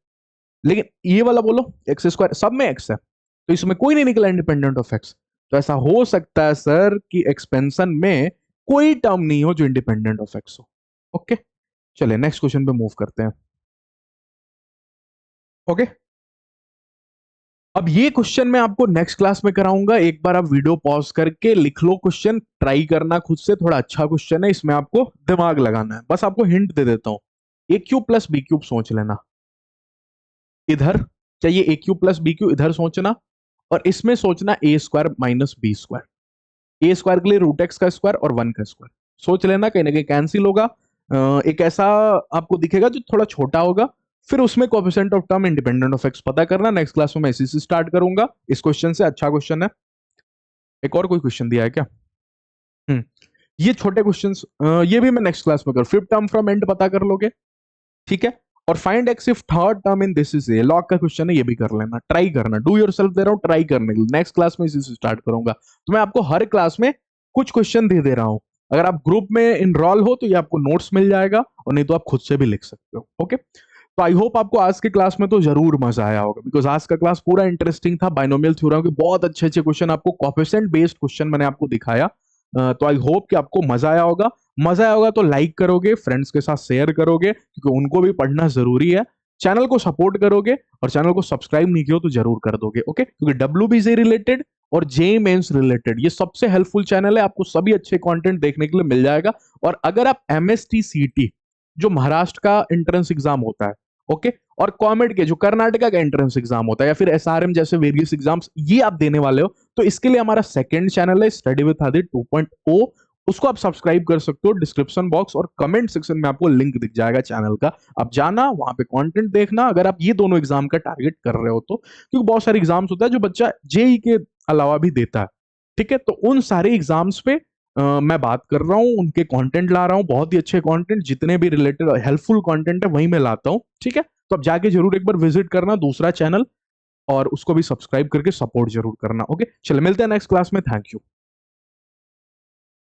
लेकिन ये वाला बोलो एक्स स्क्वायर सब में एक्स है, तो इसमें कोई नहीं निकला इंडिपेंडेंट ऑफ एक्स। तो ऐसा हो सकता है सर कि एक्सपेंशन में कोई टर्म नहीं हो जो इंडिपेंडेंट ऑफ एक्स हो। ओके, चलिए नेक्स्ट क्वेश्चन पे मूव करते हैं। ओके, अब ये क्वेश्चन मैं आपको नेक्स्ट क्लास में कराऊंगा। एक बार आप वीडियो पॉज करके लिख लो क्वेश्चन, ट्राई करना खुद से, थोड़ा अच्छा क्वेश्चन है, इसमें आपको दिमाग लगाना है। बस आपको हिंट दे देता हूं, ए क्यूब प्लस बी क्यूब सोच लेना, इधर चाहिए ए क्यूब प्लस बी क्यूब, इधर सोचना, और इसमें सोचना ए स्क्वायर माइनस बी स्क्वायर। ए स्क्वायर के लिए रूट एक्स का स्क्वायर और 1 का स्क्वायर सोच लेना, कहीं ना कहीं कैंसिल होगा। एक ऐसा आपको दिखेगा जो थोड़ा छोटा होगा, फिर उसमें coefficient of term independent of x पता करना। नेक्स्ट क्लास में मैं इसी से स्टार्ट करूंगा, इस क्वेश्चन से। अच्छा क्वेश्चन है। एक और कोई क्वेश्चन दिया है क्या? हम्म ये छोटे क्वेश्चंस ये भी मैं नेक्स्ट क्लास में कर, फिफ्थ टर्म फ्रॉम एंड पता कर लोगे, ठीक है। और find x if third term in this is a, log का क्वेश्चन है, ये भी कर लेना, ट्राई करना, डू योरसेल्फ दे रहा हूं ट्राई करने के लिए। नेक्स्ट क्लास में इसी से स्टार्ट करूंगा। तो मैं आपको हर क्लास में कुछ क्वेश्चन दे रहा हूं। अगर आप ग्रुप में इनरोल हो तो ये आपको नोट्स मिल जाएगा, और नहीं तो आप खुद से भी लिख सकते हो। ओके, तो आई होप आपको आज के क्लास में तो जरूर मजा आया होगा, बिकॉज आज का क्लास पूरा इंटरेस्टिंग था। बाइनोमियल थ्योरम के बहुत अच्छे अच्छे क्वेश्चन, आपको कोएफिशिएंट बेस्ड क्वेश्चन मैंने आपको दिखाया। तो आई होप कि आपको मजा आया होगा। मजा आया होगा तो लाइक करोगे, फ्रेंड्स के साथ शेयर करोगे, क्योंकि उनको भी पढ़ना जरूरी है। चैनल को सपोर्ट करोगे, और चैनल को सब्सक्राइब नहीं किया हो तो जरूर कर दोगे। ओके, क्योंकि WBC रिलेटेड और जेईई मेंस रिलेटेड ये सबसे हेल्पफुल चैनल है, आपको सभी अच्छे कंटेंट देखने के लिए मिल जाएगा। और अगर आप MST CT जो महाराष्ट्र का एंट्रेंस एग्जाम होता है, ओके, और कॉमेड के जो कर्नाटका का एंट्रेंस एग्जाम होता है, या फिर SRM जैसे वेरियस एग्जाम्स ये आप देने वाले हो, तो इसके लिए हमारा सेकंड चैनल है स्टडी विद आदित्य 2.0, उसको आप सब्सक्राइब कर सकते हो। डिस्क्रिप्शन बॉक्स और कमेंट सेक्शन में आपको लिंक दिख जाएगा चैनल का, आप जाना वहां पे कंटेंट देखना, अगर आप ये दोनों एग्जाम का टारगेट कर रहे हो तो। क्योंकि बहुत सारे एग्जाम्स होता है जो बच्चा जेईई के अलावा भी देता है, ठीक है। तो उन सारे एग्जाम्स पे मैं बात कर रहा हूँ, उनके कंटेंट ला रहा हूँ, बहुत ही अच्छे कंटेंट, जितने भी रिलेटेड हेल्पफुल कंटेंट है वही मैं लाता हूँ, ठीक है। तो आप जाके जरूर एक बार विजिट करना दूसरा चैनल, और उसको भी सब्सक्राइब करके सपोर्ट जरूर करना। ओके, चलो मिलते हैं नेक्स्ट क्लास में। Thank you.